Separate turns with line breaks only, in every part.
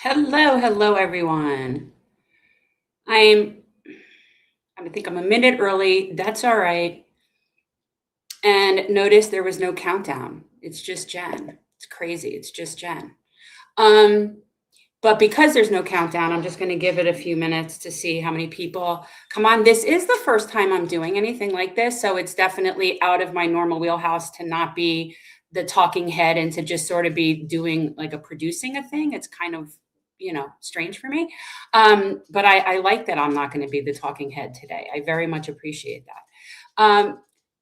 Hello, everyone. I'm, I think I'm a minute early. That's all right. And notice there was no countdown. It's just Jen. It's crazy. It's just Jen. Um, but because there's no countdown, I'm just going to give it a few minutes to see how many people come on. This is the first time I'm doing anything like this, so it's definitely out of my normal wheelhouse to not be the talking head and to just sort of be doing like a producing a thing. It's kind of strange for me. But I like that I'm not going to be the talking head today. I very much appreciate that.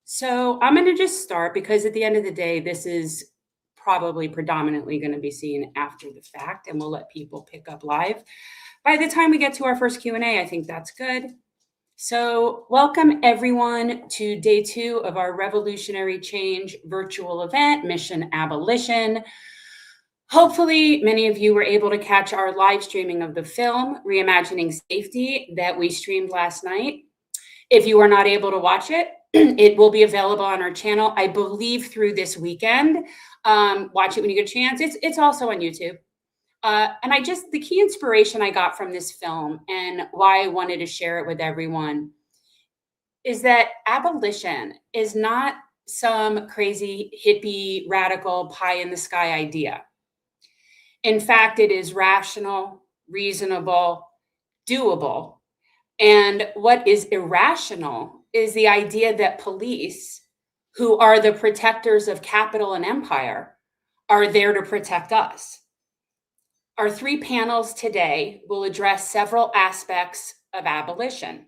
So I'm going to just start because at the end of the day, this is probably predominantly going to be seen after the fact, and we'll let people pick up live. By the time we get to our first Q&A, I think that's good. So welcome everyone to day 2 of our Revolutionary Change virtual event, Mission Abolition. Hopefully, many of you were able to catch our live streaming of the film, Reimagining Safety, that we streamed last night. If you are not able to watch it, it will be available on our channel, I believe, through this weekend. Watch it when you get a chance. It's also on YouTube. And the key inspiration I got from this film and why I wanted to share it with everyone is that abolition is not some crazy hippie, radical, pie in the sky idea. In fact, it is rational, reasonable, doable. And what is irrational is the idea that police, who are the protectors of capital and empire, are there to protect us. Our 3 panels today will address several aspects of abolition.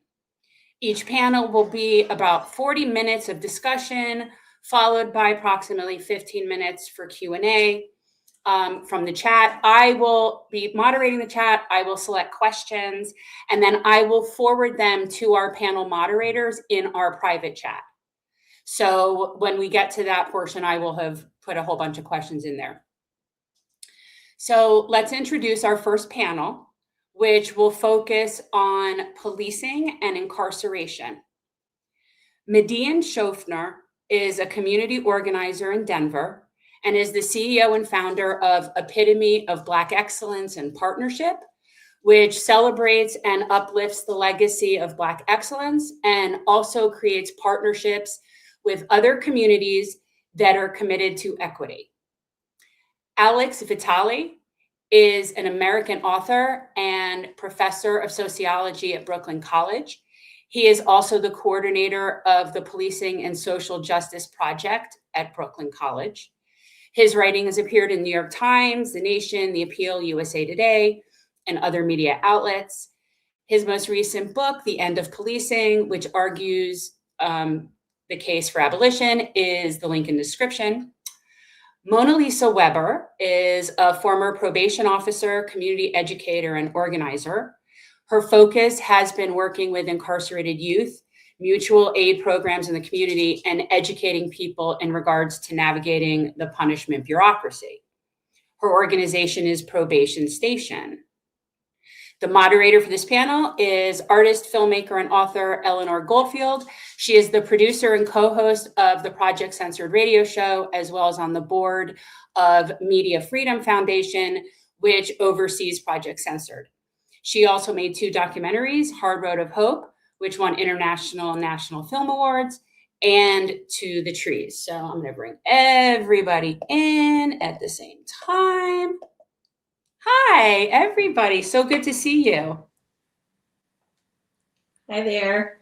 Each panel will be about 40 minutes of discussion, followed by approximately 15 minutes for Q&A. From the chat. I will be moderating the chat. I will select questions, and then I will forward them to our panel moderators in our private chat. So when we get to that portion, I will have put a whole bunch of questions in there. So let's introduce our first panel, which will focus on policing and incarceration. MiDian Shofner is a community organizer in Denver and is the CEO and founder of Epitome of Black Excellence and Partnership, which celebrates and uplifts the legacy of Black excellence and also creates partnerships with other communities that are committed to equity. Alex Vitale is an American author and professor of sociology at Brooklyn College. He is also the coordinator of the Policing and Social Justice Project at Brooklyn College. His writing has appeared in New York Times, The Nation, The Appeal, USA Today, and other media outlets. His most recent book, The End of Policing, which argues the case for abolition, is the link in the description. Monalisa Weber is a former probation officer, community educator, and organizer. Her focus has been working with incarcerated youth, mutual aid programs in the community, and educating people in regards to navigating the punishment bureaucracy. Her organization is Probation Station. The moderator for this panel is artist, filmmaker, and author Eleanor Goldfield. She is the producer and co-host of the Project Censored radio show, as well as on the board of Media Freedom Foundation, which oversees Project Censored. She also made 2 documentaries, Hard Road of Hope, which won international and national film awards, and To the Trees. So I'm going to bring everybody in at the same time. Hi, everybody. So good to see you.
Hi there.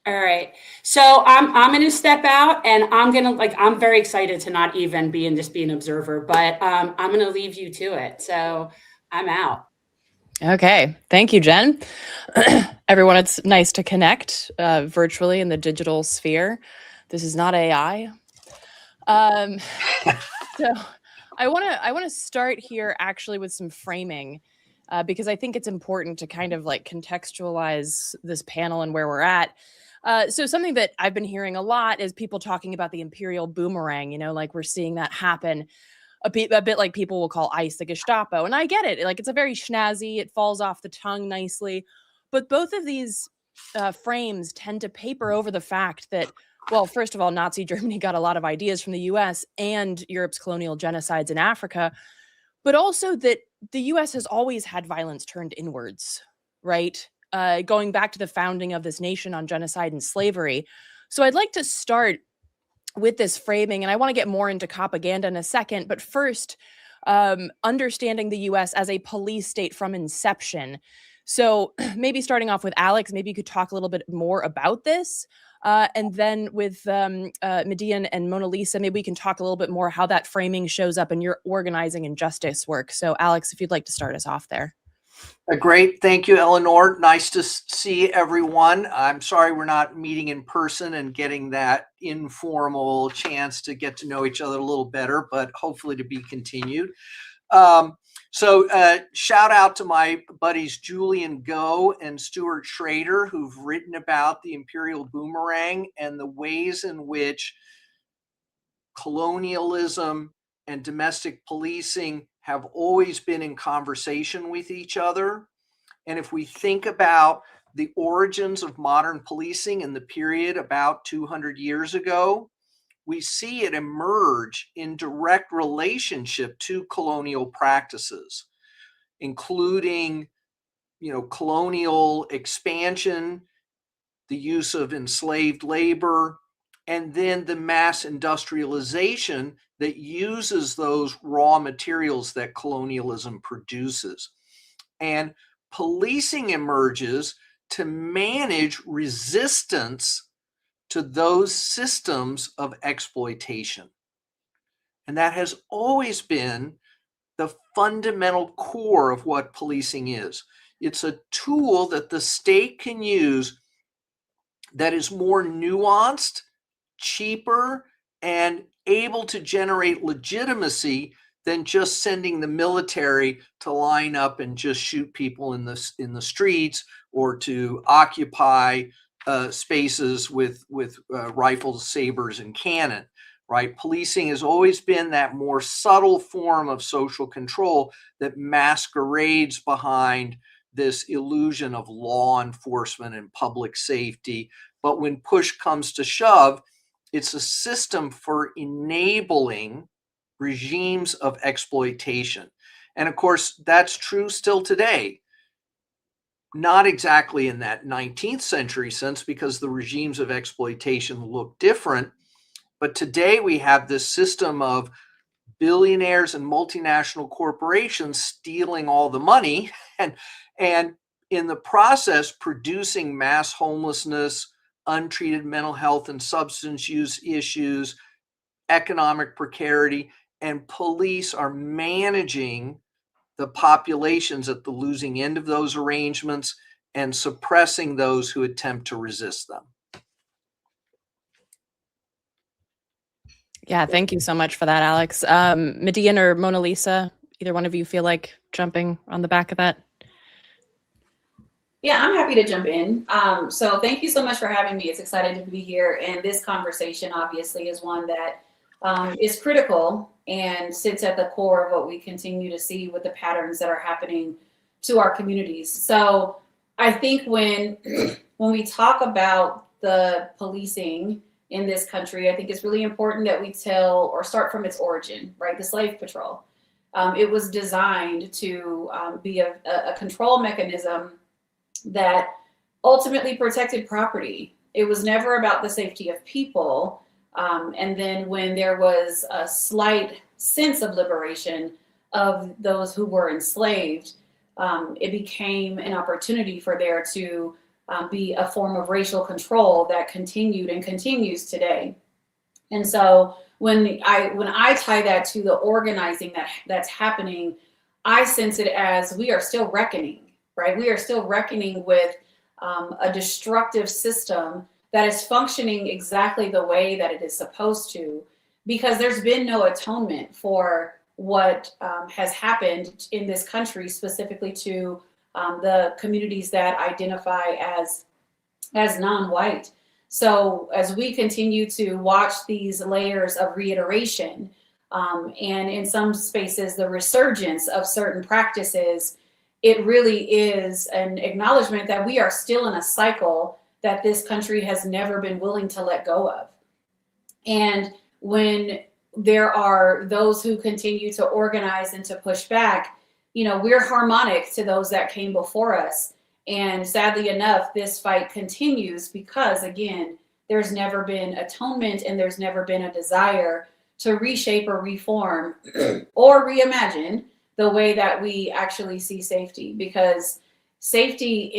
All right. So I'm going to step out, and I'm very excited to not even be an observer, but I'm going to leave you to it. So I'm out.
Okay. Thank you, Jen. Everyone, it's nice to connect virtually in the digital sphere. This is not AI. So I want to start here actually with some framing because I think it's important to kind of like contextualize this panel and where we're at. So something that I've been hearing a lot is people talking about the imperial boomerang, like we're seeing that happen. A bit like people will call ICE the Gestapo. And I get it. Like, it's a very schnazzy, it falls off the tongue nicely. But both of these frames tend to paper over the fact that, well, first of all, Nazi Germany got a lot of ideas from the US and Europe's colonial genocides in Africa. but also that the US has always had violence turned inwards, right? Going back to the founding of this nation on genocide and slavery. So I'd like to start with this framing, and I want to get more into propaganda in a second, but first, understanding the US as a police state from inception. So maybe starting off with Alex, maybe you could talk a little bit more about this. And then with MiDian and Monalisa, maybe we can talk a little bit more how that framing shows up in your organizing and justice work. So Alex, if you'd like to start us off there.
Great. Thank you, Eleanor. Nice to see everyone. I'm sorry we're not meeting in person and getting that informal chance to get to know each other a little better, but hopefully to be continued. Shout out to my buddies Julian Go and Stuart Schrader, who've written about the imperial boomerang and the ways in which colonialism and domestic policing have always been in conversation with each other. And if we think about the origins of modern policing in the period about 200 years ago, we see it emerge in direct relationship to colonial practices, including, colonial expansion, the use of enslaved labor, and then the mass industrialization that uses those raw materials that colonialism produces. And policing emerges to manage resistance to those systems of exploitation. And that has always been the fundamental core of what policing is. It's a tool that the state can use that is more nuanced, cheaper, and able to generate legitimacy than just sending the military to line up and just shoot people in the streets, or to occupy spaces with rifles, sabers, and cannon. Right? Policing has always been that more subtle form of social control that masquerades behind this illusion of law enforcement and public safety. But when push comes to shove, it's a system for enabling regimes of exploitation. And of course, that's true still today. Not exactly in that 19th century sense, because the regimes of exploitation look different. But today we have this system of billionaires and multinational corporations stealing all the money and in the process producing mass homelessness, untreated mental health and substance use issues, economic precarity, and police are managing the populations at the losing end of those arrangements and suppressing those who attempt to resist them.
Yeah, thank you so much for that, Alex. MiDian or Monalisa, either one of you feel like jumping on the back of that?
Yeah, I'm happy to jump in. So thank you so much for having me. It's exciting to be here. And this conversation obviously is one that is critical and sits at the core of what we continue to see with the patterns that are happening to our communities. So I think when we talk about the policing in this country, I think it's really important that we tell or start from its origin, right? The slave patrol. It was designed to be a control mechanism that ultimately protected property. It was never about the safety of people. And then when there was a slight sense of liberation of those who were enslaved, it became an opportunity for there to be a form of racial control that continued and continues today. And so when I tie that to the organizing that's happening, I sense it as we are still reckoning, right? We are still reckoning with a destructive system that is functioning exactly the way that it is supposed to, because there's been no atonement for what has happened in this country, specifically to the communities that identify as non-white. So as we continue to watch these layers of reiteration, and in some spaces the resurgence of certain practices, it really is an acknowledgement that we are still in a cycle that this country has never been willing to let go of. And when there are those who continue to organize and to push back. You know, we're harmonic to those that came before us. And sadly enough, this fight continues because, again, there's never been atonement and there's never been a desire to reshape or reform or reimagine the way that we actually see safety. Because safety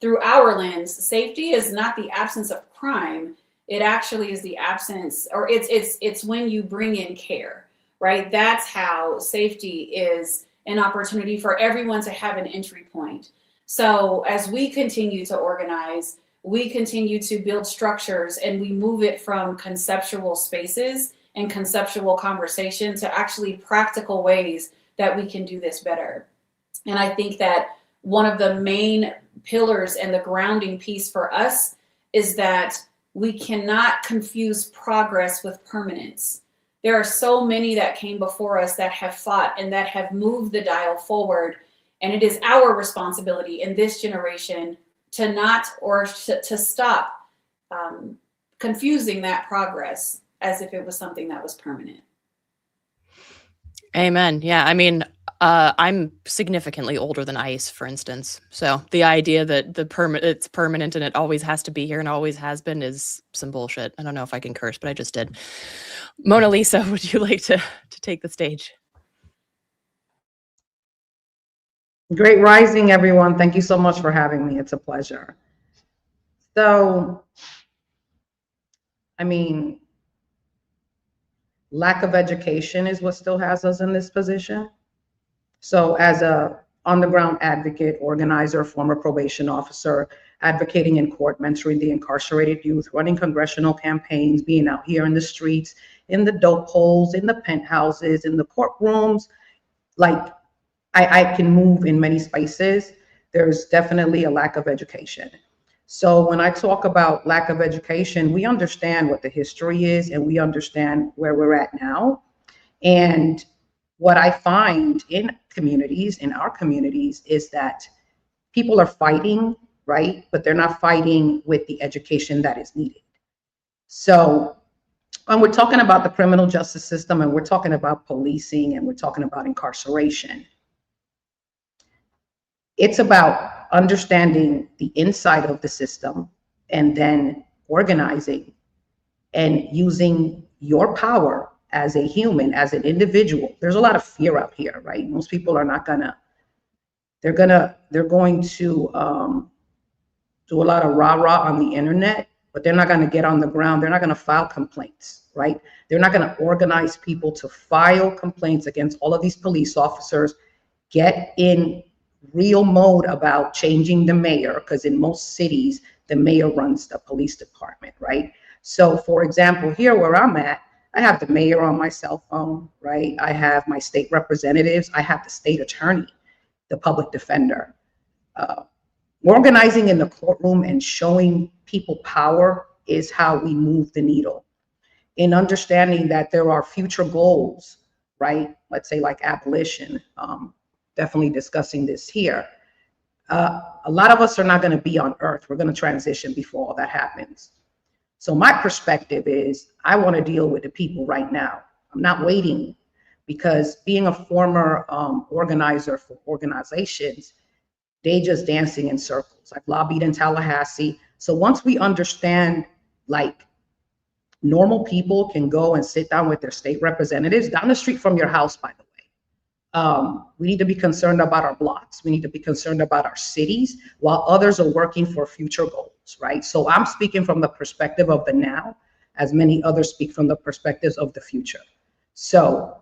through our lens, safety is not the absence of crime. It actually is the absence, or it's when you bring in care, right? That's how safety is an opportunity for everyone to have an entry point. So as we continue to organize, we continue to build structures, and we move it from conceptual spaces and conceptual conversation to actually practical ways that we can do this better. And I think that one of the main pillars and the grounding piece for us is that we cannot confuse progress with permanence. There are so many that came before us that have fought and that have moved the dial forward. And it is our responsibility in this generation to not, or to stop confusing that progress as if it was something that was permanent.
Amen. Yeah. I mean, I'm significantly older than ICE, for instance. So the idea that it's permanent and it always has to be here and always has been is some bullshit. I don't know if I can curse, but I just did. Monalisa, would you like to take the stage?
Great rising, everyone. Thank you so much for having me. It's a pleasure. So, I mean, lack of education is what still has us in this position. So as a on-the-ground advocate, organizer, former probation officer, advocating in court, mentoring the incarcerated youth, running congressional campaigns, being out here in the streets, in the dope holes, in the penthouses, in the courtrooms, like I can move in many spaces. There's definitely a lack of education. So when I talk about lack of education, we understand what the history is and we understand where we're at now. And what I find in communities, in our communities, is that people are fighting, right? But they're not fighting with the education that is needed. So when we're talking about the criminal justice system and we're talking about policing and we're talking about incarceration, it's about understanding the inside of the system and then organizing and using your power as a human, as an individual. There's a lot of fear out here, right? Most people are not gonna, they're going to do a lot of rah-rah on the internet, but they're not gonna get on the ground. They're not gonna file complaints, right? They're not gonna organize people to file complaints against all of these police officers, get in real mode about changing the mayor, because in most cities, the mayor runs the police department, right? So for example, here where I'm at, I have the mayor on my cell phone, right? I have my state representatives. I have the state attorney, the public defender. Organizing in the courtroom and showing people power is how we move the needle. In understanding that there are future goals, right? Let's say like abolition, definitely discussing this here. A lot of us are not going to be on earth. We're going to transition before all that happens. So my perspective is I want to deal with the people right now. I'm not waiting, because being a former organizer for organizations, they just dancing in circles. I've lobbied in Tallahassee. So once we understand, like, normal people can go and sit down with their state representatives down the street from your house, by the way. We need to be concerned about our blocks. We need to be concerned about our cities while others are working for future goals, right? So I'm speaking from the perspective of the now, as many others speak from the perspectives of the future. So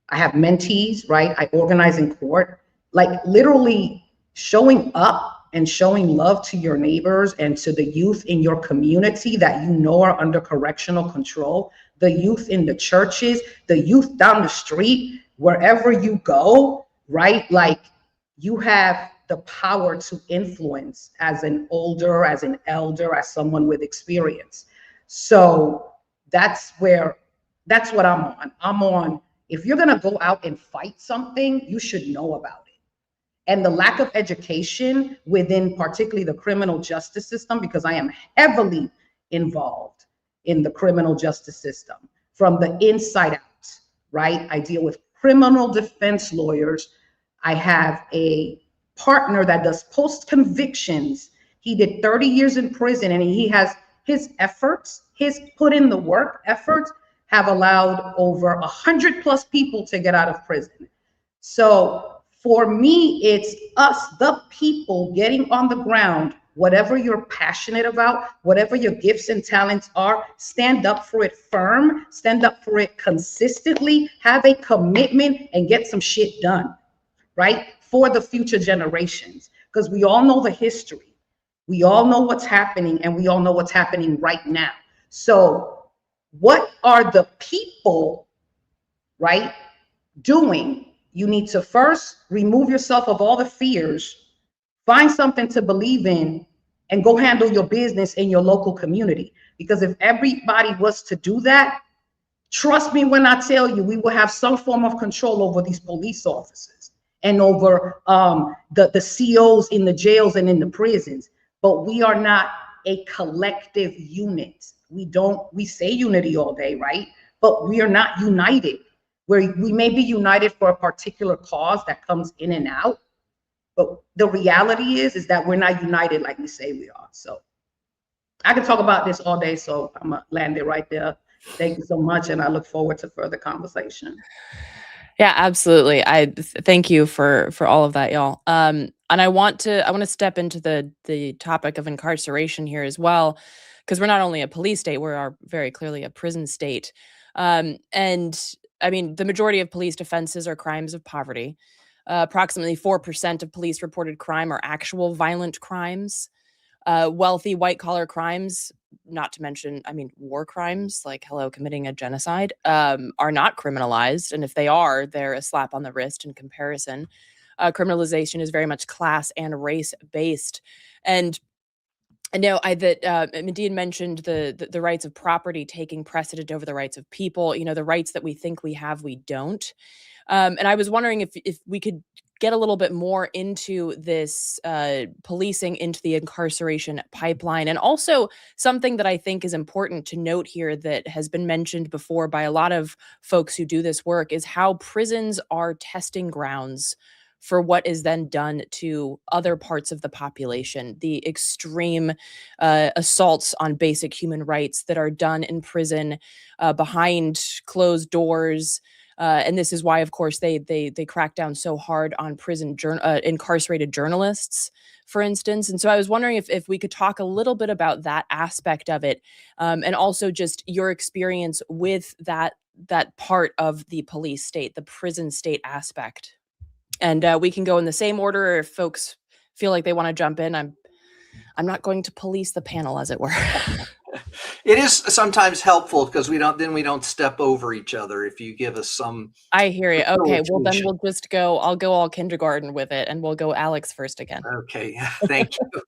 I have mentees, right? I organize in court, like literally showing up and showing love to your neighbors and to the youth in your community that you know are under correctional control, the youth in the churches, the youth down the street, wherever you go, right? Like, you have the power to influence as an older, as an elder, as someone with experience. So that's what I'm on. I'm on, if you're gonna go out and fight something, you should know about it. And the lack of education within particularly the criminal justice system, because I am heavily involved in the criminal justice system from the inside out. right? I deal with criminal defense lawyers. I have a partner that does post convictions. He did 30 years in prison, and he has his efforts, his put in the work efforts have allowed over 100+ people to get out of prison. So for me, it's us, the people, getting on the ground, whatever you're passionate about, whatever your gifts and talents are, stand up for it firm, stand up for it consistently, have a commitment, and get some shit done, right? For the future generations, because we all know the history. We all know what's happening, and we all know what's happening right now. So what are the people, right, doing? You need to first remove yourself of all the fears, find something to believe in, and go handle your business in your local community. Because if everybody was to do that, trust me when I tell you, we will have some form of control over these police officers and over the COs in the jails and in the prisons. But we are not a collective unit. We say unity all day, right? But we are not united. We may be united for a particular cause that comes in and out, but the reality is that we're not united like we say we are. So I could talk about this all day, so I'm gonna land it right there. Thank you so much, and I look forward to further conversation.
Yeah, absolutely. Thank you for all of that, y'all. And I want to step into the topic of incarceration here as well, because we're not only a police state, we're very clearly a prison state. And I mean, the majority of police offenses are crimes of poverty. Approximately 4% of police reported crime are actual violent crimes. Wealthy white collar crimes, not to mention, I mean, war crimes like committing a genocide, are not criminalized. And if they are, they're a slap on the wrist in comparison. Criminalization is very much class and race based. And I know that MiDian mentioned the rights of property taking precedent over the rights of people. You know, the rights that we think we have, we don't. And I was wondering if we could get a little bit more into this policing into the incarceration pipeline. And also something that I think is important to note here that has been mentioned before by a lot of folks who do this work is how prisons are testing grounds for what is then done to other parts of the population, the extreme assaults on basic human rights that are done in prison behind closed doors. And this is why, of course, they crack down so hard on incarcerated journalists, for instance. And so I was wondering if we could talk a little bit about that aspect of it, and also just your experience with that part of the police state, the prison state aspect. And we can go in the same order if folks feel like they want to jump in. I'm not going to police the panel, as it were.
It is sometimes helpful because we don't step over each other if you give us some.
I hear you. Okay, well then we'll just go. I'll go all kindergarten with it, and we'll go Alex first again.
Okay, thank you.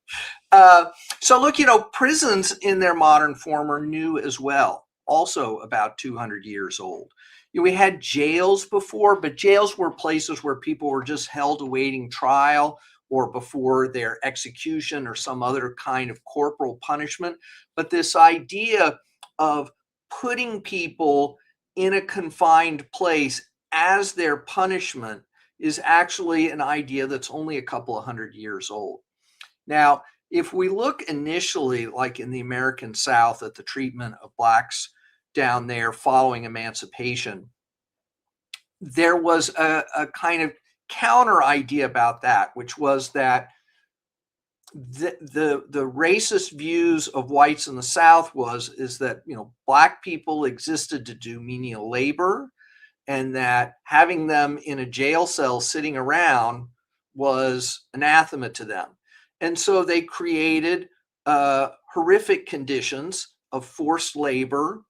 So look, prisons in their modern form are new as well, also about 200 years old. We had jails before, but jails were places where people were just held awaiting trial or before their execution or some other kind of corporal punishment. But this idea of putting people in a confined place as their punishment is actually an idea that's only a couple of 100 years old. Now, if we look initially, like in the American South, at the treatment of Blacks down there following emancipation, there was a kind of counter idea about that, which was that the racist views of whites in the South is that Black people existed to do menial labor, and that having them in a jail cell sitting around was anathema to them. And so they created horrific conditions of forced labor,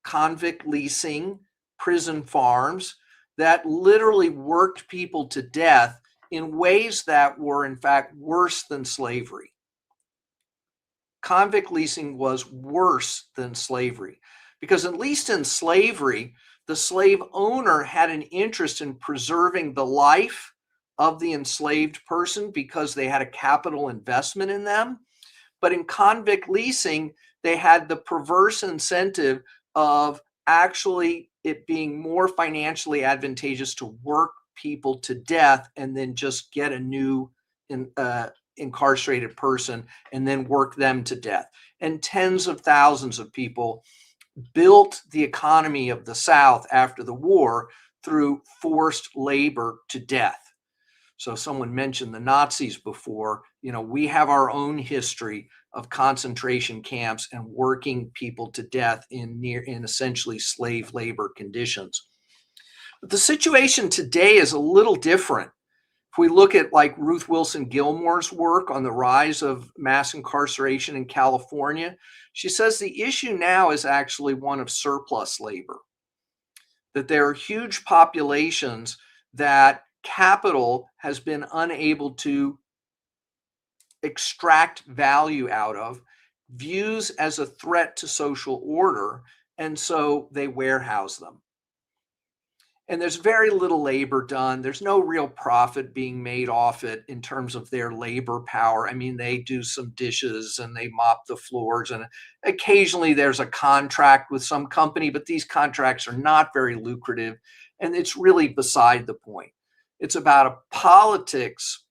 convict leasing, prison farms that literally worked people to death in ways that were, in fact, worse than slavery. Convict leasing was worse than slavery because, at least in slavery, the slave owner had an interest in preserving the life of the enslaved person because they had a capital investment in them. But in convict leasing, they had the perverse incentive of actually it being more financially advantageous to work people to death and then just get a new incarcerated person and then work them to death. And tens of thousands of people built the economy of the South after the war through forced labor to death. So someone mentioned the Nazis before. You know, we have our own history of concentration camps and working people to death in essentially slave labor conditions. But the situation today is a little different. If we look at like Ruth Wilson Gilmore's work on the rise of mass incarceration in California, she says the issue now is actually one of surplus labor, that there are huge populations that capital has been unable to extract value out of, views as a threat to social order, and so they warehouse them. And there's very little labor done. There's no real profit being made off it in terms of their labor power. I mean, they do some dishes and they mop the floors, and occasionally there's a contract with some company, but these contracts are not very lucrative, and it's really beside the point. It's about a politics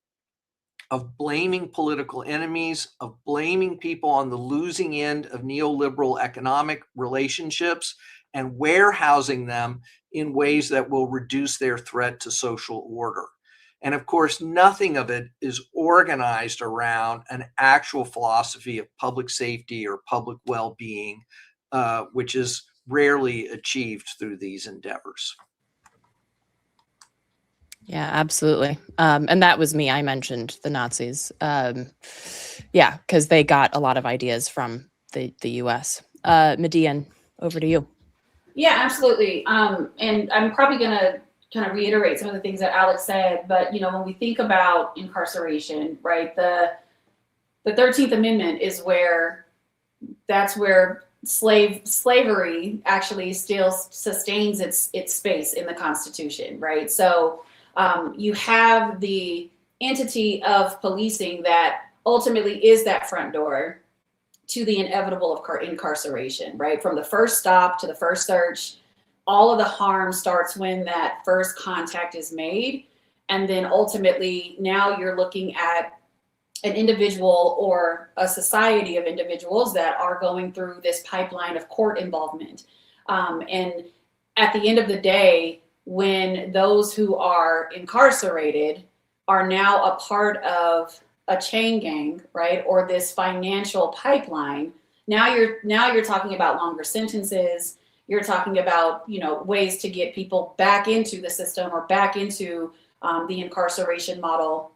of blaming political enemies, of blaming people on the losing end of neoliberal economic relationships, and warehousing them in ways that will reduce their threat to social order. And of course, nothing of it is organized around an actual philosophy of public safety or public well-being, which is rarely achieved through these endeavors.
Yeah, absolutely. And that was me. I mentioned the Nazis. Yeah, because they got a lot of ideas from the US. MiDian, over to you.
Yeah, absolutely. And I'm probably going to kind of reiterate some of the things that Alex said, but you know, when we think about incarceration, right, the 13th Amendment is where slavery actually still sustains its space in the Constitution, right? So you have the entity of policing that ultimately is that front door to the inevitable of incarceration, right? From the first stop to the first search, all of the harm starts when that first contact is made. And then ultimately, now you're looking at an individual or a society of individuals that are going through this pipeline of court involvement. And at the end of the day, when those who are incarcerated are now a part of a chain gang, right, or this financial pipeline, now you're talking about longer sentences. You're talking about, you know, ways to get people back into the system or back into the incarceration model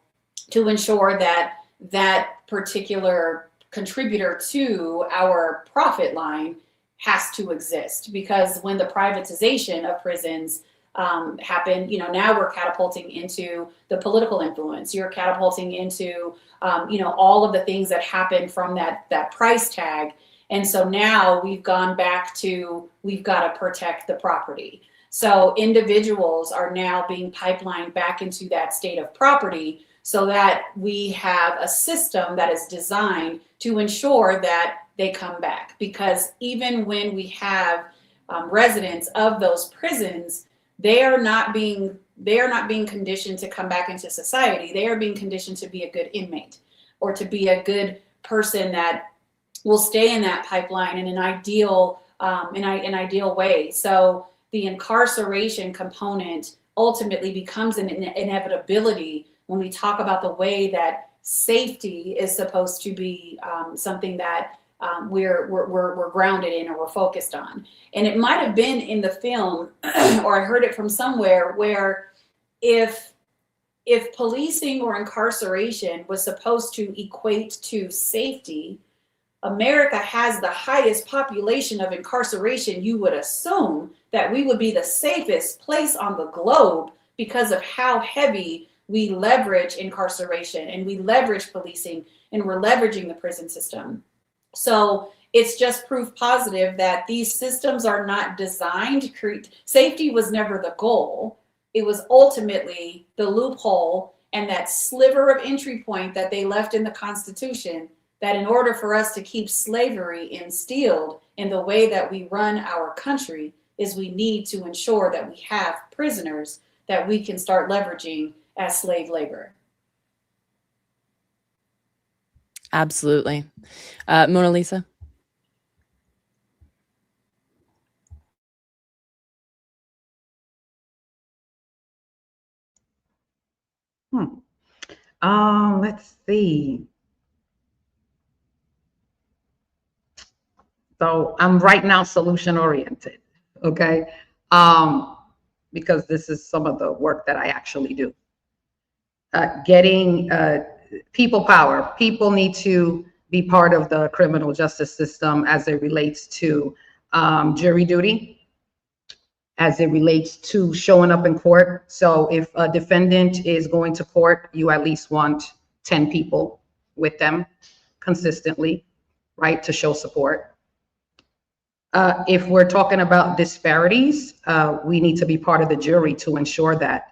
to ensure that that particular contributor to our profit line has to exist. Because when the privatization of prisons happen, you know, now we're catapulting into the political influence. You're catapulting into, you know, all of the things that happen from that price tag. And so now we've gone back to, we've got to protect the property. So individuals are now being pipelined back into that state of property so that we have a system that is designed to ensure that they come back. Because even when we have residents of those prisons, they are not being conditioned to come back into society. They are being conditioned to be a good inmate or to be a good person that will stay in that pipeline in an ideal way. So the incarceration component ultimately becomes an inevitability when we talk about the way that safety is supposed to be something that we're grounded in or we're focused on. And it might have been in the film, or I heard it from somewhere, where if policing or incarceration was supposed to equate to safety, America has the highest population of incarceration. You would assume that we would be the safest place on the globe because of how heavy we leverage incarceration and we leverage policing and we're leveraging the prison system. So it's just proof positive that these systems are not designed to create. Safety was never the goal. It was ultimately the loophole and that sliver of entry point that they left in the Constitution, that in order for us to keep slavery instilled in the way that we run our country, is we need to ensure that we have prisoners that we can start leveraging as slave labor.
Absolutely. Monalisa?
Let's see. So I'm right now solution oriented, okay? Because this is some of the work that I actually do. Getting people power. People need to be part of the criminal justice system as it relates to jury duty, as it relates to showing up in court. So if a defendant is going to court, you at least want 10 people with them consistently, right, to show support. If we're talking about disparities, we need to be part of the jury to ensure that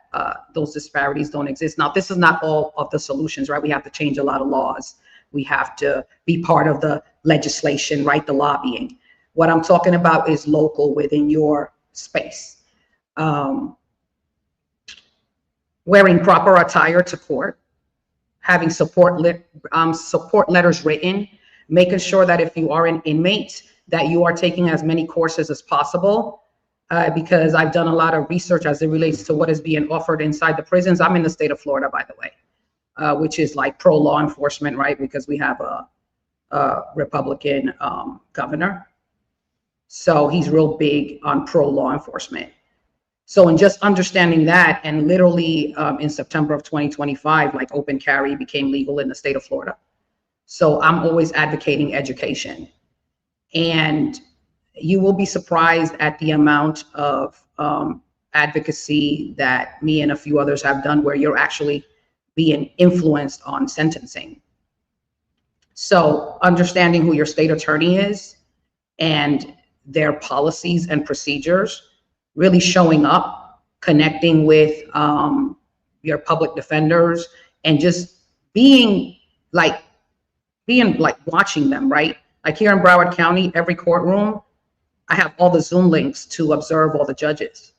those disparities don't exist. Now, this is not all of the solutions, right? We have to change a lot of laws. We have to be part of the legislation, right? The lobbying. What I'm talking about is local within your space. Wearing proper attire to court, having support letters written, making sure that if you are an inmate, that you are taking as many courses as possible, because I've done a lot of research as it relates to what is being offered inside the prisons. I'm in the state of Florida, by the way, which is like pro-law enforcement, right? Because we have a Republican governor. So he's real big on pro-law enforcement. So in just understanding that, and literally in September of 2025, like open carry became legal in the state of Florida. So I'm always advocating education. And you will be surprised at the amount of advocacy that me and a few others have done where you're actually being influenced on sentencing. So understanding who your state attorney is and their policies and procedures, really showing up, connecting with your public defenders, and just being like watching them, right? Like here in Broward County, every courtroom, I have all the Zoom links to observe all the judges,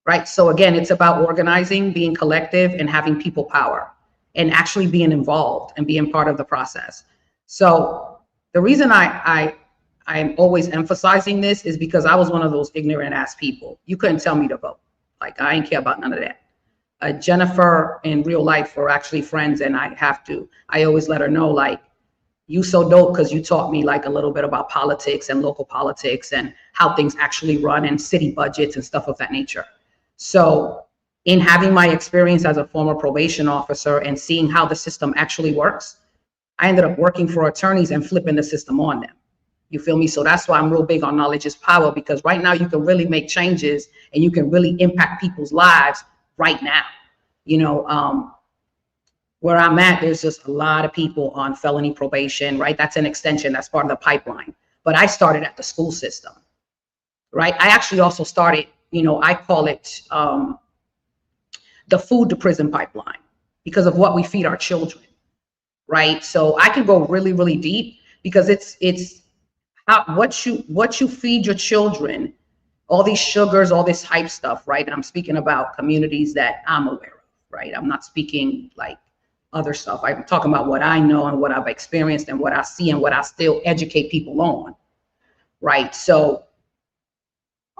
right? So again, it's about organizing, being collective, and having people power, and actually being involved and being part of the process. So the reason I'm always emphasizing this is because I was one of those ignorant ass people. You couldn't tell me to vote. Like, I ain't care about none of that. Jennifer in real life, we're actually friends, and I always let her know, like, you so dope because you taught me like a little bit about politics and local politics and how things actually run and city budgets and stuff of that nature. So in having my experience as a former probation officer and seeing how the system actually works, I ended up working for attorneys and flipping the system on them. You feel me? So that's why I'm real big on knowledge is power, because right now you can really make changes and you can really impact people's lives right now. You know, where I'm at, there's just a lot of people on felony probation, right? That's an extension, that's part of the pipeline. But I started at the school system, right? I actually also started, you know, I call it the food to prison pipeline because of what we feed our children, right? So I can go really, really deep because it's how, what you feed your children, all these sugars, all this hype stuff, right? And I'm speaking about communities that I'm aware of, right? I'm not speaking like other stuff. I'm talking about what I know and what I've experienced and what I see and what I still educate people on, right? So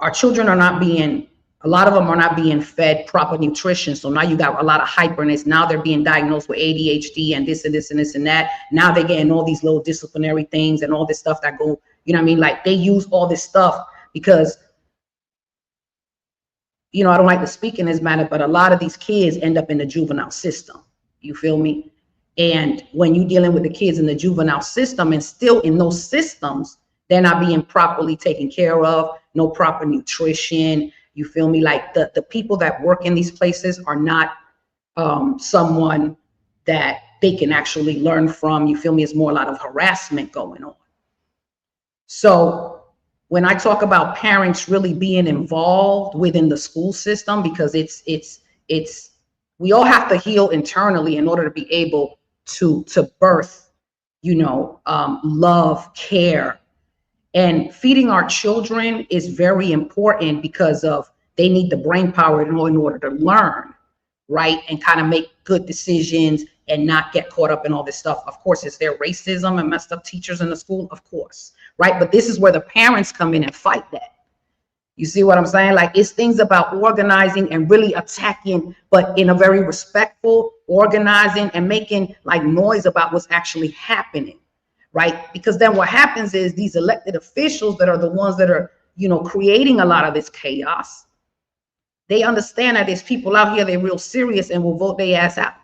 our children are not being, a lot of them are not being fed proper nutrition. So now you got a lot of hyperness. Now they're being diagnosed with ADHD and this and this and this and that. Now they're getting all these little disciplinary things and all this stuff that go, you know what I mean? Like they use all this stuff because, you know, I don't like to speak in this manner, but a lot of these kids end up in the juvenile system. You feel me? And when you're dealing with the kids in the juvenile system and still in those systems, they're not being properly taken care of, no proper nutrition. You feel me? Like the people that work in these places are not someone that they can actually learn from. You feel me? It's more a lot of harassment going on. So when I talk about parents really being involved within the school system, because it's we all have to heal internally in order to be able to birth, you know, love, care, And feeding our children is very important because of they need the brain power in order to learn, right? And kind of make good decisions and not get caught up in all this stuff. Of course, is there racism and messed up teachers in the school? Of course, right? But this is where the parents come in and fight that. You see what I'm saying? Like, it's things about organizing and really attacking, but in a very respectful, organizing and making like noise about what's actually happening, right? Because then what happens is these elected officials that are the ones that are, you know, creating a lot of this chaos, they understand that there's people out here, they're real serious and will vote their ass out,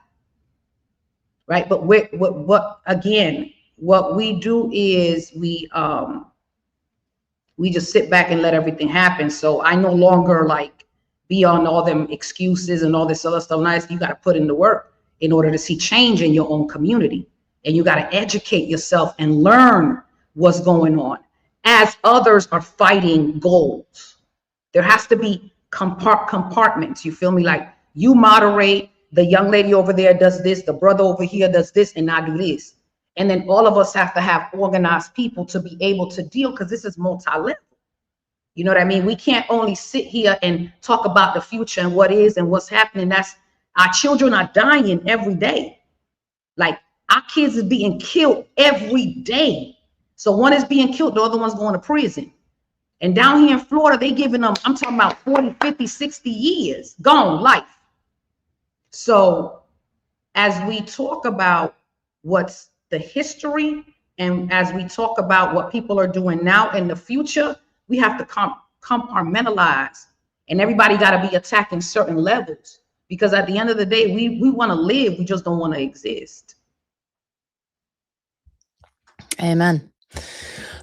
right? But what again, what we do is we just sit back and let everything happen. So I no longer like be on all them excuses and all this other stuff. Nice, you got to put in the work in order to see change in your own community. And you got to educate yourself and learn what's going on as others are fighting goals. There has to be compartments. You feel me? Like, you moderate, the young lady over there does this, the brother over here does this, and I do this. And then all of us have to have organized people to be able to deal, because this is multi-level. You know what I mean? We can't only sit here and talk about the future and what is and what's happening. That's, our children are dying every day. Like, our kids is being killed every day. So one is being killed, the other one's going to prison. And down here in Florida, they giving them, I'm talking about 40, 50, 60 years, gone life. So as we talk about what's the history, and as we talk about what people are doing now in the future, we have to compartmentalize, and everybody got to be attacking certain levels, because at the end of the day, we want to live, we just don't want to exist.
Amen.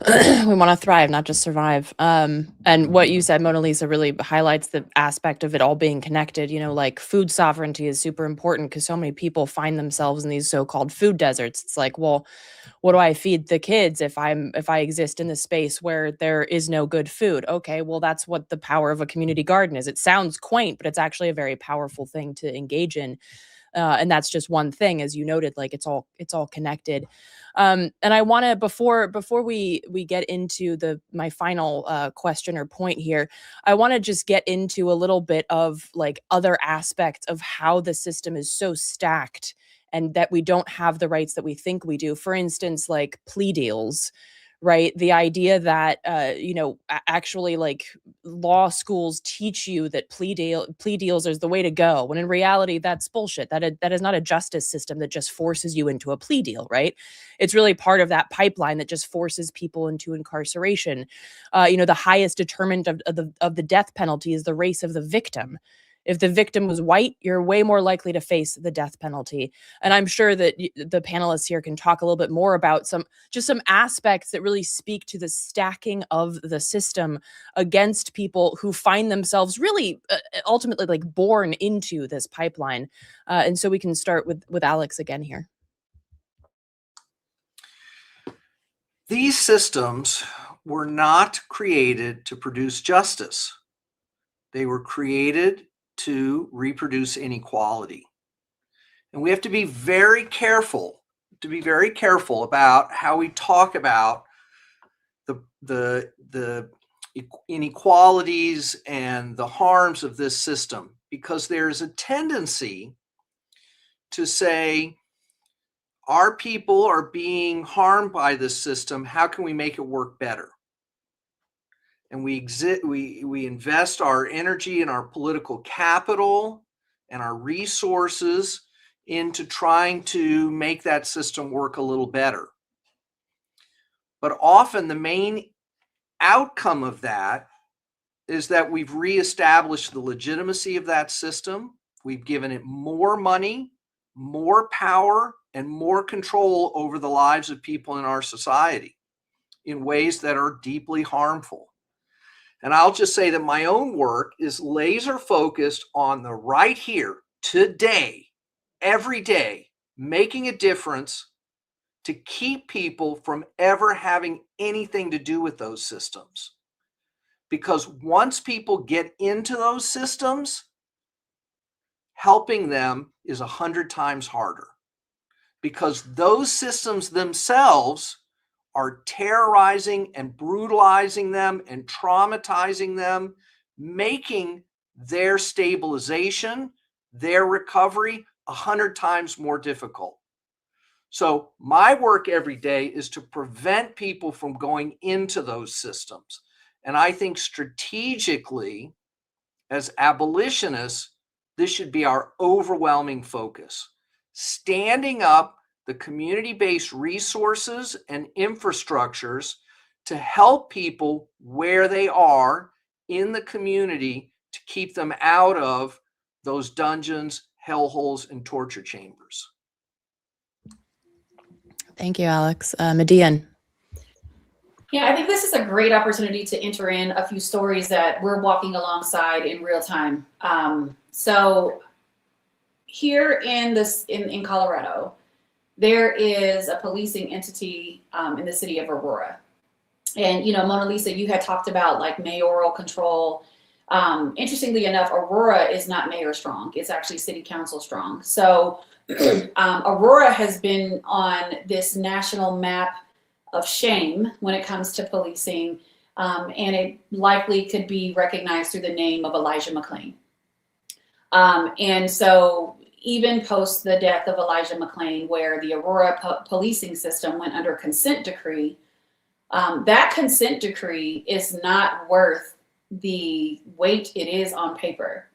We want to thrive, not just survive. And what you said, Monalisa, really highlights the aspect of it all being connected. You know, like, food sovereignty is super important because so many people find themselves in these so-called food deserts. It's like, well, what do I feed the kids if I exist in this space where there is no good food? Okay, well, that's what the power of a community garden is. It sounds quaint, but it's actually a very powerful thing to engage in. And that's just one thing, as you noted, like, it's all connected. And I want to, before we get into my final question or point here, I want to just get into a little bit of like other aspects of how the system is so stacked and that we don't have the rights that we think we do. For instance, like plea deals, right? The idea that, actually, like, law schools teach you that plea deals is the way to go, when in reality, that's bullshit. That is not a justice system that just forces you into a plea deal, right? It's really part of that pipeline that just forces people into incarceration. The highest determinant of the death penalty is the race of the victim. If the victim was white, you're way more likely to face the death penalty. And I'm sure that the panelists here can talk a little bit more about some aspects that really speak to the stacking of the system against people who find themselves really ultimately like born into this pipeline. And so we can start with Alex again here.
These systems were not created to produce justice. They were created to reproduce inequality. And we have to be very careful about how we talk about the inequalities and the harms of this system, because there's a tendency to say, our people are being harmed by this system, how can we make it work better? And we invest our energy and our political capital and our resources into trying to make that system work a little better. But often the main outcome of that is that we've reestablished the legitimacy of that system. We've given it more money, more power, and more control over the lives of people in our society in ways that are deeply harmful. And I'll just say that my own work is laser focused on the right here, today, every day, making a difference to keep people from ever having anything to do with those systems. Because once people get into those systems, helping them is 100 times harder. Because those systems themselves are terrorizing and brutalizing them and traumatizing them, making their stabilization, their recovery 100 times more difficult. So my work every day is to prevent people from going into those systems. And I think strategically, as abolitionists, this should be our overwhelming focus. Standing up the community-based resources and infrastructures to help people where they are in the community to keep them out of those dungeons, hellholes, and torture chambers.
Thank you, Alex. MiDian.
Yeah, I think this is a great opportunity to enter in a few stories that we're walking alongside in real time. So here in Colorado, there is a policing entity in the city of Aurora. And, you know, Monalisa, you had talked about like mayoral control. Interestingly enough, Aurora is not mayor strong. It's actually city council strong. So Aurora has been on this national map of shame when it comes to policing. And it likely could be recognized through the name of Elijah McClain. And so even post the death of Elijah McClain, where the Aurora policing system went under consent decree, that consent decree is not worth the weight it is on paper.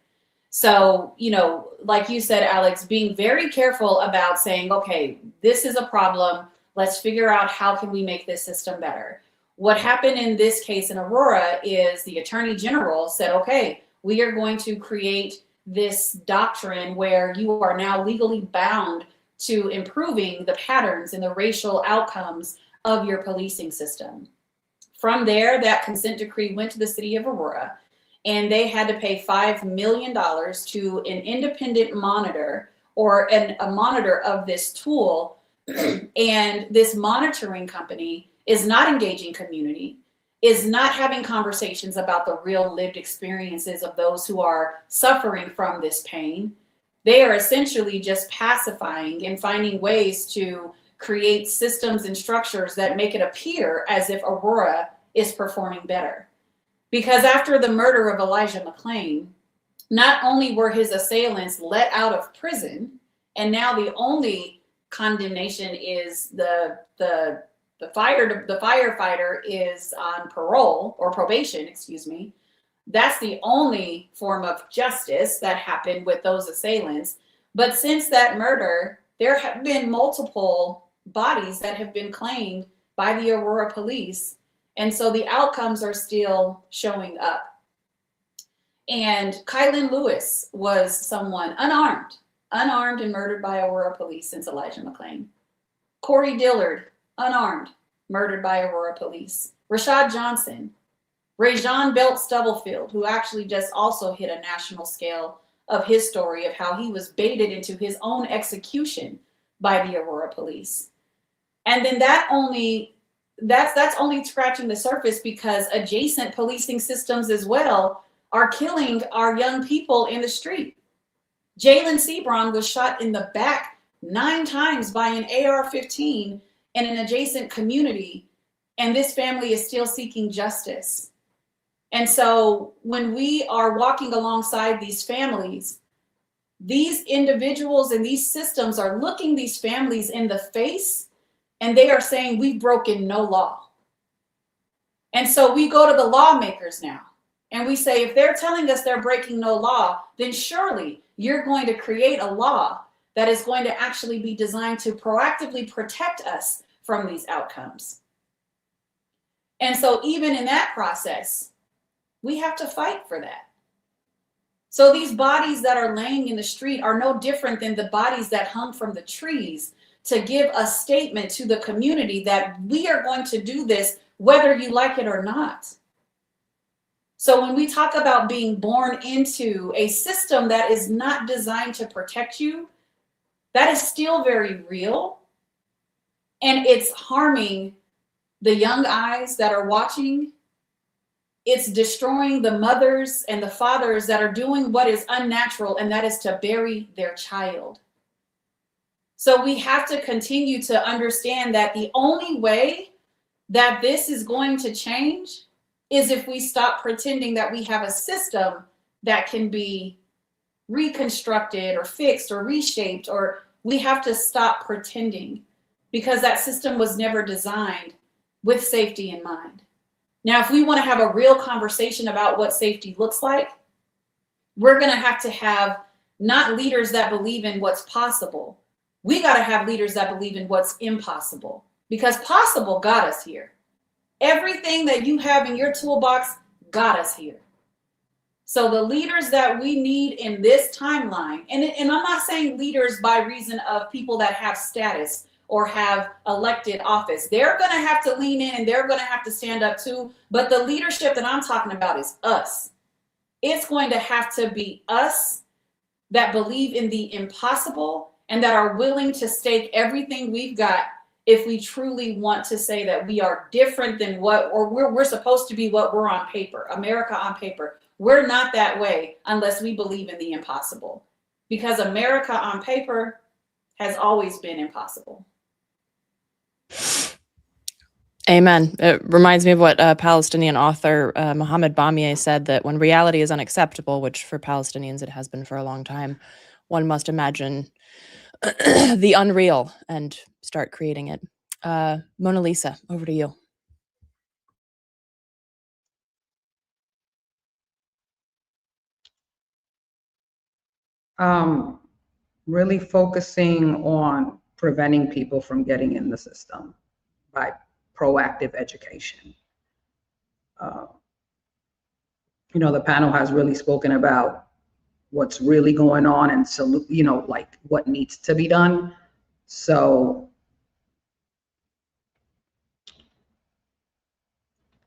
So, you know, like you said, Alex, being very careful about saying, okay, this is a problem. Let's figure out how can we make this system better. What happened in this case in Aurora is the Attorney General said, okay, we are going to create this doctrine where you are now legally bound to improving the patterns and the racial outcomes of your policing system. From there, that consent decree went to the city of Aurora, and they had to pay $5 million to an independent monitor or a monitor of this tool. And this monitoring company is not engaging community, is not having conversations about the real lived experiences of those who are suffering from this pain. They are essentially just pacifying and finding ways to create systems and structures that make it appear as if Aurora is performing better. Because after the murder of Elijah McClain, not only were his assailants let out of prison, and now the only condemnation is the firefighter is on parole or probation, excuse me. That's the only form of justice that happened with those assailants. But since that murder, there have been multiple bodies that have been claimed by the Aurora police. And so the outcomes are still showing up. And Kylan Lewis was someone unarmed and murdered by Aurora police since Elijah McClain. Corey Dillard, unarmed, murdered by Aurora police. Rashad Johnson, Rajon Belt Stubblefield, who actually just also hit a national scale of his story of how he was baited into his own execution by the Aurora police. And then that's only scratching the surface, because adjacent policing systems as well are killing our young people in the street. Jalen Sebron was shot in the back 9 times by an AR-15 in an adjacent community, and this family is still seeking justice. And so when we are walking alongside these families, these individuals and these systems are looking these families in the face, and they are saying, we've broken no law. And so we go to the lawmakers now, and we say, if they're telling us they're breaking no law, then surely you're going to create a law that is going to actually be designed to proactively protect us from these outcomes. And so even in that process, we have to fight for that. So these bodies that are laying in the street are no different than the bodies that hung from the trees to give a statement to the community that we are going to do this whether you like it or not. So when we talk about being born into a system that is not designed to protect you, that is still very real. And it's harming the young eyes that are watching. It's destroying the mothers and the fathers that are doing what is unnatural, and that is to bury their child. So we have to continue to understand that the only way that this is going to change is if we stop pretending that we have a system that can be reconstructed or fixed or reshaped, or we have to stop pretending, because that system was never designed with safety in mind. Now, if we want to have a real conversation about what safety looks like, we're going to have not leaders that believe in what's possible. We got to have leaders that believe in what's impossible, because possible got us here. Everything that you have in your toolbox got us here. So the leaders that we need in this timeline, and I'm not saying leaders by reason of people that have status or have elected office. They're going to have to lean in and they're going to have to stand up too. But the leadership that I'm talking about is us. It's going to have to be us that believe in the impossible and that are willing to stake everything we've got if we truly want to say that we are different than what, or we're supposed to be what we're on paper, America on paper. We're not that way unless we believe in the impossible, because America on paper has always been impossible.
Amen. It reminds me of what Palestinian author Mohammed Bamier said, that when reality is unacceptable, which for Palestinians it has been for a long time, one must imagine the unreal and start creating it. Monalisa, over to you.
Really focusing on preventing people from getting in the system by proactive education. The panel has really spoken about what's really going on and like what needs to be done. So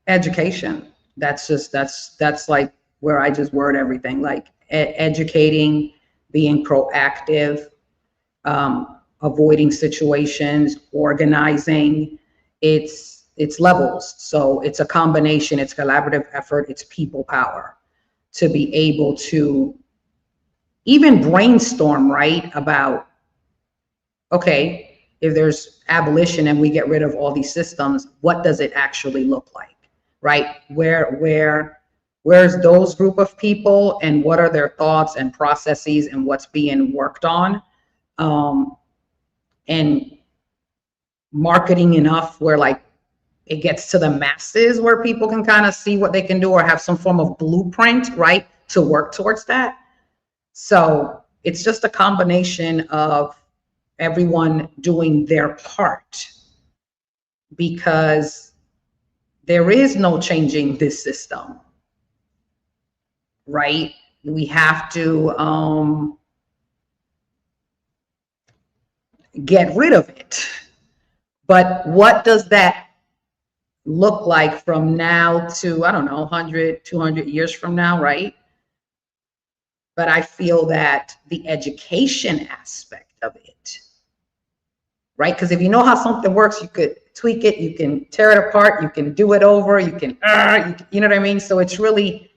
education, that's like where I just word everything, like educating, being proactive, avoiding situations, organizing. It's levels. So it's a combination, it's collaborative effort, it's people power to be able to even brainstorm, right, about, okay, if there's abolition and we get rid of all these systems, what does it actually look like, right? Where's those group of people and what are their thoughts and processes and what's being worked on? And marketing enough where like it gets to the masses, where people can kind of see what they can do or have some form of blueprint, right, to work towards that. So it's just a combination of everyone doing their part, because there is no changing this system, right? We have to get rid of it. But what does that look like from now to, I don't know, 100, 200 years from now, right? But I feel that the education aspect of it, right? Because if you know how something works, you could tweak it, you can tear it apart, you can do it over, you know what I mean? So it's really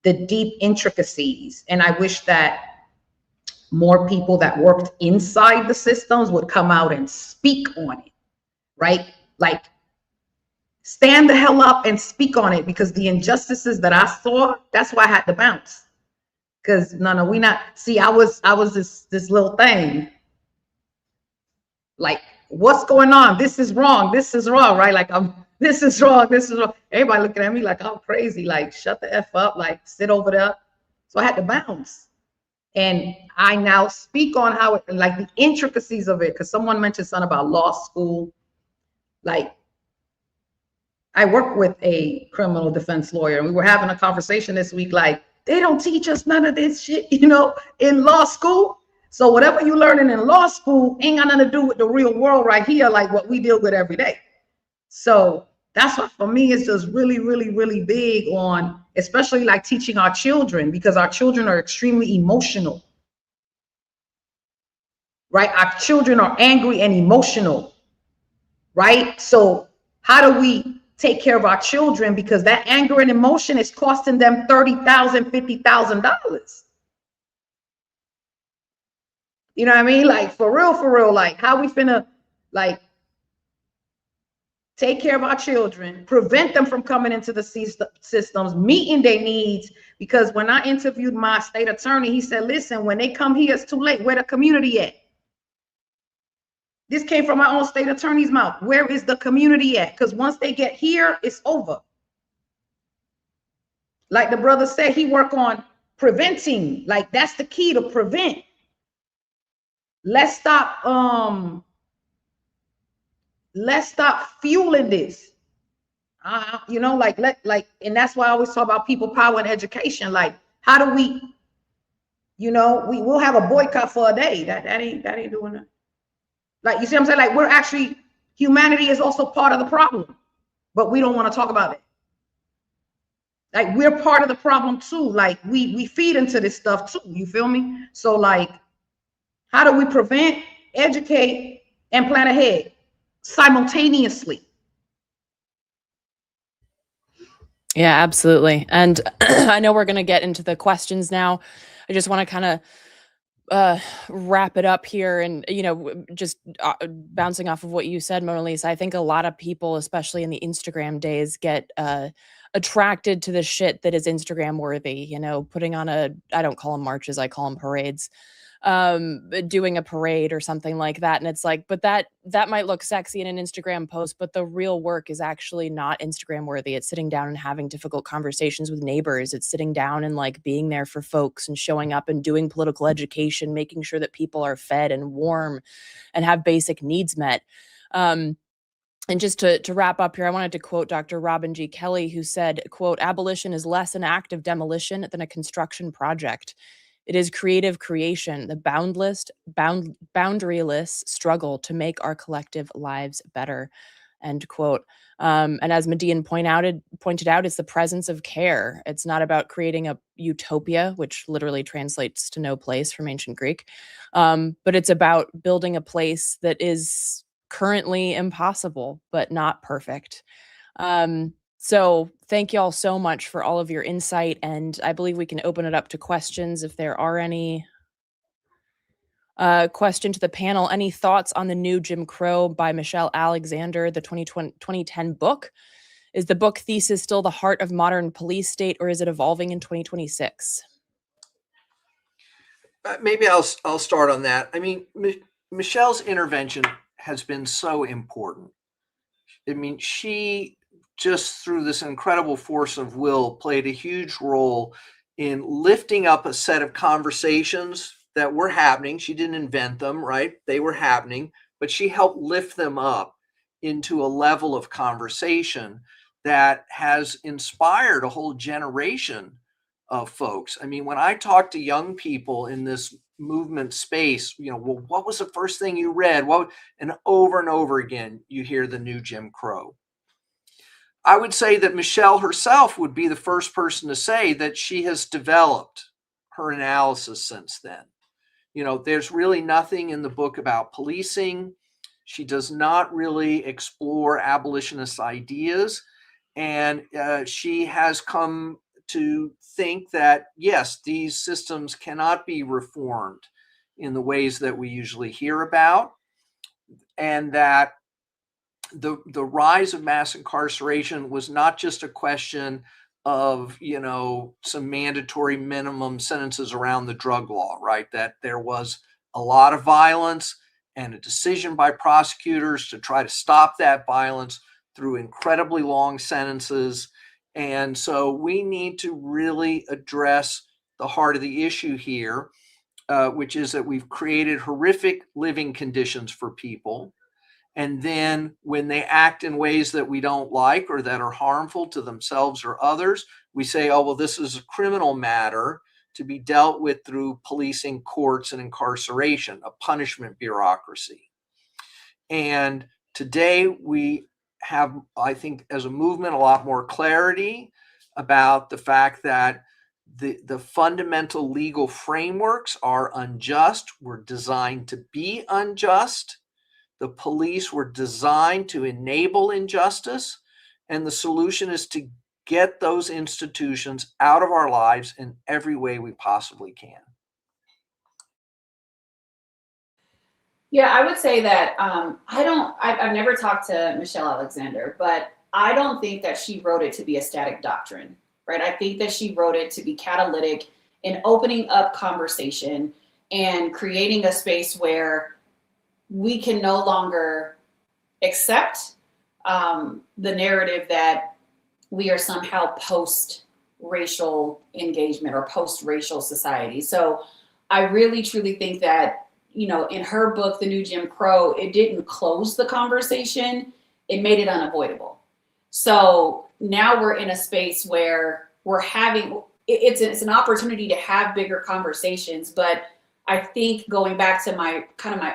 the deep intricacies. And I wish that more people that worked inside the systems would come out and speak on it, right? Like, stand the hell up and speak on it, because the injustices that I saw, that's why I had to bounce. Because no, we not, see, I was this little thing. Like, what's going on? This is wrong, right? Like, this is wrong. Everybody looking at me like I'm crazy, like, shut the F up, like, sit over there. So I had to bounce. And I now speak on how it, like the intricacies of it, because someone mentioned something about law school. Like, I work with a criminal defense lawyer, and we were having a conversation this week, like, they don't teach us none of this shit, in law school. So whatever you're learning in law school ain't got nothing to do with the real world right here, like what we deal with every day. So that's what, for me, is just really, really, really big on, especially like teaching our children, because our children are extremely emotional, right? Our children are angry and emotional, right? So how do we take care of our children? Because that anger and emotion is costing them $30,000, $50,000. You know what I mean? Like, for real, like, how we finna, like, take care of our children, prevent them from coming into the systems, meeting their needs. Because when I interviewed my state attorney, he said, listen, when they come here, it's too late. Where the community at? This came from my own state attorney's mouth. Where is the community at? Because once they get here, it's over. Like the brother said, he work on preventing. Like that's the key, to prevent. Let's stop fueling this. You know, like and that's why I always talk about people power and education. Like, how do we, you know, we'll have a boycott for a day. That ain't doing it. Like, you see what I'm saying? Like, we're actually, humanity is also part of the problem, but we don't want to talk about it. Like, we're part of the problem too. Like, we feed into this stuff too. You feel me? So like, how do we prevent, educate, and plan ahead simultaneously?
Yeah, absolutely. And I know we're going to get into the questions now. I just want to kind of wrap it up here, and just bouncing off of what you said, Monalisa. I think a lot of people, especially in the Instagram days, get attracted to the shit that is Instagram worthy, putting on I don't call them marches, I call them parades, doing a parade or something like that. And it's like, but that might look sexy in an Instagram post, but the real work is actually not Instagram worthy. It's sitting down and having difficult conversations with neighbors. It's sitting down and like being there for folks and showing up and doing political education, making sure that people are fed and warm and have basic needs met. And just to wrap up here, I wanted to quote Dr. Robin G. Kelly, who said, quote, "Abolition is less an act of demolition than a construction project. It is creative creation, the boundaryless struggle to make our collective lives better," end quote. And as MiDian pointed out, it's the presence of care. It's not about creating a utopia, which literally translates to no place from ancient Greek, but it's about building a place that is currently impossible, but not perfect. So thank you all so much for all of your insight, and I believe we can open it up to questions if there are any. Question to the panel: any thoughts on the new Jim Crow by Michelle Alexander, the 2010 book? Is the book thesis still the heart of modern police state, or is it evolving in 2026?
Maybe I'll start on that. I mean, Michelle's intervention has been so important. I mean, she just through this incredible force of will played a huge role in lifting up a set of conversations that were happening. She didn't invent them, right? They were happening, but she helped lift them up into a level of conversation that has inspired a whole generation of folks. I mean, when I talk to young people in this movement space, well, what was the first thing you read? And over again, you hear the new Jim Crow. I would say that Michelle herself would be the first person to say that she has developed her analysis since then. There's really nothing in the book about policing. She does not really explore abolitionist ideas. And she has come to think that, yes, these systems cannot be reformed in the ways that we usually hear about, and that the rise of mass incarceration was not just a question of, some mandatory minimum sentences around the drug law, right? That there was a lot of violence and a decision by prosecutors to try to stop that violence through incredibly long sentences. And so we need to really address the heart of the issue here, which is that we've created horrific living conditions for people. And then when they act in ways that we don't like or that are harmful to themselves or others, we say, oh, well, this is a criminal matter to be dealt with through policing, courts, and incarceration, a punishment bureaucracy. And today we have, I think, as a movement, a lot more clarity about the fact that the fundamental legal frameworks are unjust, were designed to be unjust. The police were designed to enable injustice, and the solution is to get those institutions out of our lives in every way we possibly can.
Yeah, I would say that I've never talked to Michelle Alexander, but I don't think that she wrote it to be a static doctrine, right? I think that she wrote it to be catalytic in opening up conversation and creating a space where we can no longer accept the narrative that we are somehow post-racial engagement or post-racial society. So I really truly think that, you know, in her book, The New Jim Crow, it didn't close the conversation, it made it unavoidable. So now we're in a space where we're having, it's an opportunity to have bigger conversations. But I think going back to my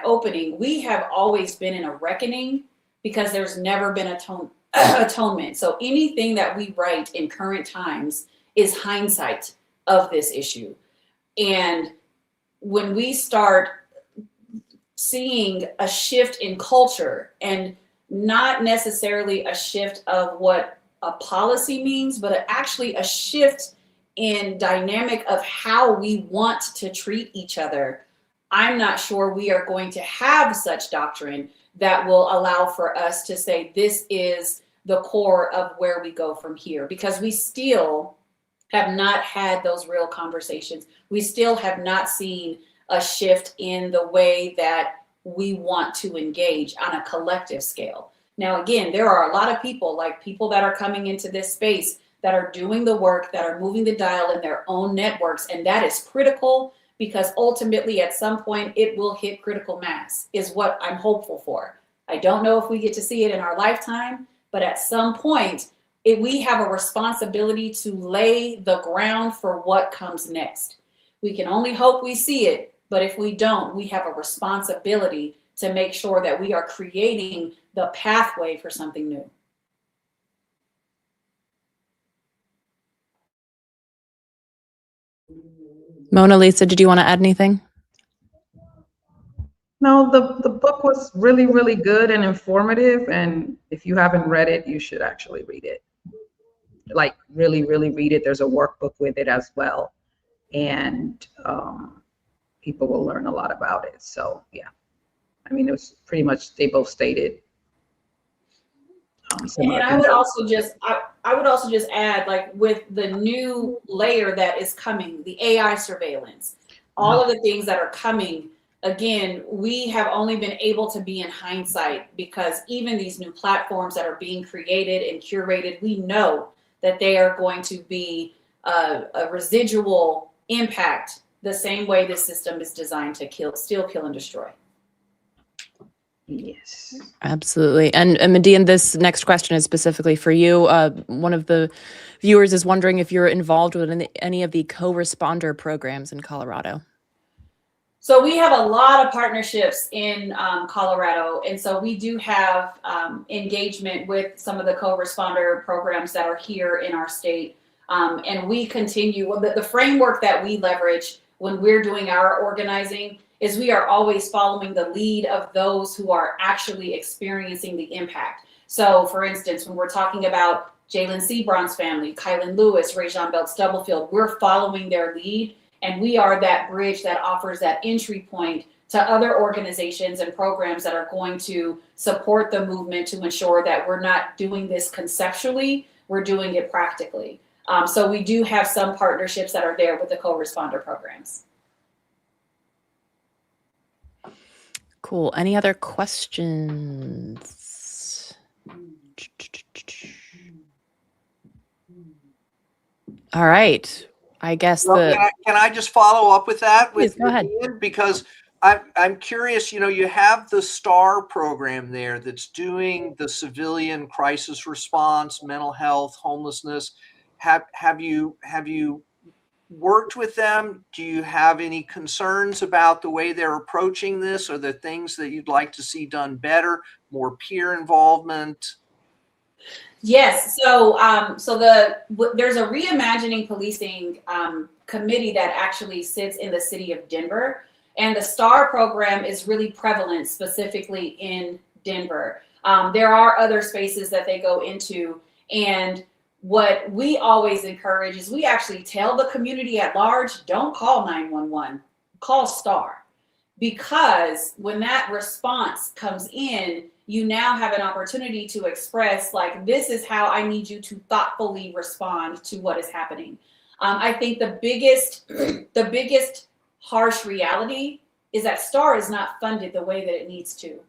opening, we have always been in a reckoning because there's never been atonement. So anything that we write in current times is hindsight of this issue. And when we start seeing a shift in culture, and not necessarily a shift of what a policy means, but actually a shift in dynamic of how we want to treat each other, I'm not sure we are going to have such doctrine that will allow for us to say this is the core of where we go from here, because we still have not had those real conversations. We still have not seen a shift in the way that we want to engage on a collective scale. Now, again, there are a lot of people that are coming into this space that are doing the work, that are moving the dial in their own networks. And that is critical, because ultimately at some point it will hit critical mass, is what I'm hopeful for. I don't know if we get to see it in our lifetime, but at some point we have a responsibility to lay the ground for what comes next. We can only hope we see it, but if we don't, we have a responsibility to make sure that we are creating the pathway for something new.
Monalisa, did you want to add anything?
No, the book was really, really good and informative. And if you haven't read it, you should actually read it. Like really, really read it. There's a workbook with it as well. And people will learn a lot about it. So yeah, I mean, it was pretty much, they both stated.
And I would also just add, like, with the new layer that is coming, the AI surveillance, all of the things that are coming, again, we have only been able to be in hindsight, because even these new platforms that are being created and curated, we know that they are going to be a residual impact, the same way this system is designed to steal, kill, and destroy.
Yes.
Absolutely. And MiDian, this next question is specifically for you. One of the viewers is wondering if you're involved with any of the co-responder programs in Colorado.
So we have a lot of partnerships in Colorado. And so we do have engagement with some of the co-responder programs that are here in our state. And we continue, the framework that we leverage when we're doing our organizing is we are always following the lead of those who are actually experiencing the impact. So for instance, when we're talking about Jalen Sebron's family, Kylan Lewis, Rajon Belt Stubblefield, we're following their lead, and we are that bridge that offers that entry point to other organizations and programs that are going to support the movement to ensure that we're not doing this conceptually, we're doing it practically. So we do have some partnerships that are there with the co-responder programs.
Cool. Any other questions? All right. I guess
Can I just follow up with that?
Please, go ahead.
Because I'm curious, you know, you have the STAR program there that's doing the civilian crisis response, mental health, homelessness. Have you worked with them? Do you have any concerns about the way they're approaching this, or the things that you'd like to see done better, more peer involvement?
Yes, so there's a reimagining policing committee that actually sits in the city of Denver, and the STAR program is really prevalent specifically in Denver. There are other spaces that they go into, and what we always encourage is we actually tell the community at large, don't call 911, call STAR. because when that response comes in, you now have an opportunity to express, like, this is how I need you to thoughtfully respond to what is happening. I think the biggest harsh reality is that STAR is not funded the way that it needs to.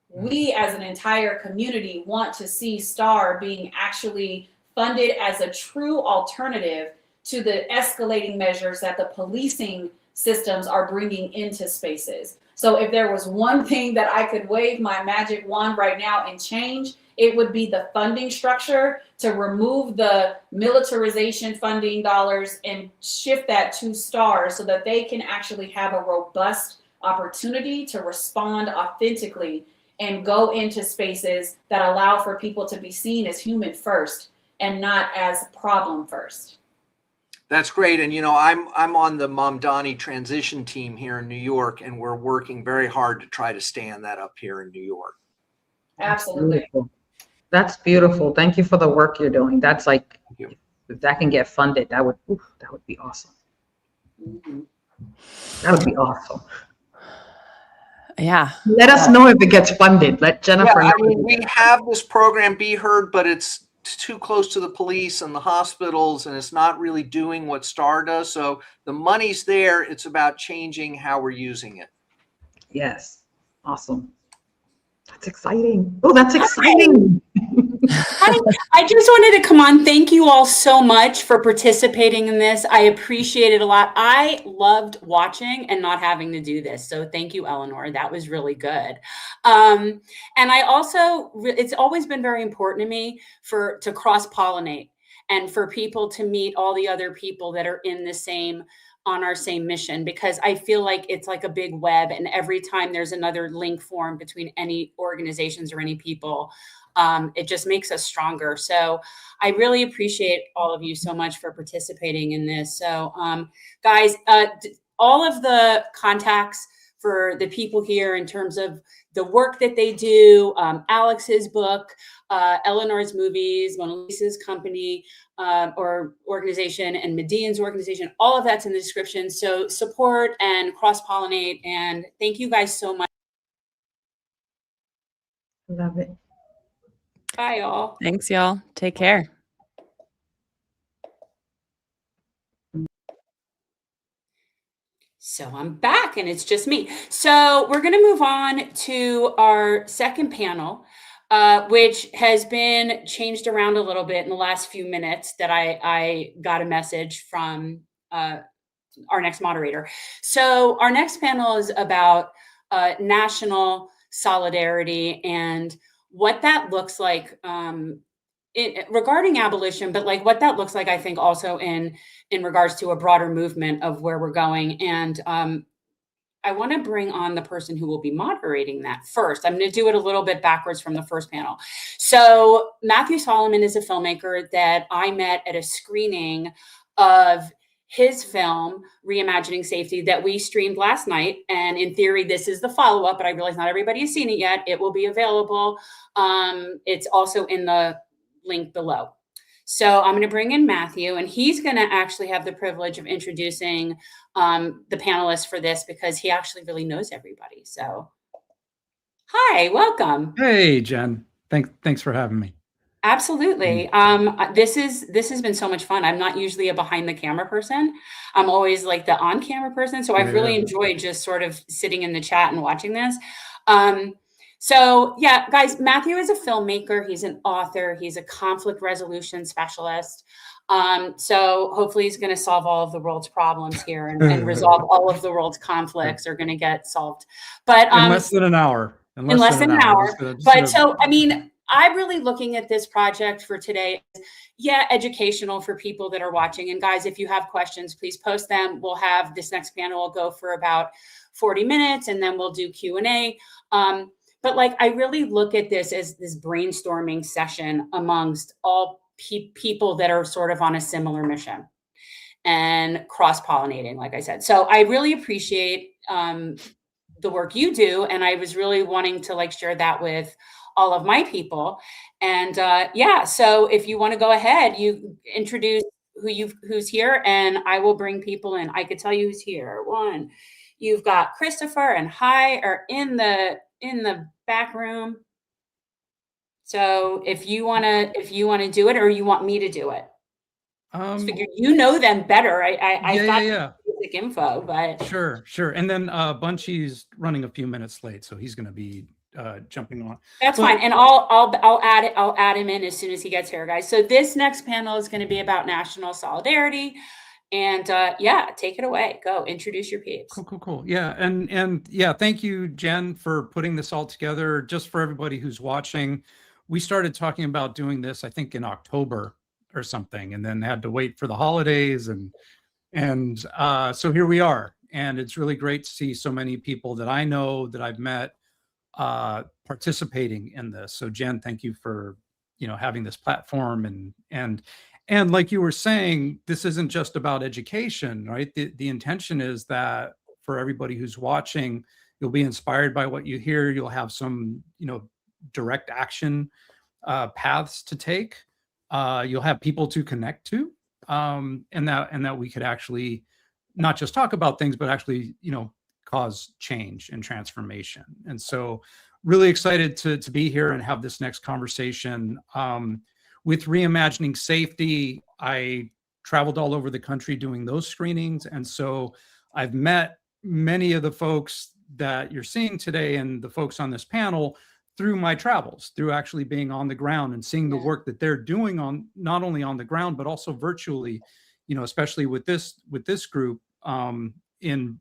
We as an entire community want to see STAR being actually funded as a true alternative to the escalating measures that the policing systems are bringing into spaces. So if there was one thing that I could wave my magic wand right now and change, it would be the funding structure, to remove the militarization funding dollars and shift that to STAR so that they can actually have a robust opportunity to respond authentically and go into spaces that allow for people to be seen as human first and not as problem first.
That's great. And, I'm on the Mamdani transition team here in New York, and we're working very hard to try to stand that up here in New York.
Absolutely.
Beautiful. That's beautiful. Thank you for the work you're doing. That's like,
Thank you.
if that can get funded, that would be awesome.
Mm-hmm.
That would be awesome.
Yeah.
Let us know if it gets funded. Let Jennifer know.
We have this program, Be Heard, but it's too close to the police and the hospitals, and it's not really doing what STAR does. So the money's there. It's about changing how we're using it.
Yes. Awesome. That's exciting. Oh, that's exciting.
I just wanted to come on. Thank you all so much for participating in this. I appreciate it a lot. I loved watching and not having to do this. So thank you, Eleanor. That was really good. And I also, it's always been very important to me to cross-pollinate and for people to meet all the other people that are on our same mission, because I feel like it's like a big web, and every time there's another link formed between any organizations or any people, it just makes us stronger. So I really appreciate all of you so much for participating in this. So guys, all of the contacts for the people here in terms of the work that they do, Alex's book, Eleanor's movies, Monalisa's company or organization, and MiDian's organization, all of that's in the description. So support and cross-pollinate. And thank you guys so much.
Love it.
Bye, y'all.
Thanks, y'all. Take care.
So I'm back and it's just me. So we're going to move on to our second panel, which has been changed around a little bit in the last few minutes that I got a message from our next moderator. So our next panel is about national solidarity and what that looks like regarding abolition, but like what that looks like, I think also in regards to a broader movement of where we're going. And I want to bring on the person who will be moderating that first. I'm going to do it a little bit backwards from the first panel. So Matthew Solomon is a filmmaker that I met at a screening of his film, Reimagining Safety, that we streamed last night. And in theory, this is the follow-up, but I realize not everybody has seen it yet. It will be available. It's also in the link below. So I'm going to bring in Matthew, and he's going to actually have the privilege of introducing the panelists for this, because he actually really knows everybody. So hi, welcome.
Hey, Jen. Thanks for having me.
Absolutely. This has been so much fun. I'm not usually a behind the camera person. I'm always like the on camera person. So I've really enjoyed just sort of sitting in the chat and watching this. So yeah, guys, Matthew is a filmmaker. He's an author. He's a conflict resolution specialist. So hopefully he's going to solve all of the world's problems here and resolve all of the world's conflicts are going to get solved. But
in less than an hour.
In less than an hour. But so, I mean, I'm really looking at this project for today. Yeah, educational for people that are watching. And guys, if you have questions, please post them. We'll have this next panel will go for about 40 minutes, and then we'll do Q&A. But like, I really look at this as this brainstorming session amongst all people that are sort of on a similar mission and cross-pollinating, like I said. So I really appreciate the work you do. And I was really wanting to like share that with all of my people. And yeah, so if you want to go ahead, you introduce who's here, and I will bring people in. I could tell you who's here. One, You've got Christopher and Hi are in the back room. So if you wanna do it, or you want me to do it, just figure you know them better. I've got
yeah.
basic info, but
Sure. And then Bunchy's running a few minutes late, so he's going to be jumping on.
that's
But-
fine. And I'll add him in as soon as he gets here, guys. So this next panel is going to be about national solidarity. And yeah, take it away. Go introduce your peeps.
Cool. Yeah, and yeah, thank you, Jen, for putting this all together. Just for everybody who's watching, we started talking about doing this, I think, in October or something, and then had to wait for the holidays, and so here we are. And it's really great to see so many people that I know, that I've met, participating in this. So Jen, thank you for having this platform, and like you were saying, this isn't just about education, right? The intention is that for everybody who's watching, you'll be inspired by what you hear. You'll have some, direct action paths to take. You'll have people to connect to, and that we could actually not just talk about things, but actually, cause change and transformation. And so, really excited to be here and have this next conversation. With Reimagining Safety, I traveled all over the country doing those screenings. And so I've met many of the folks that you're seeing today and the folks on this panel through my travels, through actually being on the ground and seeing the work that they're doing on not only on the ground, but also virtually, especially with this group, in,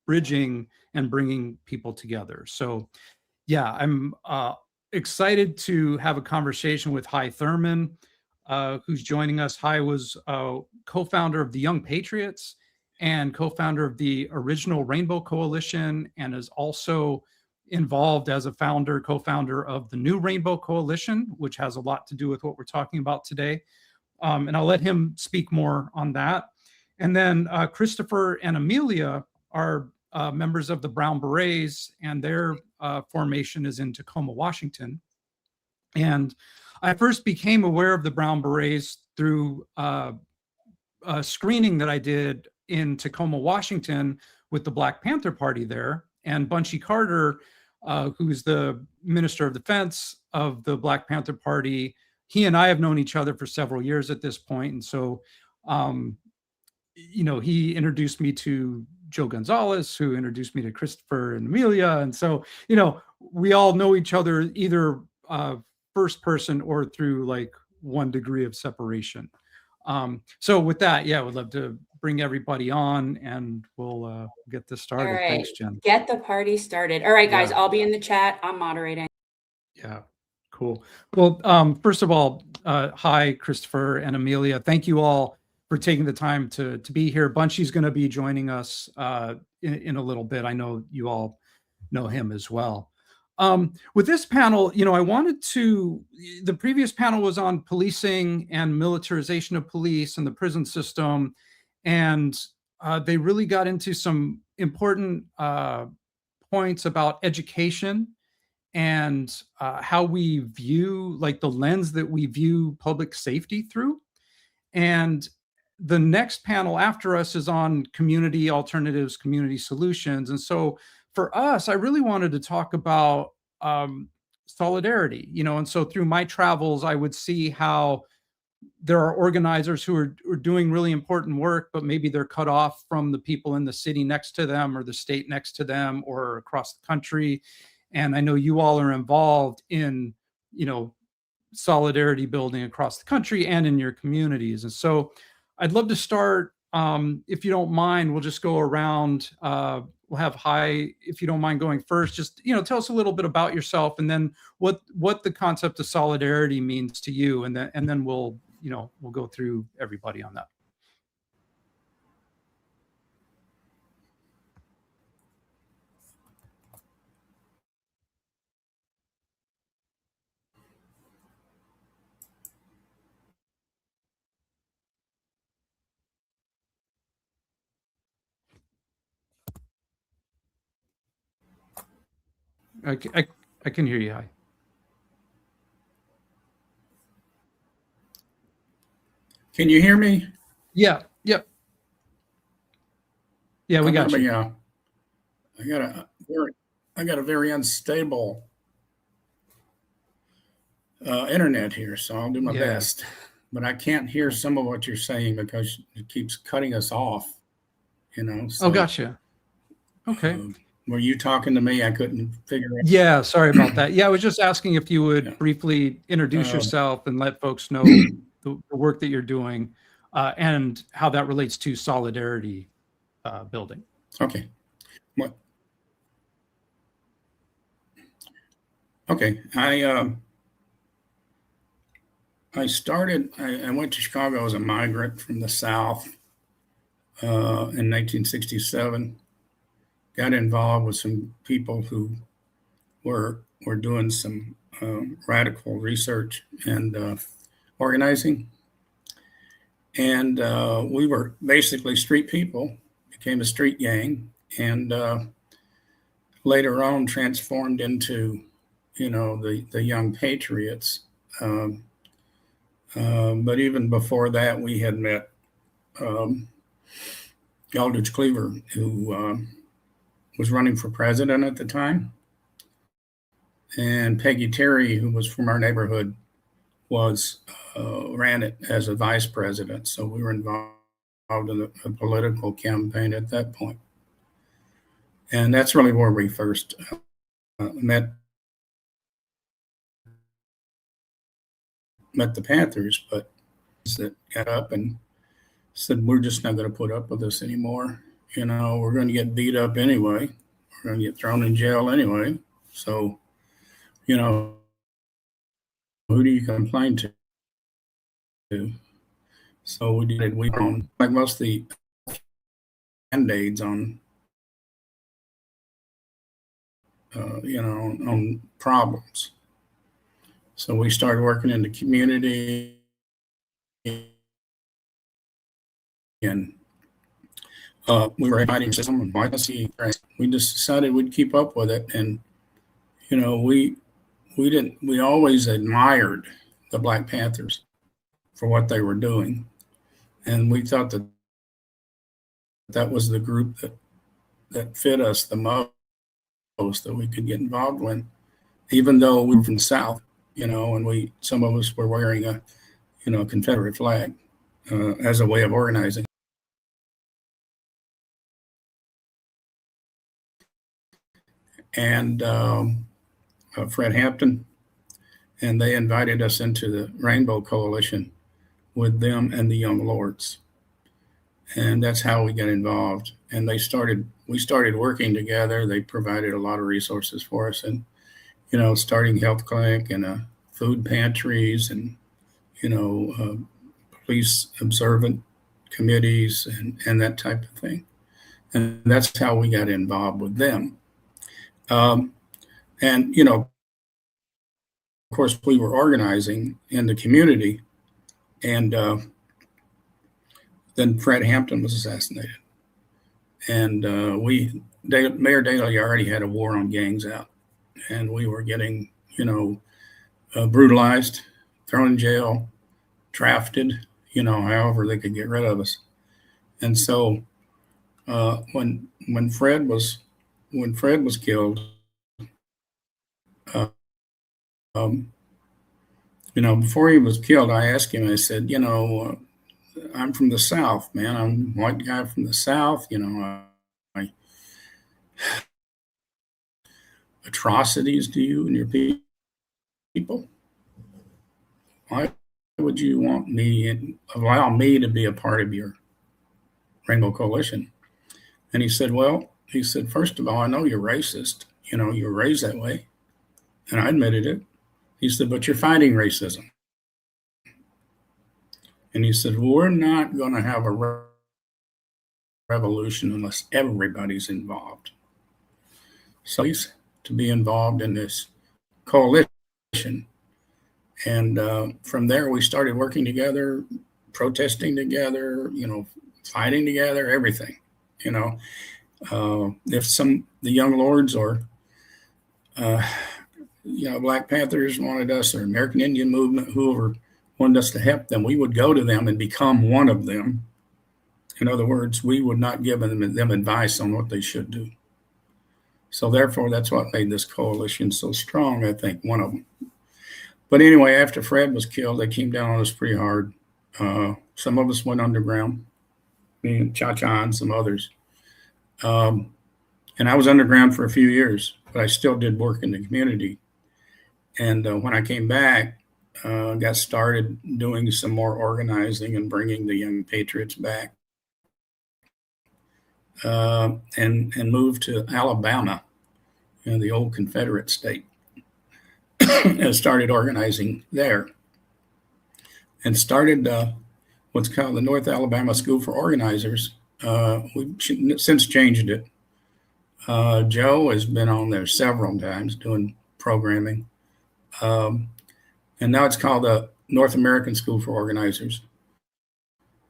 bridging and bringing people together. So yeah, I'm excited to have a conversation with Hi Thurman, who's joining us. Hi was co-founder of the Young Patriots and co-founder of the original Rainbow Coalition, and is also involved as a co-founder of the new Rainbow Coalition, which has a lot to do with what we're talking about today. And I'll let him speak more on that. And then Christopher and Amelia are members of the Brown Berets, and their formation is in Tacoma, Washington. And I first became aware of the Brown Berets through a screening that I did in Tacoma, Washington, with the Black Panther Party there. And Bunchy Carter, who's the Minister of Defense of the Black Panther Party, he and I have known each other for several years at this point. And so, he introduced me to Joe Gonzalez, who introduced me to Christopher and Amelia. And so, we all know each other either first person or through like one degree of separation. So with that, I would love to bring everybody on, and we'll get this started.
All right.
Thanks, Jen.
Get the party started. All right, guys,
Yeah.
I'll be in the chat. I'm moderating.
Yeah, cool. Well, first of all, hi, Christopher and Amelia. Thank you all for taking the time to be here. Bunchy's going to be joining us in a little bit. I know you all know him as well. With this panel, the previous panel was on policing and militarization of police and the prison system. And they really got into some important points about education and how we view, like the lens that we view public safety through. And the next panel after us is on community alternatives, community solutions. And so for us, I really wanted to talk about solidarity, and so through my travels, I would see how there are organizers who are doing really important work, but maybe they're cut off from the people in the city next to them or the state next to them or across the country. And I know you all are involved in, solidarity building across the country and in your communities. And so I'd love to start, if you don't mind, we'll just go around. We'll have Hi, if you don't mind going first, just, tell us a little bit about yourself, and then what the concept of solidarity means to you. And then we'll go through everybody on that. I can hear you. Hi.
Can you hear me?
Yeah. Yep. Yeah, we got you.
Yeah. I got a very unstable internet here, so I'll do my
Yeah.
best. But I can't hear some of what you're saying because it keeps cutting us off. You know. So,
Oh, gotcha. Okay.
were you talking to me? I couldn't figure out.
Yeah, sorry about that. Yeah, I was just asking if you would
Yeah.
briefly introduce yourself and let folks know the work that you're doing and how that relates to solidarity building.
Okay. What? Okay. I went to Chicago as a migrant from the South in 1967. Got involved with some people who were doing some radical research and organizing. And we were basically street people, became a street gang, and later on transformed into, the Young Patriots. But even before that, we had met Eldridge Cleaver, who was running for president at the time. And Peggy Terry, who was from our neighborhood, ran it as a vice president. So we were involved in a political campaign at that point. And that's really where we first met the Panthers, but that got up and said, we're just not going to put up with this anymore. We're going to get beat up anyway. We're going to get thrown in jail anyway. So, who do you complain to? So we did. We on like most of the band-aids on, on problems. So we started working in the community, and we were inviting someone. We just decided we'd keep up with it, and we always admired the Black Panthers for what they were doing, and we thought that was the group that fit us the most that we could get involved with, even though we were from the South, and some of us were wearing a Confederate flag as a way of organizing. And Fred Hampton, and they invited us into the Rainbow Coalition with them and the Young Lords. And that's how we got involved. And we started working together. They provided a lot of resources for us, and, starting health clinic and food pantries and, police observant committees and that type of thing. And that's how we got involved with them. And, of course, we were organizing in the community, and then Fred Hampton was assassinated. And Mayor Daley already had a war on gangs out, and we were getting, brutalized, thrown in jail, drafted, however they could get rid of us. And so when Fred was killed, before he was killed, I asked him, I said, I'm from the South, man. I'm a white guy from the South. Atrocities to you and your people. Why would you want me and allow me to be a part of your Rainbow Coalition? And he said, first of all, I know you're racist. You were raised that way. And I admitted it. He said, but you're fighting racism. And he said, we're not going to have a revolution unless everybody's involved. So he's to be involved in this coalition. And from there, we started working together, protesting together, fighting together, everything. If the Young Lords or Black Panthers wanted us, or American Indian Movement, whoever wanted us to help them, we would go to them and become one of them. In other words, we would not give them advice on what they should do. So therefore, that's what made this coalition so strong, I think, one of them. But anyway, after Fred was killed, they came down on us pretty hard. Some of us went underground, me and Cha-Cha and some others. And I was underground for a few years, but I still did work in the community. And when I came back, got started doing some more organizing and bringing the young patriots back, and moved to Alabama, the old Confederate state, and started organizing there, and started what's called the North Alabama School for Organizers. We've since changed it. Joe has been on there several times doing programming. And now it's called the North American School for Organizers.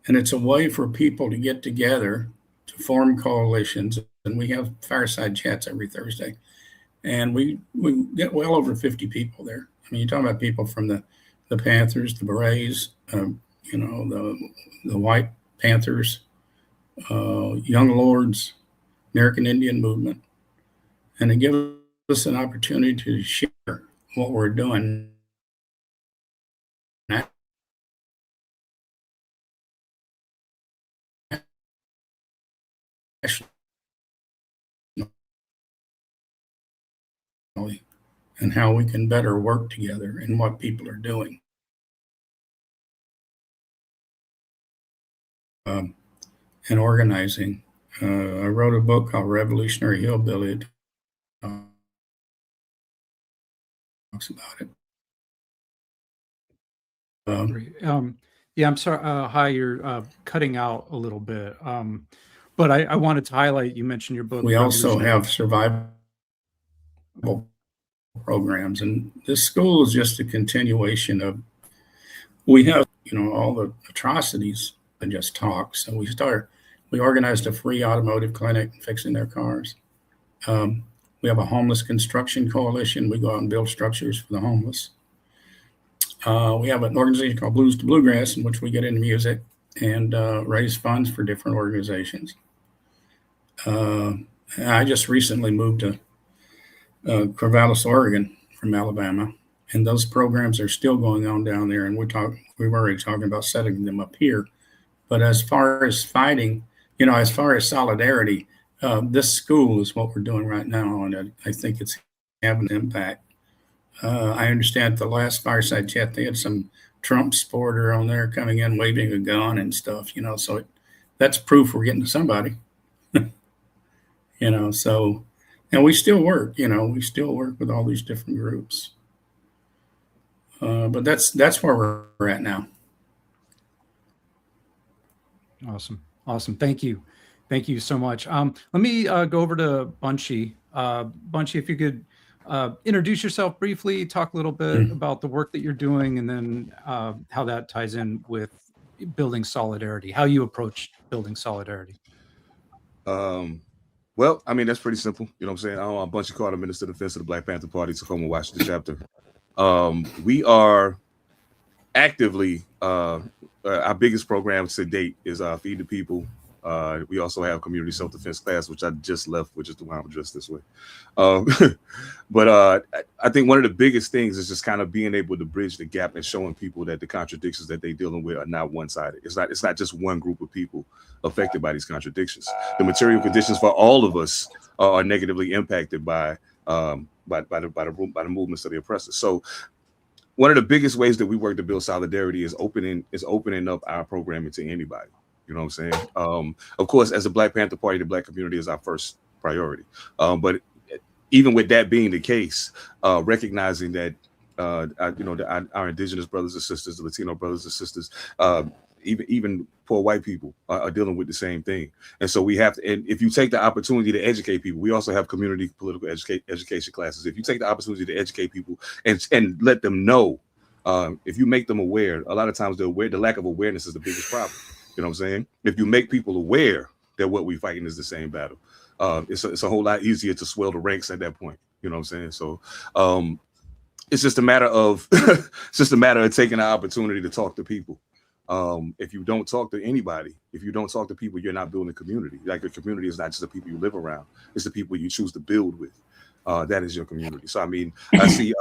And it's a way for people to get together to form coalitions. And we have fireside chats every Thursday. And we get well over 50 people there. I mean, you're talking about people from the Panthers, the Berets, the White Panthers, Young Lords, American Indian Movement. And it gives us an opportunity to share what we're doing. And how we can better work together and what people are doing. And organizing. I wrote a book called Revolutionary Hillbilly. It talks about it.
Yeah, I'm sorry. Hi, you're cutting out a little bit. But I wanted to highlight, you mentioned your book.
We also have survival programs, and this school is just a continuation of, we have, all the atrocities and just talk. So we organized a free automotive clinic fixing their cars. We have a homeless construction coalition. We go out and build structures for the homeless. We have an organization called Blues to Bluegrass, in which we get into music and raise funds for different organizations. I just recently moved to Corvallis, Oregon from Alabama, and those programs are still going on down there. And we're already talking about setting them up here. But as far as fighting, as far as solidarity, this school is what we're doing right now, and I think it's having an impact. I understand the last fireside chat, they had some Trump supporter on there coming in waving a gun and stuff, so that's proof we're getting to somebody. So, and we still work, with all these different groups. But that's where we're at now.
Awesome. Thank you so much. Let me go over to Bunchy. Bunchy, if you could introduce yourself briefly, talk a little bit about the work that you're doing, and then how that ties in with building solidarity, how you approach building solidarity.
Well, I mean, that's pretty simple. You know what I'm saying? I'm Bunchy Carter, Minister of Defense of the Black Panther Party, Tacoma, Washington chapter. We are actively, our biggest program to date is Feed the People. We also have community self-defense class, which I just left, which is the one I'm dressed this way. But I think one of the biggest things is just kind of being able to bridge the gap and showing people that the contradictions that they're dealing with are not one-sided. It's not just one group of people affected by these contradictions. The material conditions for all of us are negatively impacted by the movements of the oppressors. So one of the biggest ways that we work to build solidarity is opening up our programming to anybody. You know what I'm saying? Of course, as a Black Panther Party, the Black community is our first priority. But even with that being the case, recognizing that our indigenous brothers and sisters, the Latino brothers and sisters, even poor white people are dealing with the same thing. And so we have to, and if you take the opportunity to educate people, we also have community political education classes. If you take the opportunity to educate people and let them know, if you make them aware, a lot of times the lack of awareness is the biggest problem. You know what I'm saying? If you make people aware that what we're fighting is the same battle, it's a whole lot easier to swell the ranks at that point. You know what I'm saying? So it's just a matter of taking the opportunity to talk to people. If you don't talk to anybody, if you don't talk to people, you're not building a community. Like a community is not just the people you live around; it's the people you choose to build with. That is your community. So I mean, I see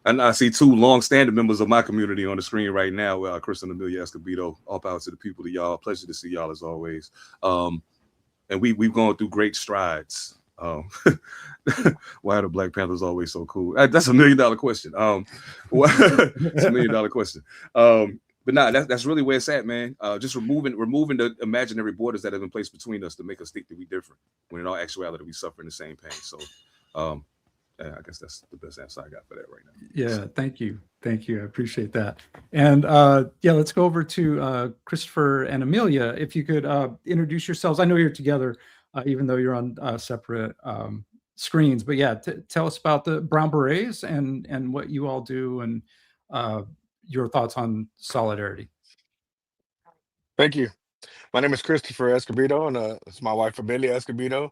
and I see two long-standing members of my community on the screen right now. Chris and Amelia Escobedo. All power to the people of y'all. Pleasure to see y'all as always. And we've gone through great strides. Why are the Black Panthers always so cool? That's $1 million question. It's $1 million question. But nah, that's really where it's at, man. Just removing the imaginary borders that have been placed between us to make us think that we different, when in all actuality we suffering the same pain. So I guess that's the best answer I got for that right now.
Yeah, thank you. I appreciate that. And yeah, let's go over to Christopher and Amelia. If you could introduce yourselves. I know you're together, even though you're on separate screens. But yeah, tell us about the Brown Berets and what you all do, and your thoughts on solidarity.
Thank you. My name is Christopher Escobedo, and it's my wife, Amelia Escobedo.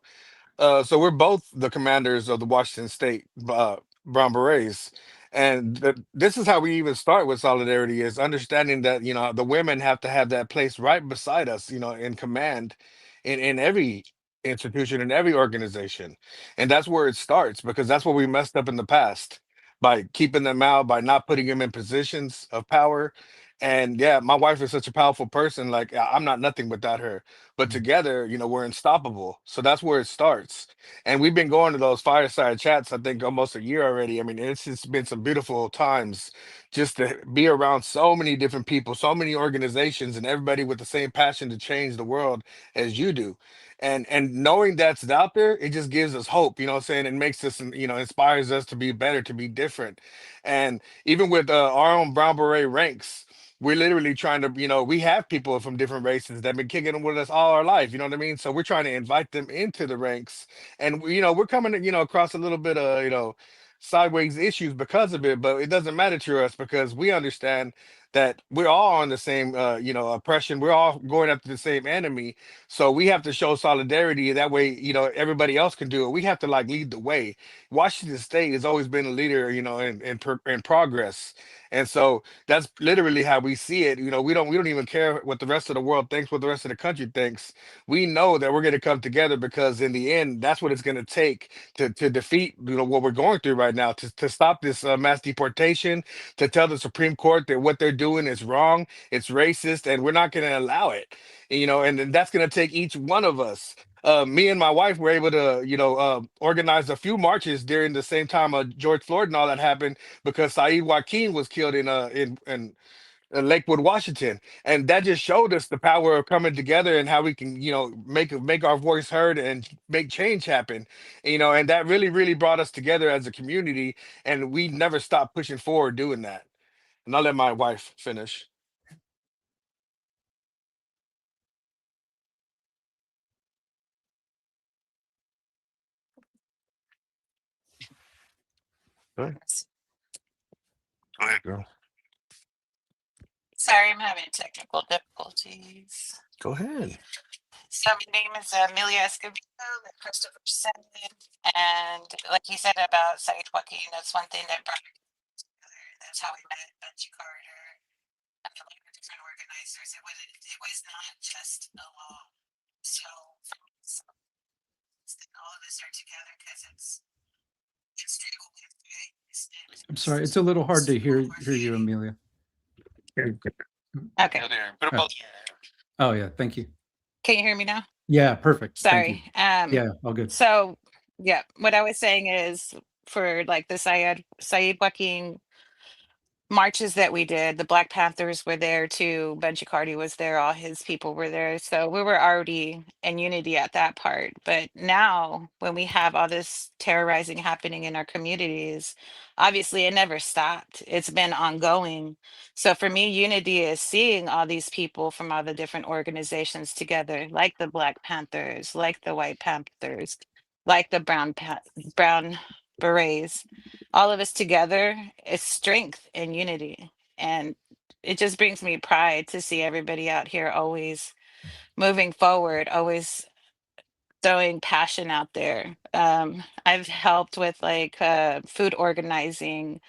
So we're both the commanders of the Washington State Brown Berets. And this is how we even start with solidarity, is understanding that, the women have to have that place right beside us, in command in every institution, in every organization. And that's where it starts, because that's where we messed up in the past, by keeping them out, by not putting them in positions of power. And yeah, my wife is such a powerful person. Like, I'm not nothing without her, but together, we're unstoppable. So that's where it starts. And we've been going to those fireside chats, I think, almost a year already. I mean, it's just been some beautiful times just to be around so many different people, so many organizations, and everybody with the same passion to change the world as you do. And knowing that's out there, it just gives us hope, what I'm saying? It makes us, inspires us to be better, to be different. And even with our own Brown Beret ranks, we're literally trying to, we have people from different races that have been kicking with us all our life, you know what I mean? So we're trying to invite them into the ranks. And, we're coming, across a little bit of, sideways issues because of it, but it doesn't matter to us, because we understand that we're all on the same, oppression. We're all going after the same enemy. So we have to show solidarity. That way, everybody else can do it. We have to like lead the way. Washington State has always been a leader, in progress. And so that's literally how we see it. We don't even care what the rest of the world thinks, what the rest of the country thinks. We know that we're going to come together, because in the end, that's what it's going to take to defeat, what we're going through right now, to stop this mass deportation, to tell the Supreme Court that what they're doing is wrong, it's racist, and we're not going to allow it. And then that's going to take each one of us. Me and my wife were able to, organize a few marches during the same time George Floyd and all that happened, because Saeed Joaquin was killed in Lakewood, Washington, and that just showed us the power of coming together, and how we can, make our voice heard and make change happen. And that really, really brought us together as a community, and we never stopped pushing forward doing that. And I'll let my wife finish. Go ahead. Go ahead, girl.
Sorry, I'm having technical difficulties.
Go ahead.
So my name is Amelia Escobedo, that Christopher said, and like he said about Said Joaquin, that's one thing that brought us together. That's how we met Bunchy Carter and a lot of different organizers. It was not just a law. So all of us are together because it's struggle with things.
I'm sorry, it's a little hard to hear you, Amelia.
Okay.
Oh yeah, thank you.
Can you hear me now?
Yeah, perfect. Thank you.
Sorry.
Yeah, all good.
So yeah, what I was saying is, for like the Saeed Joaquin marches that we did, the Black Panthers were there too. Bunchy Carty was there, all his people were there. So we were already in unity at that part. But now when we have all this terrorizing happening in our communities, obviously it never stopped. It's been ongoing. So for me, unity is seeing all these people from all the different organizations together, like the Black Panthers, like the White Panthers, like the Brown Berets, all of us together is strength and unity. And it just brings me pride to see everybody out here always moving forward, always throwing passion out there. I've helped with like food organizing.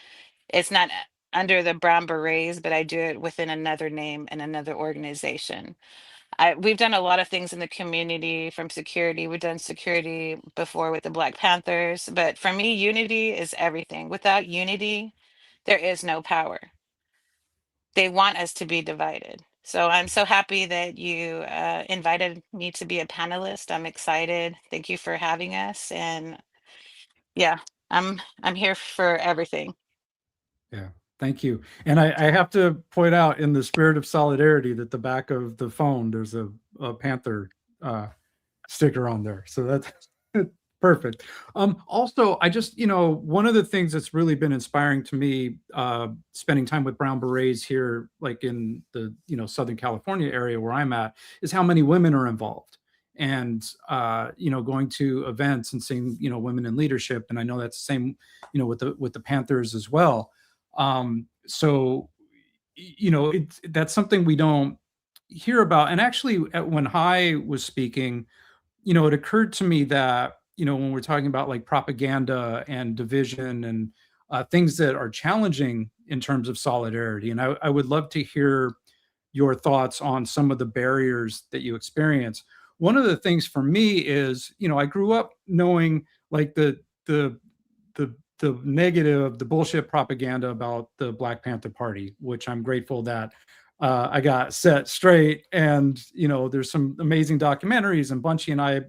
It's not under the Brown Berets, but I do it within another name and another organization. We've done a lot of things in the community from security. We've done security before with the Black Panthers, but for me, unity is everything. Without unity, there is no power. They want us to be divided. So I'm so happy that you invited me to be a panelist. I'm excited. Thank you for having us. And yeah, I'm here for everything.
Yeah, thank you. And I have to point out, in the spirit of solidarity, that the back of the phone, there's a Panther sticker on there. So that's perfect. Also, I just, one of the things that's really been inspiring to me, spending time with Brown Berets here, like in the, Southern California area where I'm at, is how many women are involved. And, going to events and seeing, women in leadership. And I know that's the same, with the Panthers as well. So, that's something we don't hear about. And actually, when Hai was speaking, it occurred to me that, when we're talking about like propaganda and division and things that are challenging in terms of solidarity, and I would love to hear your thoughts on some of the barriers that you experience. One of the things for me is, I grew up knowing like the negative, the bullshit propaganda about the Black Panther Party, which I'm grateful that I got set straight. And, there's some amazing documentaries, and Bunchy and I,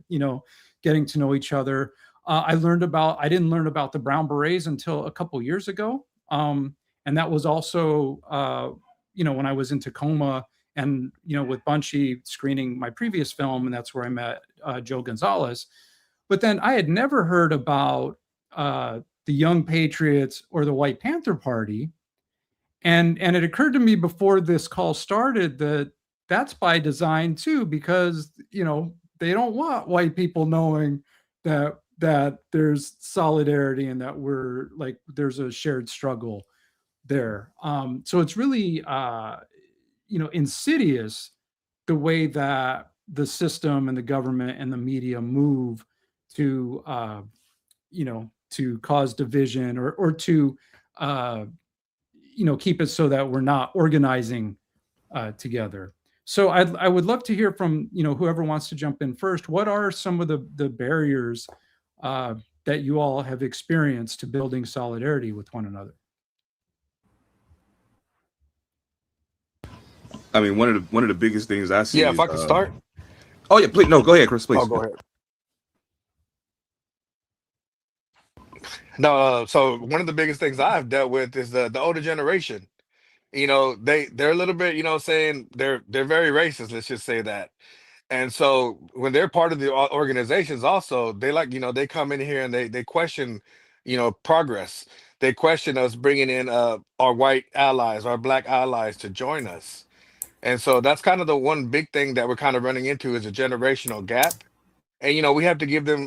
getting to know each other. I didn't learn about the Brown Berets until a couple years ago. And that was also, when I was in Tacoma and, with Bunchy screening my previous film, and that's where I met Joe Gonzalez. But then I had never heard about the Young Patriots or the White Panther Party. And it occurred to me before this call started that that's by design too, because, they don't want white people knowing that there's solidarity and that we're like, there's a shared struggle there. So it's really, insidious the way that the system and the government and the media move to, to cause division or to, keep it so that we're not organizing together. So I would love to hear from, whoever wants to jump in first. What are some of the barriers that you all have experienced to building solidarity with one another?
I mean, one of the biggest things I see.
Yeah, if I could start.
Oh yeah, please. No, go ahead, Chris. Please.
Oh, go ahead. No, so one of the biggest things I've dealt with is the older generation. They're a little bit, saying they're very racist, let's just say that. And so when they're part of the organizations also, they like, they come in here and they question, progress. They question us bringing in our white allies, our Black allies to join us. And so that's kind of the one big thing that we're kind of running into is a generational gap. And we have to give them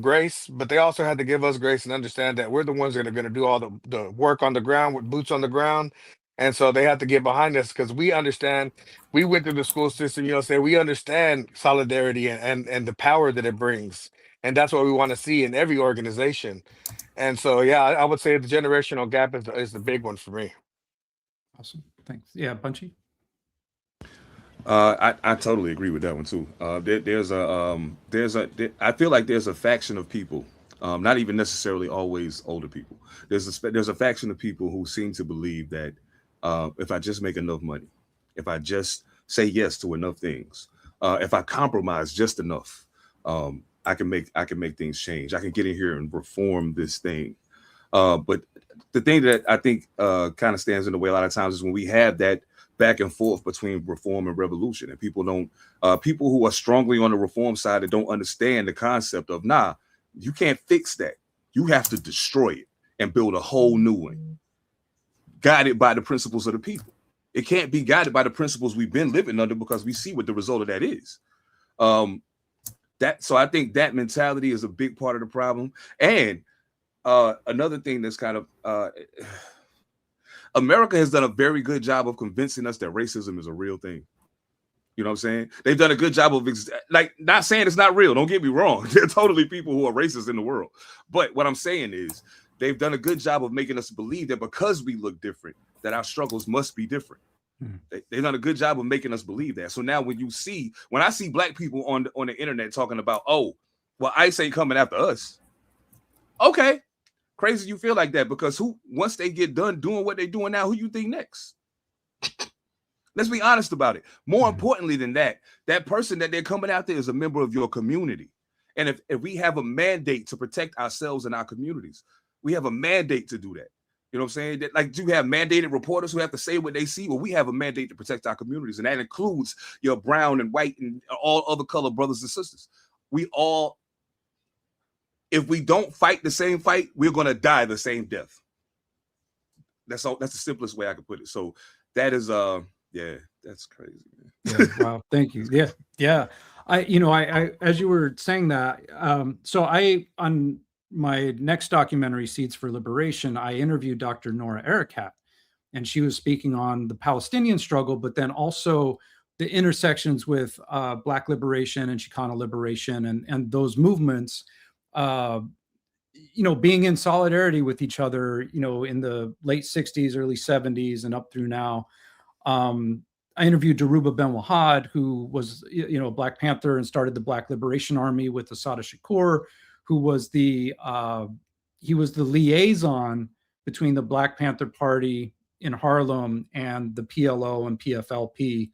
grace, but they also have to give us grace and understand that we're the ones that are going to do all the work on the ground with boots on the ground. And so they have to get behind us because we understand. We went through the school system, say we understand solidarity and the power that it brings. And that's what we want to see in every organization. And so yeah, I would say the generational gap is the big one for me.
Awesome. Thanks. Yeah, Bunchy.
I totally agree with that one too. I feel like there's a faction of people, not even necessarily always older people. There's a faction of people who seem to believe that if I just make enough money, if I just say yes to enough things, if I compromise just enough, I can make things change. I can get in here and reform this thing. But the thing that I think kind of stands in the way a lot of times is when we have that back and forth between reform and revolution, and people who are strongly on the reform side that don't understand the concept of, you can't fix that. You have to destroy it and build a whole new one, guided by the principles of the people. It can't be guided by the principles we've been living under because we see what the result of that is. So I think that mentality is a big part of the problem. And another thing that's kind of America has done a very good job of convincing us that racism is a real thing. You know what I'm saying? They've done a good job of not saying it's not real. Don't get me wrong. There are totally people who are racist in the world. But what I'm saying is they've done a good job of making us believe that because we look different, that our struggles must be different. They've done a good job of making us believe that. So now when I see black people on the internet talking about, oh, well, ICE ain't coming after us. Okay, crazy you feel like that, because once they get done doing what they're doing now, who you think next? Let's be honest about it. More importantly than that, that person that they're coming after is a member of your community. And if we have a mandate to protect ourselves and our communities, we have a mandate to do that. You know what I'm saying? That, like, you have mandated reporters who have to say what they see. Well, we have a mandate to protect our communities, and that includes your brown and white and all other color brothers and sisters. We all, if we don't fight the same fight, we're going to die the same death. That's all. That's the simplest way I could put it. So that is, yeah, that's crazy, man.
Yeah, wow, thank you. Yeah. I as you were saying that, so on my next documentary, Seeds for Liberation, I interviewed Dr. Nora Erekat, and she was speaking on the Palestinian struggle, but then also the intersections with Black liberation and Chicana liberation and those movements, being in solidarity with each other, in the late 60s, early 70s, and up through now. I interviewed Daruba Ben Wahad, who was, a Black Panther and started the Black Liberation Army with Assata Shakur, who was the liaison between the Black Panther Party in Harlem and the PLO and PFLP,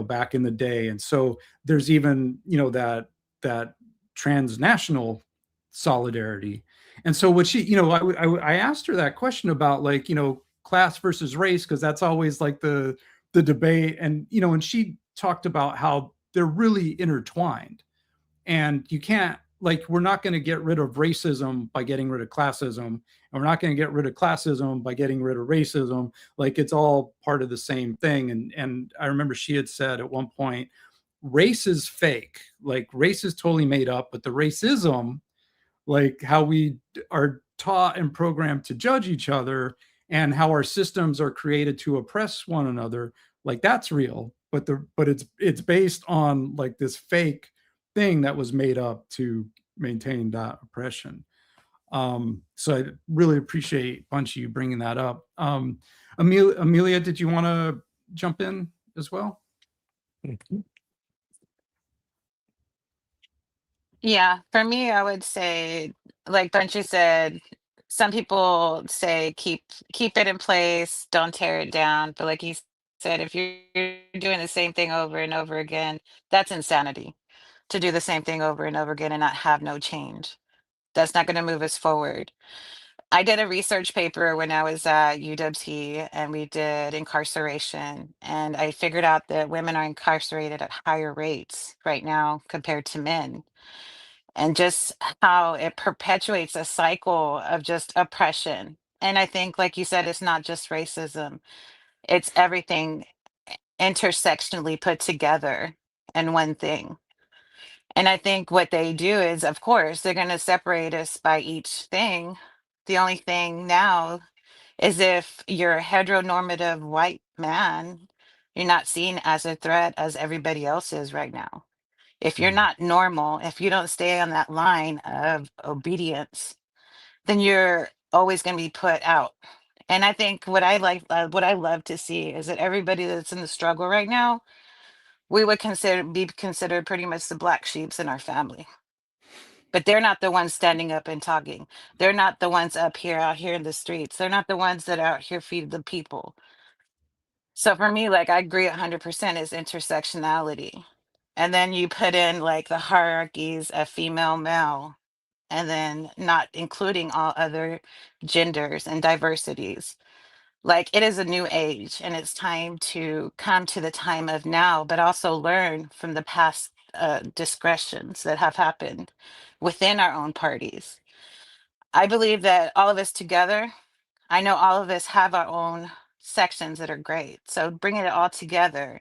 back in the day. And so there's even, that transnational solidarity. And so what she, I asked her that question about, like, class versus race, because that's always like the debate. And, and she talked about how they're really intertwined, and you can't, like, we're not going to get rid of racism by getting rid of classism, and we're not going to get rid of classism by getting rid of racism. Like, it's all part of the same thing. And I remember she had said at one point, race is fake, like race is totally made up, but the racism, like how we are taught and programmed to judge each other and how our systems are created to oppress one another, like that's real, but it's based on like this fake thing that was made up to maintain that oppression. So I really appreciate Bunchy you bringing that up. Amelia, did you want to jump in as well?
Yeah, for me, I would say, like Bunchy said, some people say keep it in place, don't tear it down. But like he said, if you're doing the same thing over and over again, that's insanity. To do the same thing over and over again and not have no change. That's not going to move us forward. I did a research paper when I was at UWT, and we did incarceration. And I figured out that women are incarcerated at higher rates right now compared to men. And just how it perpetuates a cycle of just oppression. And I think, like you said, it's not just racism, it's everything intersectionally put together in one thing. And I think what they do is, of course, they're going to separate us by each thing. The only thing now is if you're a heteronormative white man, you're not seen as a threat as everybody else is right now. If you're not normal, if you don't stay on that line of obedience, then you're always going to be put out. And I think what I love to see is that everybody that's in the struggle right now, we would be considered pretty much the black sheeps in our family. But they're not the ones standing up and talking. They're not the ones out here in the streets. They're not the ones that are out here feeding the people. So for me, like, I agree 100% is intersectionality. And then you put in like the hierarchies of female, male, and then not including all other genders and diversities. Like, it is a new age, and it's time to come to the time of now, but also learn from the past discretions that have happened within our own parties. I believe that all of us together, I know all of us have our own sections that are great. So bringing it all together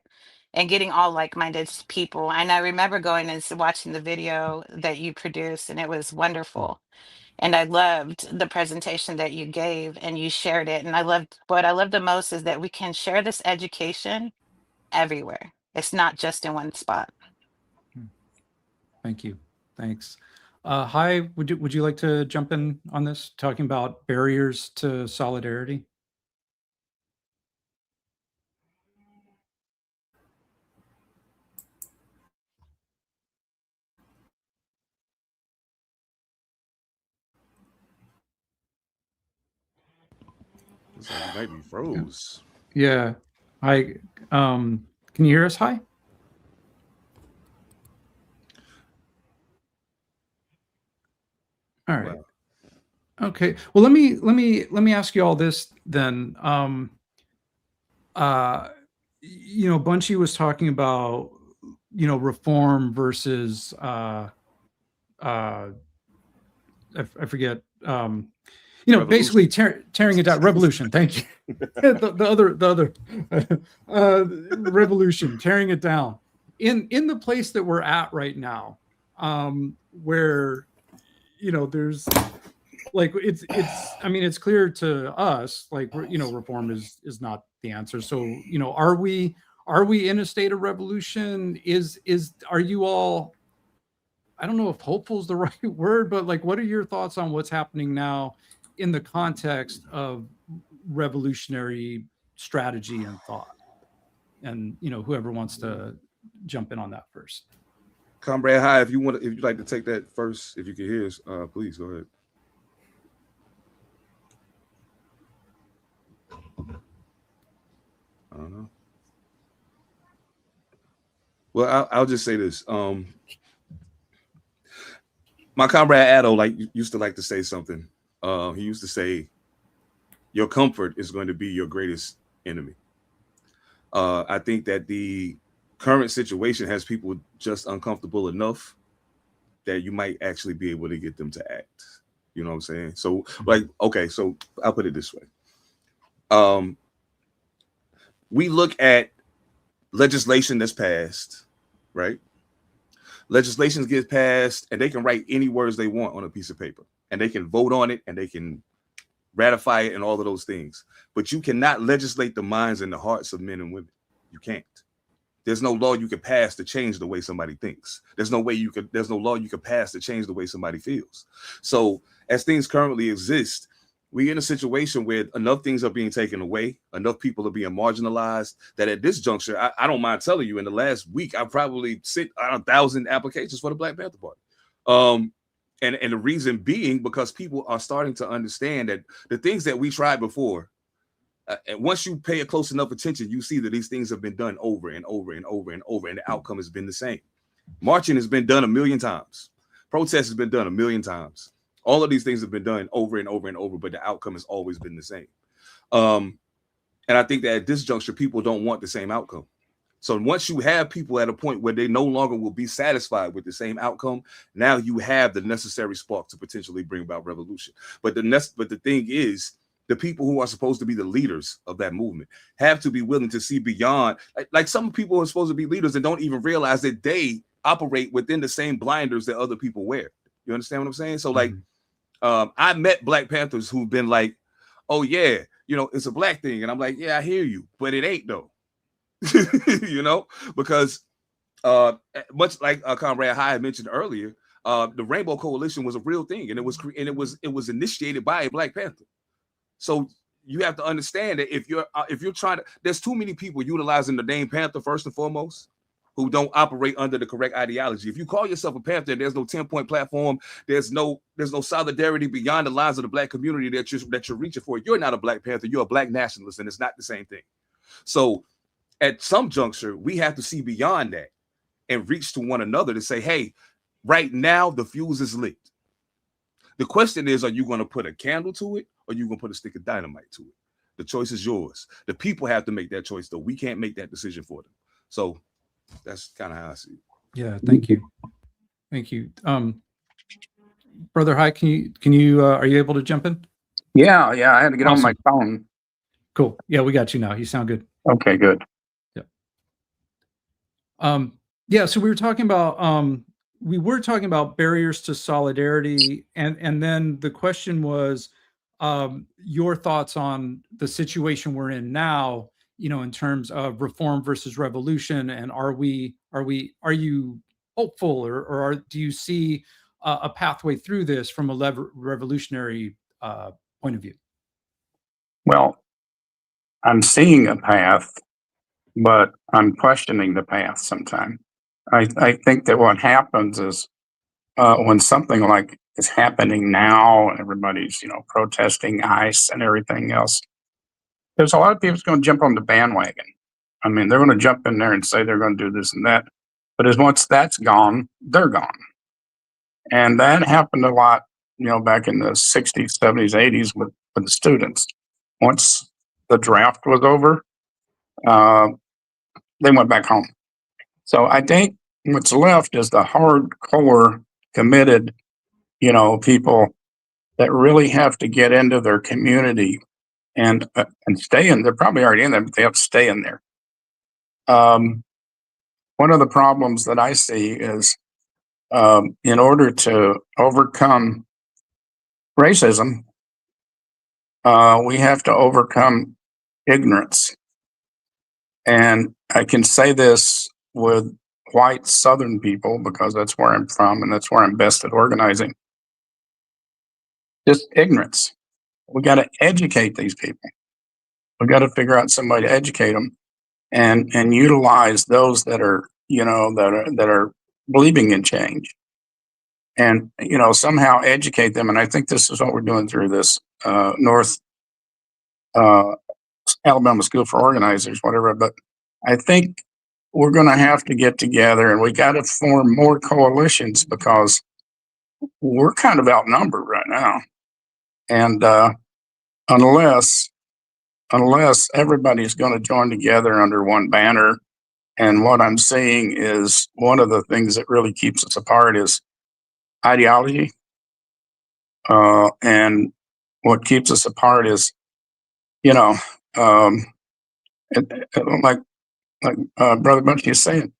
and getting all like-minded people. And I remember going and watching the video that you produced, and it was wonderful. And I loved the presentation that you gave, and you shared it. And what I love the most is that we can share this education everywhere. It's not just in one spot.
Thank you. Thanks. Hi, would you like to jump in on this, talking about barriers to solidarity?
Looks like you might be froze.
Yeah. Hi. Can you hear us? Hi. All right.
Wow.
Okay. Well, let me ask you all this then. Bunchy was talking about, reform versus I forget. Basically tearing it down. Revolution. Thank you. the other revolution, tearing it down. In the place that we're at right now, where there's like it's clear to us, like, reform is not the answer. So are we in a state of revolution? Are you all, I don't know if hopeful is the right word, but like, what are your thoughts on what's happening now in the context of revolutionary strategy and thought? And whoever wants to jump in on that first.
Comrade High, if you'd like to take that first, if you can hear us, please go ahead. I don't know. Well, I'll just say this. My comrade Addo used to like to say something. He used to say, "Your comfort is going to be your greatest enemy." I think that the current situation has people just uncomfortable enough that you might actually be able to get them to act. You know what I'm saying? So, so I'll put it this way. We look at legislation that's passed, right? Legislation gets passed and they can write any words they want on a piece of paper and they can vote on it and they can ratify it and all of those things. But you cannot legislate the minds and the hearts of men and women. You can't. There's no law you can pass to change the way somebody thinks. There's no law you can pass to change the way somebody feels. So as things currently exist, we're in a situation where enough things are being taken away, enough people are being marginalized, that at this juncture, I don't mind telling you, in the last week, I probably sent 1,000 applications for the Black Panther Party. And the reason being because people are starting to understand that the things that we tried before, and once you pay a close enough attention, you see that these things have been done over and over and over and over, and the outcome has been the same. Marching has been done 1,000,000 times. Protest has been done 1,000,000 times. All of these things have been done over and over and over, but the outcome has always been the same. And I think that at this juncture, people don't want the same outcome. So once you have people at a point where they no longer will be satisfied with the same outcome, now you have the necessary spark to potentially bring about revolution. But the thing is, the people who are supposed to be the leaders of that movement have to be willing to see beyond. Like some people are supposed to be leaders and don't even realize that they operate within the same blinders that other people wear. You understand what I'm saying? So I met Black Panthers who've been like, "Oh yeah, it's a black thing," and I'm like, "Yeah, I hear you, but it ain't though." Because much like Comrade High mentioned earlier, the Rainbow Coalition was a real thing, and it was initiated by a Black Panther. So you have to understand that if you're trying to, there's too many people utilizing the name Panther first and foremost, who don't operate under the correct ideology. If you call yourself a Panther, there's no 10-point platform. There's no solidarity beyond the lines of the Black community that you're reaching for. You're not a Black Panther. You're a Black nationalist, and it's not the same thing. So at some juncture, we have to see beyond that and reach to one another to say, hey, right now the fuse is lit. The question is, are you going to put a candle to it, or are you going to put a stick of dynamite to it? The choice is yours. The people have to make that choice, though. We can't make that decision for them. So that's kind of how I see it.
Yeah, thank you. Thank you. Brother High, can you are you able to jump in?
Yeah, I had to get on my phone.
Cool. Yeah, we got you now. You sound good.
Okay, good.
Yeah. So we were talking about barriers to solidarity, and then the question was your thoughts on the situation we're in now, in terms of reform versus revolution, and are you hopeful, or do you see a pathway through this from a revolutionary point of view?
Well, I'm seeing a path, but I'm questioning the path sometimes. I think that what happens is when something like is happening now, everybody's, protesting ICE and everything else. There's a lot of people that's going to jump on the bandwagon. I mean, they're going to jump in there and say they're going to do this and that. But as once that's gone, they're gone. And that happened a lot, back in the 60s, 70s, 80s with the students. Once the draft was over, they went back home. So I think what's left is the hardcore, committed, people that really have to get into their community and stay in. They're probably already in there, but they have to stay in there. One of the problems that I see is in order to overcome racism, we have to overcome ignorance. And I can say this with white Southern people because that's where I'm from and that's where I'm best at organizing. Just ignorance. We got to educate these people. We got to figure out somebody to educate them and utilize those that are, that are believing in change. And, somehow educate them. And I think this is what we're doing through this North Alabama School for Organizers, whatever. But I think we're going to have to get together and we got to form more coalitions because we're kind of outnumbered right now. And unless everybody's going to join together under one banner, and what I'm seeing is one of the things that really keeps us apart is ideology. And what keeps us apart is, like Brother Bunchy is saying,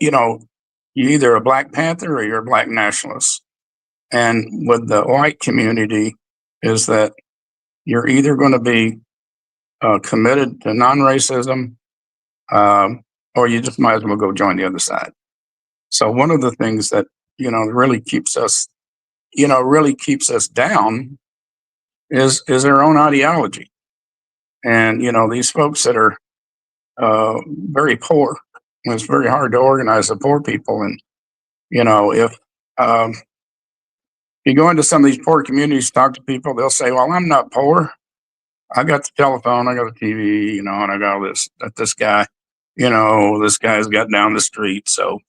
you're either a Black Panther or you're a Black nationalist. And with the white community is that you're either going to be committed to non-racism, or you just might as well go join the other side. So one of the things that, really keeps us down is our own ideology. And, these folks that are very poor, it's very hard to organize the poor people. And, if you go into some of these poor communities, talk to people, they'll say, well, I'm not poor. I got the telephone, I got the TV, and I got this guy, this guy's got down the street. So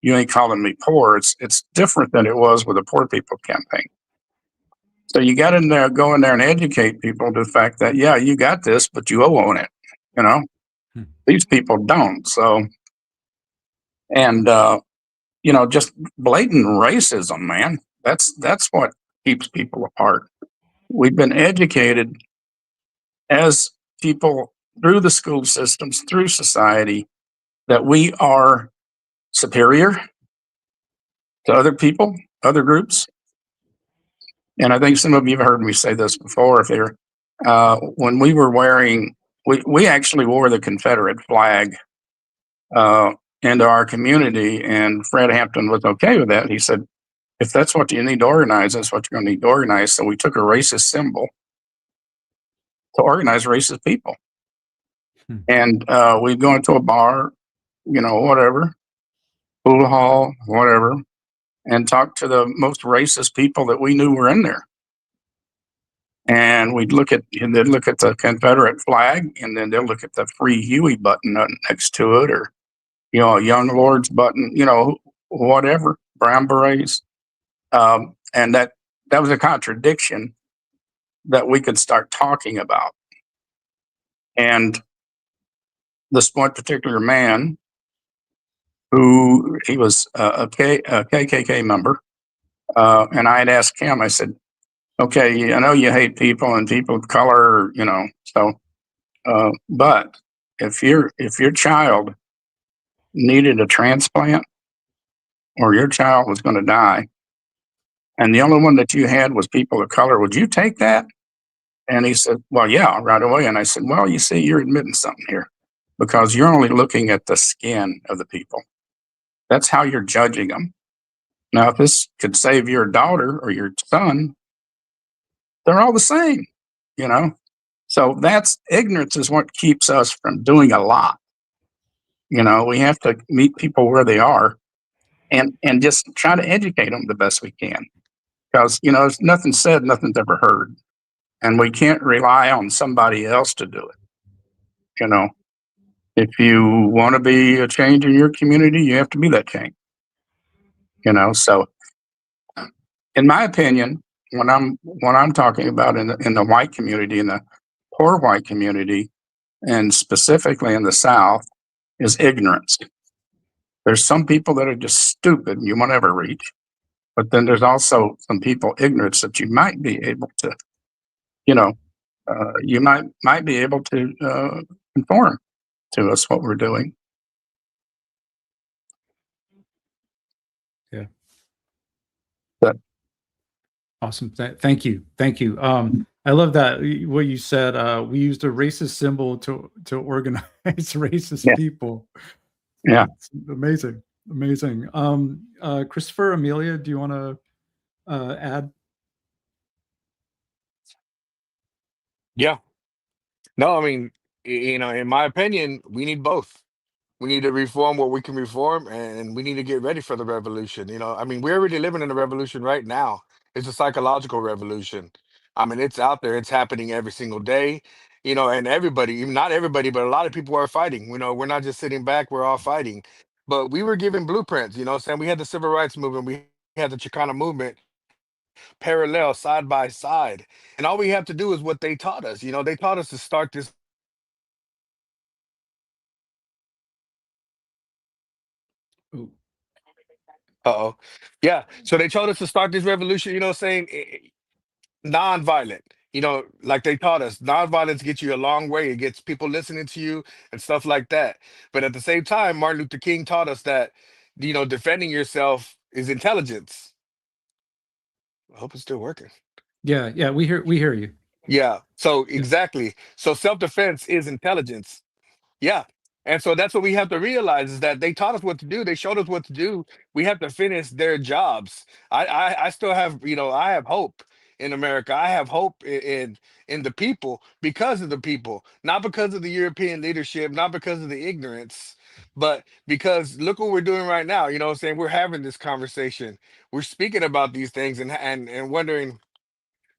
you ain't calling me poor. It's different than it was with the Poor People campaign. So you got in there, go in there and educate people to the fact that, yeah, you got this, but you own it. These people don't. So, and, just blatant racism, man, that's what keeps people apart. We've been educated as people through the school systems, through society, that we are superior to other people, other groups. And I think some of you have heard me say this before. If they're when we were wearing, we actually wore the Confederate flag into our community, and Fred Hampton was okay with that. He said, if that's what you need to organize, that's what you're going to need to organize. So we took a racist symbol to organize racist people. And we'd go into a bar, whatever, pool hall, whatever, and talk to the most racist people that we knew were in there. And they'd look at the Confederate flag, and then they'll look at the Free Huey button next to it, or, a Young Lords button, whatever, brown berets. And that was a contradiction that we could start talking about. And this one particular man, he was a KKK member, and I had asked him, I said, okay, I know you hate people and people of color, so, but if your child needed a transplant or your child was going to die, and the only one that you had was people of color, would you take that? And he said, well, yeah, right away. And I said, well, you see, you're admitting something here, because you're only looking at the skin of the people. That's how you're judging them. Now, if this could save your daughter or your son, they're all the same, you know? So that's ignorance is what keeps us from doing a lot. You know, we have to meet people where they are and just try to educate them the best we can. Because, you know, there's nothing said, nothing's ever heard. And we can't rely on somebody else to do it. You know, if you want to be a change in your community, you have to be that change. You know, so in my opinion, when I'm talking about in the white community, in the poor white community, and specifically in the South, is ignorance. There's some people that are just stupid and you won't ever reach, but then there's also some people ignorance that you might be able to, you know, you might be able to conform to us what we're doing.
Yeah.
But
Awesome. Thank you. Thank you. I love that what you said. We used a racist symbol to organize racist
yeah,
people.
yeah.
It's amazing. Amazing. Christopher, Amelia, do you want to add?
Yeah. No, I mean, you know, in my opinion, we need both. We need to reform what we can reform, and we need to get ready for the revolution. You know, I mean, we're already living in a revolution right now. It's a psychological revolution. I mean, it's out there. It's happening every single day. You know, and everybody, even not everybody, but a lot of people are fighting. You know, we're not just sitting back. We're all fighting. But we were given blueprints. You know, what I'm saying we had the civil rights movement. We had the Chicano movement parallel side by side. And all we have to do is what they taught us. You know, they taught us to start this.
Ooh,
Uh-oh. Yeah. So they told us to start this revolution, you know, saying non-violent. You know, like they taught us, non-violence gets you a long way. It gets people listening to you and stuff like that. But at the same time, Martin Luther King taught us that, you know, defending yourself is intelligence. I hope it's still working.
yeah, yeah. We hear you.
Yeah. So
Yeah.
exactly. So self-defense is intelligence. Yeah. And so that's what we have to realize is that they taught us what to do. They showed us what to do. We have to finish their jobs. I still have, you know, I have hope in America. I have hope in the people because of the people, not because of the European leadership, not because of the ignorance, but because look what we're doing right now. You know what I'm saying? We're having this conversation. We're speaking about these things and wondering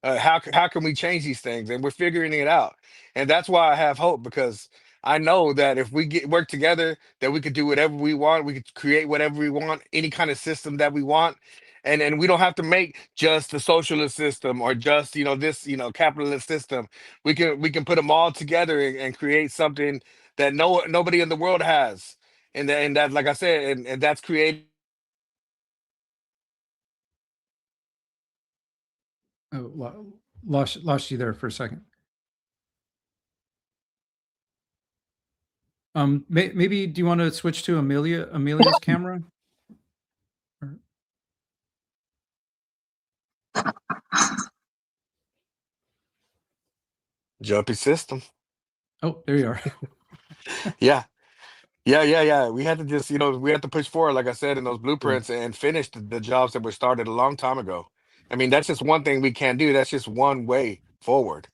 how can we change these things, and we're figuring it out. And that's why I have hope, because I know that if we get work together, that we could do whatever we want. We could create whatever we want, any kind of system that we want. And we don't have to make just the socialist system or just, you know, this, you know, capitalist system. We can put them all together and create something that nobody in the world has. And that like I said, and that's creating.
Oh, lost you there for a second. Maybe do you want to switch to Amelia's camera? Or-
Jumpy system.
Oh, there you are.
Yeah. Yeah. We had to just, you know, we had to push forward, like I said, in those
Cool.
blueprints and finish the jobs that were started a long time ago. I mean, that's just one thing we can't do. That's just one way forward.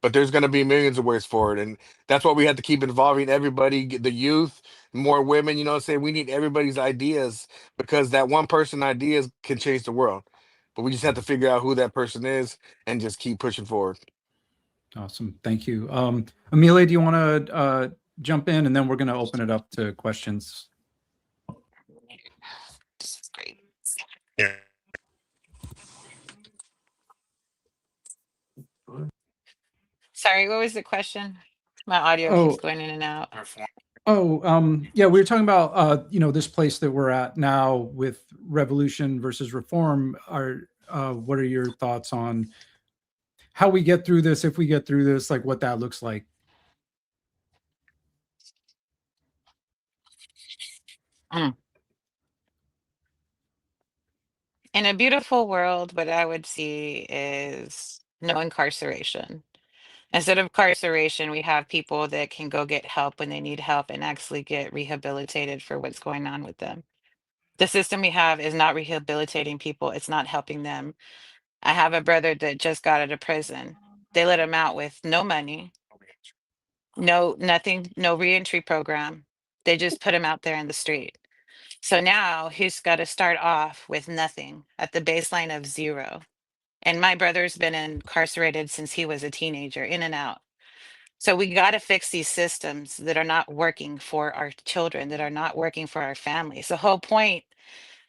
But there's going to be millions of ways forward. And that's what we have to keep involving everybody, the youth, more women, you know what I'm saying? We need everybody's ideas because that one person ideas can change the world. But we just have to figure out who that person is and just keep pushing forward.
Awesome. Thank you. Amelia, do you want to jump in, and then we're going to open it up to questions?
This is great.
Yeah.
Sorry, what was the question? My audio keeps
Oh,
going in and out.
yeah, we were talking about this place that we're at now with revolution versus reform. What are your thoughts on how we get through this, if we get through this, like what that looks like?
Mm. In a beautiful world, what I would see is no incarceration. Instead of incarceration, we have people that can go get help when they need help and actually get rehabilitated for what's going on with them. The system we have is not rehabilitating people. It's not helping them. I have a brother that just got out of prison. They let him out with no money, no nothing, no reentry program. They just put him out there in the street. So now he's got to start off with nothing at the baseline of zero. And my brother's been incarcerated since he was a teenager, in and out. So we got to fix these systems that are not working for our children, that are not working for our families. The whole point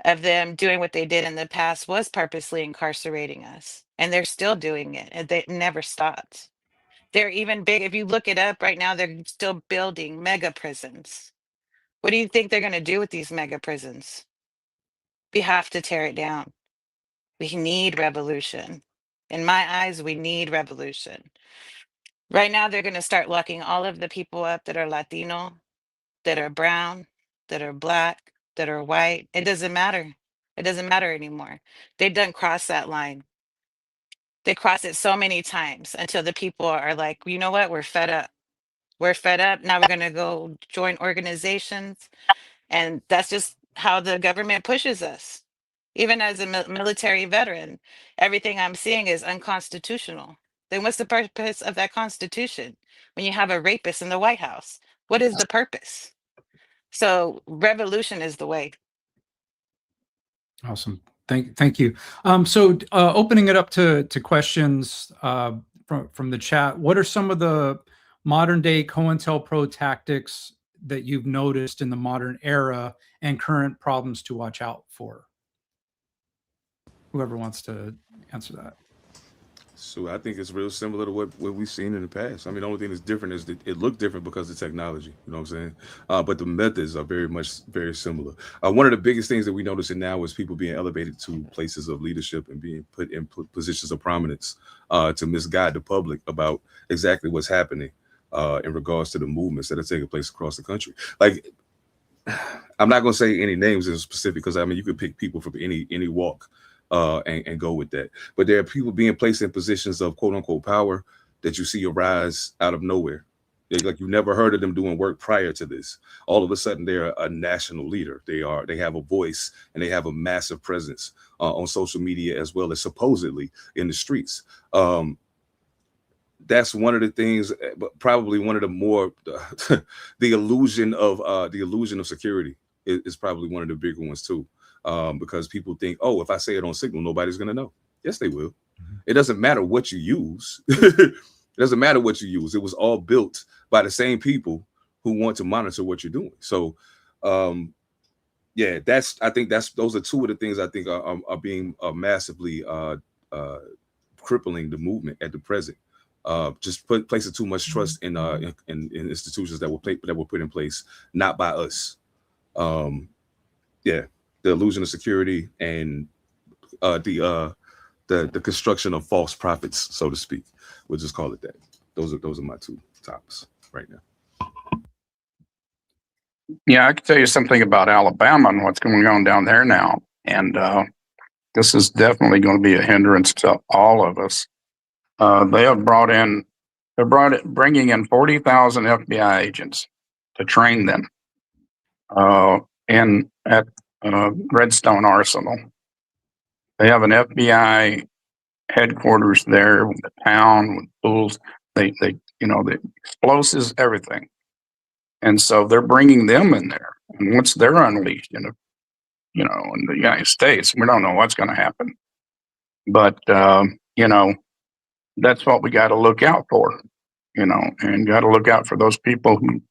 of them doing what they did in the past was purposely incarcerating us. And they're still doing it. And they never stopped. They're even big. If you look it up right now, they're still building mega prisons. What do you think they're going to do with these mega prisons? We have to tear it down. We need revolution. In my eyes, we need revolution. Right now, they're going to start locking all of the people up that are Latino, that are brown, that are black, that are white. It doesn't matter. It doesn't matter anymore. They done crossed that line. They cross it so many times until the people are like, you know what? We're fed up. We're fed up. Now we're going to go join organizations. And that's just how the government pushes us. Even as a military veteran, everything I'm seeing is unconstitutional. Then what's the purpose of that constitution when you have a rapist in the White House? What is the purpose? So revolution is the way.
Awesome. Thank you. So opening it up to questions from the chat, what are some of the modern day COINTELPRO tactics that you've noticed in the modern era and current problems to watch out for? Whoever wants to answer that.
So I think it's real similar to what we've seen in the past. I mean, the only thing that's different is that it looked different because of technology. You know what I'm saying? But the methods are very similar. One of the biggest things that we notice now is people being elevated to places of leadership and being put in positions of prominence to misguide the public about exactly what's happening in regards to the movements that are taking place across the country. Like, I'm not going to say any names in specific because I mean, you could pick people from any walk. And go with that. But there are people being placed in positions of quote unquote power that you see arise out of nowhere. Like you never heard of them doing work prior to this. All of a sudden, they're a national leader. They have a voice and they have a massive presence on social media as well as supposedly in the streets. That's one of the things, but probably one of the more the illusion of security is probably one of the bigger ones too. Because people think, oh, if I say it on Signal, nobody's going to know. Yes, they will. It doesn't matter what you use. It doesn't matter what you use. It was all built by the same people who want to monitor what you're doing. So, yeah, I think those are two of the things I think are being massively crippling the movement at the present. Just placing too much trust in institutions that were put in place, not by us. Yeah. The illusion of security and the construction of false prophets, so to speak. We'll just call it that. Those are my two tops right now.
Yeah, I can tell you something about Alabama and what's going on down there now. And this is definitely going to be a hindrance to all of us. They're bringing in 40,000 FBI agents to train them at Redstone Arsenal. They have an FBI headquarters there with the town, with tools, they the explosives, everything. And so they're bringing them in there. And once they're unleashed in the United States, we don't know what's going to happen. But, that's what we got to look out for, and got to look out for those people who,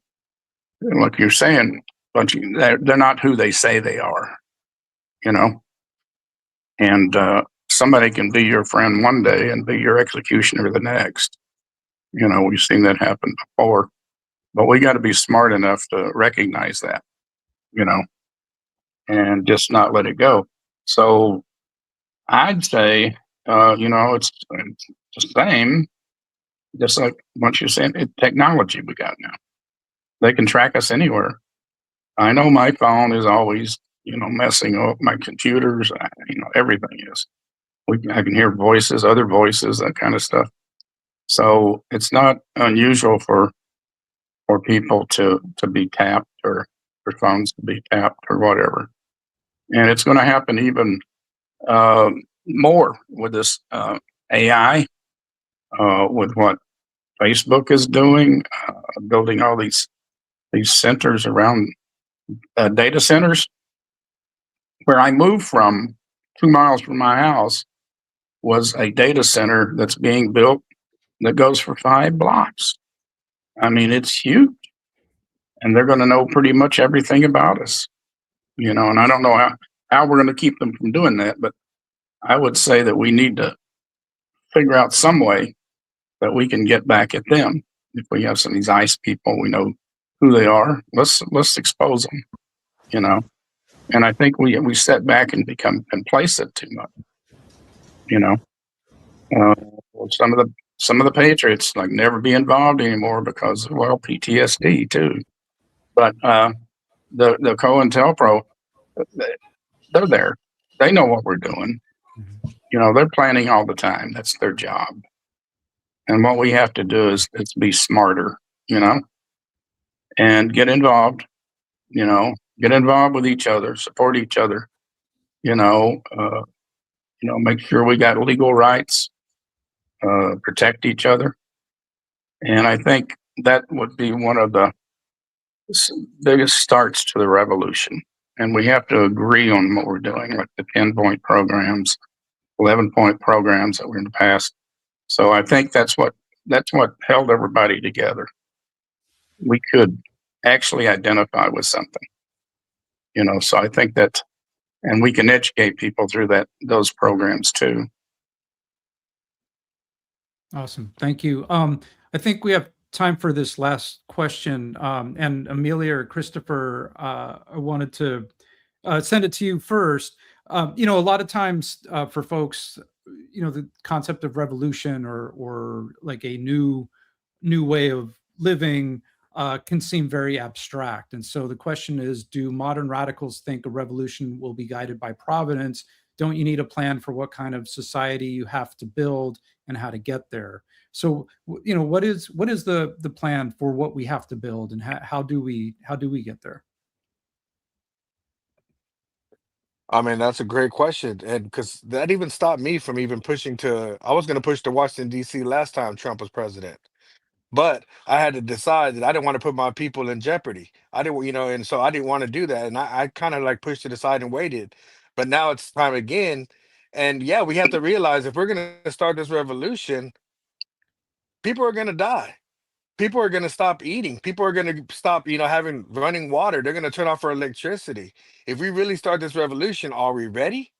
like you're saying, Bunchy, they're not who they say they are, and somebody can be your friend one day and be your executioner the next. We've seen that happen before, but we got to be smart enough to recognize that, and just not let it go. So I'd say, it's the same, just like once you said, technology we got now. They can track us anywhere. I know my phone is always, messing up my computers. Everything is. I can hear voices, other voices, that kind of stuff. So it's not unusual for people to be tapped or for phones to be tapped or whatever. And it's going to happen even more with this AI, with what Facebook is doing, building all these centers around data centers. Where I moved from, 2 miles from my house, was a data center that's being built that goes for 5 blocks. I mean, it's huge, and they're going to know pretty much everything about us, you know. And I don't know how we're going to keep them from doing that, but I would say that we need to figure out some way that we can get back at them. If we have some of these ICE people, we know who they are. Let's expose them, you know. And I think we sit back and become complacent too much, you know. Uh, some of the patriots like never be involved anymore because of, well, PTSD too. But the COINTELPRO, they're there. They know what we're doing. You know, they're planning all the time. That's their job. And what we have to do is be smarter, you know, and get involved. You know, get involved with each other, support each other. You know, make sure we got legal rights, protect each other. And I think that would be one of the biggest starts to the revolution. And we have to agree on what we're doing, like the 10-point programs, 11-point programs that were in the past. So I think that's what held everybody together. We could actually identify with something, you know. So I think that, and we can educate people through those programs too.
Awesome. Thank you. I think we have time for this last question. And Amelia or Christopher, I wanted to send it to you first. You know, a lot of times for folks, you know, the concept of revolution or like a new way of living can seem very abstract. And so the question is, do modern radicals think a revolution will be guided by providence? Don't you need a plan for what kind of society you have to build and how to get there? So, you know, what is the plan for what we have to build, and how do we get there?
I mean, that's a great question. And because that even stopped me from even pushing I was going to push to Washington, D.C. last time Trump was president. But I had to decide that I didn't want to put my people in jeopardy. I didn't, you know, and so I didn't want to do that. And I kind of like pushed it aside and waited. But now it's time again. And yeah, we have to realize if we're going to start this revolution, people are going to die. People are going to stop eating. People are going to stop, you know, having running water. They're going to turn off our electricity. If we really start this revolution, are we ready?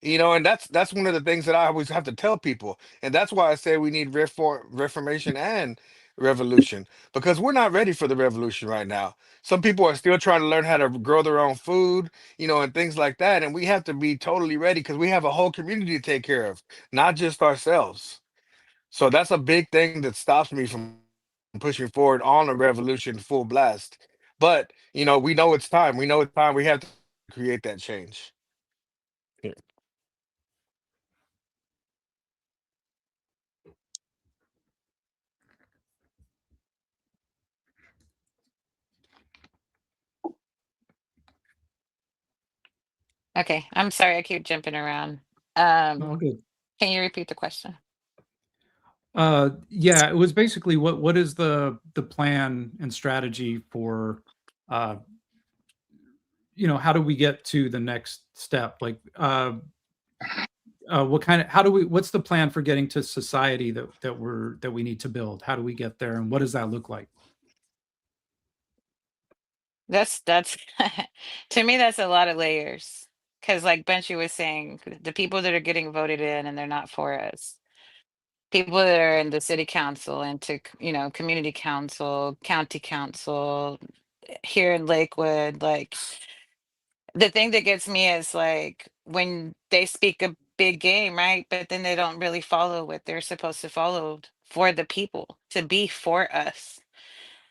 You know, and that's one of the things that I always have to tell people, and that's why I say we need reformation and revolution, because we're not ready for the revolution right now. Some people are still trying to learn how to grow their own food, you know, and things like that, and we have to be totally ready because we have a whole community to take care of, not just ourselves. So that's a big thing that stops me from pushing forward on a revolution full blast. But you know, we know it's time. We know it's time. We have to create that change. Yeah.
Okay, I'm sorry, I keep jumping around.
Oh, good.
Can you repeat the question?
Yeah, it was basically what is the plan and strategy for, uh, you know, how do we get to the next step? Like, what's the plan for getting to society that we need to build? How do we get there, and what does that look like?
That's to me, that's a lot of layers. Because like Bunchy was saying, the people that are getting voted in and they're not for us, people that are in the city council and you know, community council, county council here in Lakewood, like the thing that gets me is like when they speak a big game, right? But then they don't really follow what they're supposed to follow for the people to be for us.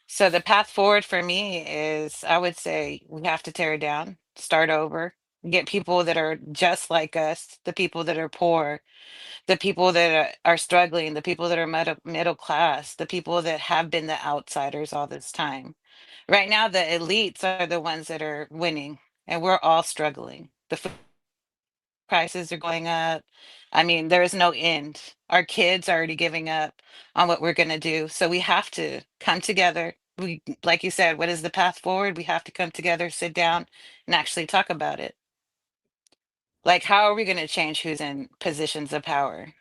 So the path forward for me is I would say we have to tear it down, start over, get people that are just like us, the people that are poor, the people that are struggling, the people that are middle class, the people that have been the outsiders all this time. Right now, the elites are the ones that are winning, and we're all struggling. The food prices are going up. I mean, there is no end. Our kids are already giving up on what we're going to do. So we have to come together. We, like you said, what is the path forward? We have to come together, sit down, and actually talk about it. Like, how are we going to change who's in positions of power?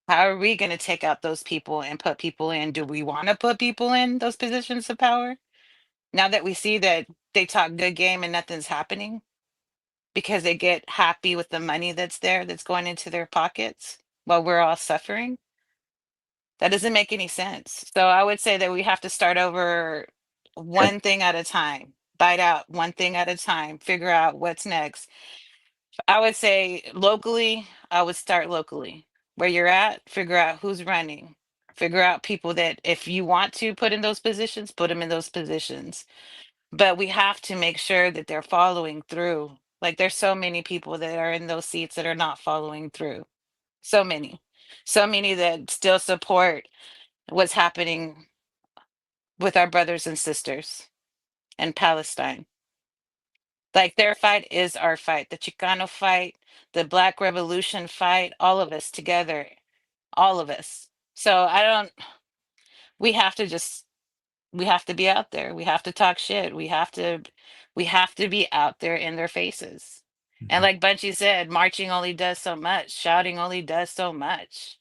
How are we going to take out those people and put people in? Do we want to put people in those positions of power? Now that we see that they talk good game and nothing's happening because they get happy with the money that's there, that's going into their pockets while we're all suffering. That doesn't make any sense. So I would say that we have to start over one thing at a time, bite out one thing at a time, figure out what's next. I would say locally, I would start locally. Where you're at, figure out who's running. Figure out people that if you want to put in those positions, put them in those positions. But we have to make sure that they're following through. Like there's so many people that are in those seats that are not following through. So many. So many that still support what's happening with our brothers and sisters in Palestine. Like their fight is our fight. The Chicano fight, the Black Revolution fight, all of us together, all of us. So we have to just, we have to be out there. We have to talk shit. We have to be out there in their faces. And like Bunchy said, marching only does so much, shouting only does so much.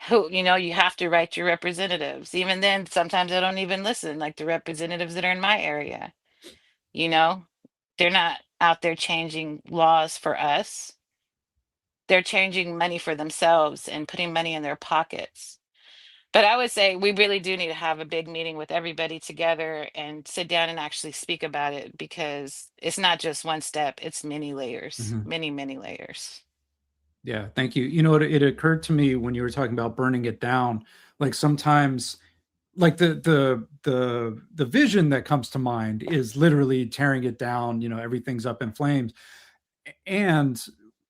You have to write your representatives. Even then, sometimes I don't even listen, like the representatives that are in my area. You know, they're not out there changing laws for us. They're changing money for themselves and putting money in their pockets. But I would say we really do need to have a big meeting with everybody together and sit down and actually speak about it because it's not just one step, it's many layers, many, many layers.
Yeah, thank you. You know, it occurred to me when you were talking about burning it down, like sometimes like the vision that comes to mind is literally tearing it down, everything's up in flames. And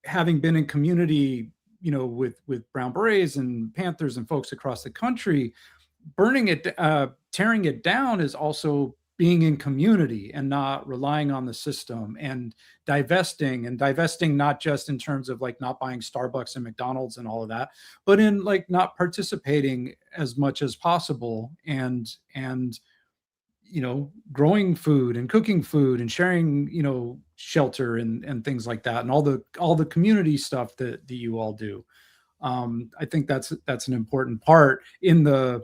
having been in community, with Brown Berets and Panthers and folks across the country, tearing it down is also being in community and not relying on the system and divesting not just in terms of like not buying Starbucks and McDonald's and all of that, but in like not participating as much as possible and growing food and cooking food and sharing shelter and things like that and all the community stuff that you all do. I think that's an important part in the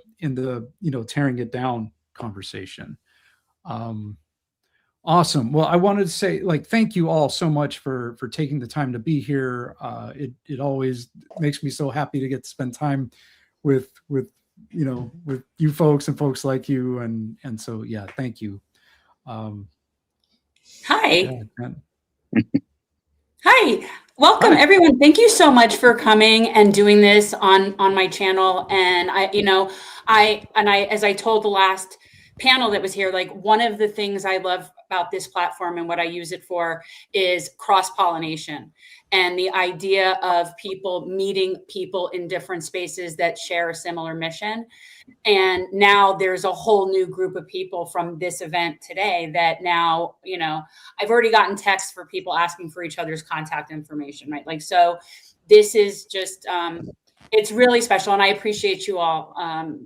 tearing it down conversation. Awesome. Well, I wanted to say thank you all so much for taking the time to be here. It always makes me so happy to get to spend time with you folks and folks like you. And so, yeah, thank you.
Hi. Hi. Welcome, everyone. Thank you so much for coming and doing this on my channel. And as I told the last panel that was here, like one of the things I love about this platform and what I use it for is cross-pollination and the idea of people meeting people in different spaces that share a similar mission. And now there's a whole new group of people from this event today that now, I've already gotten texts for people asking for each other's contact information, right? Like, so this is just, it's really special. And I appreciate you all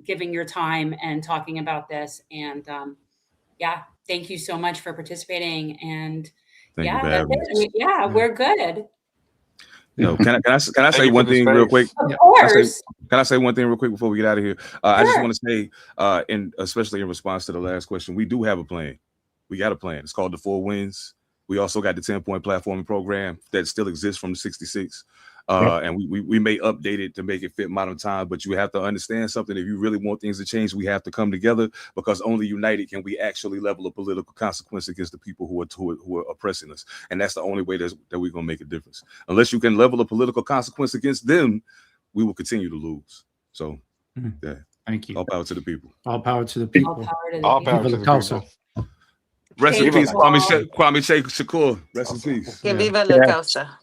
giving your time and talking about this. And yeah, thank you so much for participating. And
Thank you for having us.
We're good.
Can I say one thing real quick?
Of course.
Can I say one thing real quick before we get out of here?
Sure.
I just want to say, and especially in response to the last question, we do have a plan. We got a plan. It's called the 4 Wins. We also got the 10-point platforming program that still exists from the 66. And we may update it to make it fit modern time, but you have to understand something. If you really want things to change, we have to come together because only united can we actually level a political consequence against the people who are oppressing us. And that's the only way that we're going to make a difference. Unless you can level a political consequence against them, we will continue to lose. So, yeah.
Thank you.
All power to the people.
All power to the people.
All power to the people.
Rest in peace, Kwame Sheikh Shakur. Rest in peace.
Que viva la causa.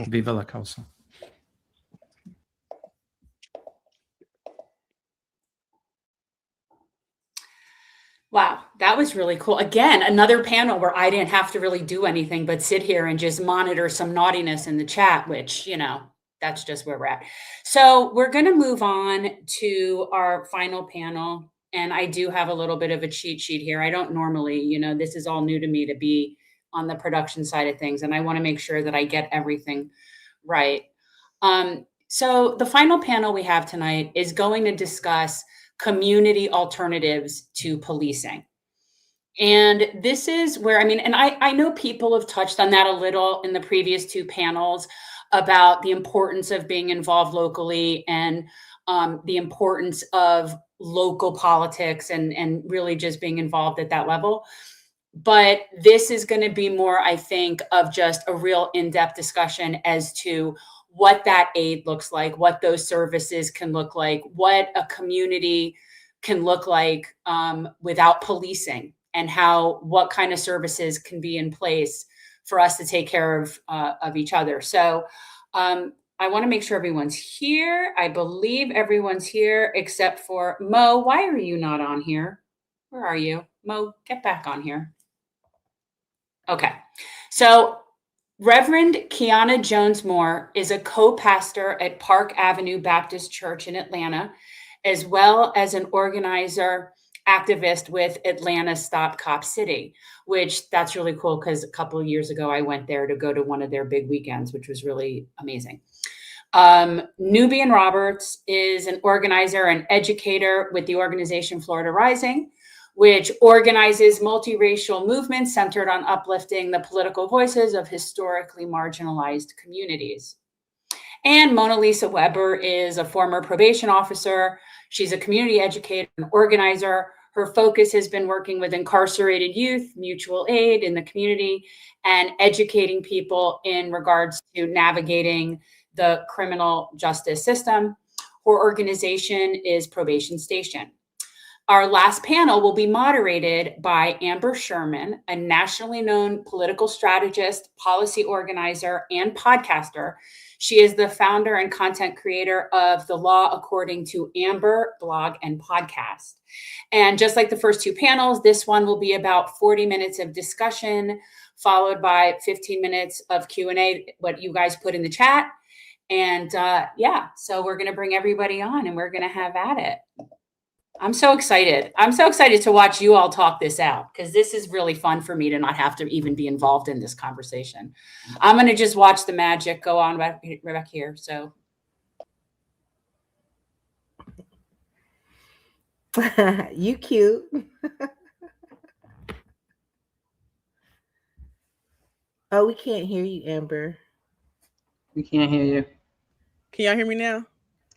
Viva la causa.
Wow, that was was really cool. Again, another panel where I didn't have to really do anything but sit here and just monitor some naughtiness in the chat, which, that's just where we're at. So we're going to move on to our final panel. And I do have a little bit of a cheat sheet here. I don't normally, this is all new to me to be on the production side of things. And I want to make sure that I get everything right. So the final panel we have tonight is going to discuss community alternatives to policing. And this is where, and I know people have touched on that a little in the previous two panels about the importance of being involved locally and the importance of local politics and really just being involved at that level. But this is going to be more, I think, of just a real in-depth discussion as to what that aid looks like, what those services can look like, what a community can look like without policing, and what kind of services can be in place for us to take care of each other. So I want to make sure everyone's here. I believe everyone's here except for Mo. Why are you not on here? Where are you? Mo, get back on here. Okay. So Reverend Kiana Jones Moore is a co-pastor at Park Avenue Baptist Church in Atlanta, as well as an organizer, activist with Atlanta Stop Cop City, which that's really cool because a couple of years ago, I went there to go to one of their big weekends, which was really amazing. Nubian Roberts is an organizer and educator with the organization Florida Rising, which organizes multiracial movements centered on uplifting the political voices of historically marginalized communities. And Monalisa Weber is a former probation officer. She's a community educator and organizer. Her focus has been working with incarcerated youth, mutual aid in the community, and educating people in regards to navigating the criminal justice system. Her organization is Probation Station. Our last panel will be moderated by Amber Sherman, a nationally known political strategist, policy organizer, and podcaster. She is the founder and content creator of The Law According to Amber blog and podcast. And just like the first two panels, this one will be about 40 minutes of discussion, followed by 15 minutes of Q&A, what you guys put in the chat. And so we're going to bring everybody on and we're going to have at it. I'm so excited. I'm so excited to watch you all talk this out because this is really fun for me to not have to even be involved in this conversation. I'm going to just watch the magic go on right back here. So.
You cute. Oh, we can't hear you, Amber.
We can't hear you.
Can y'all hear me now?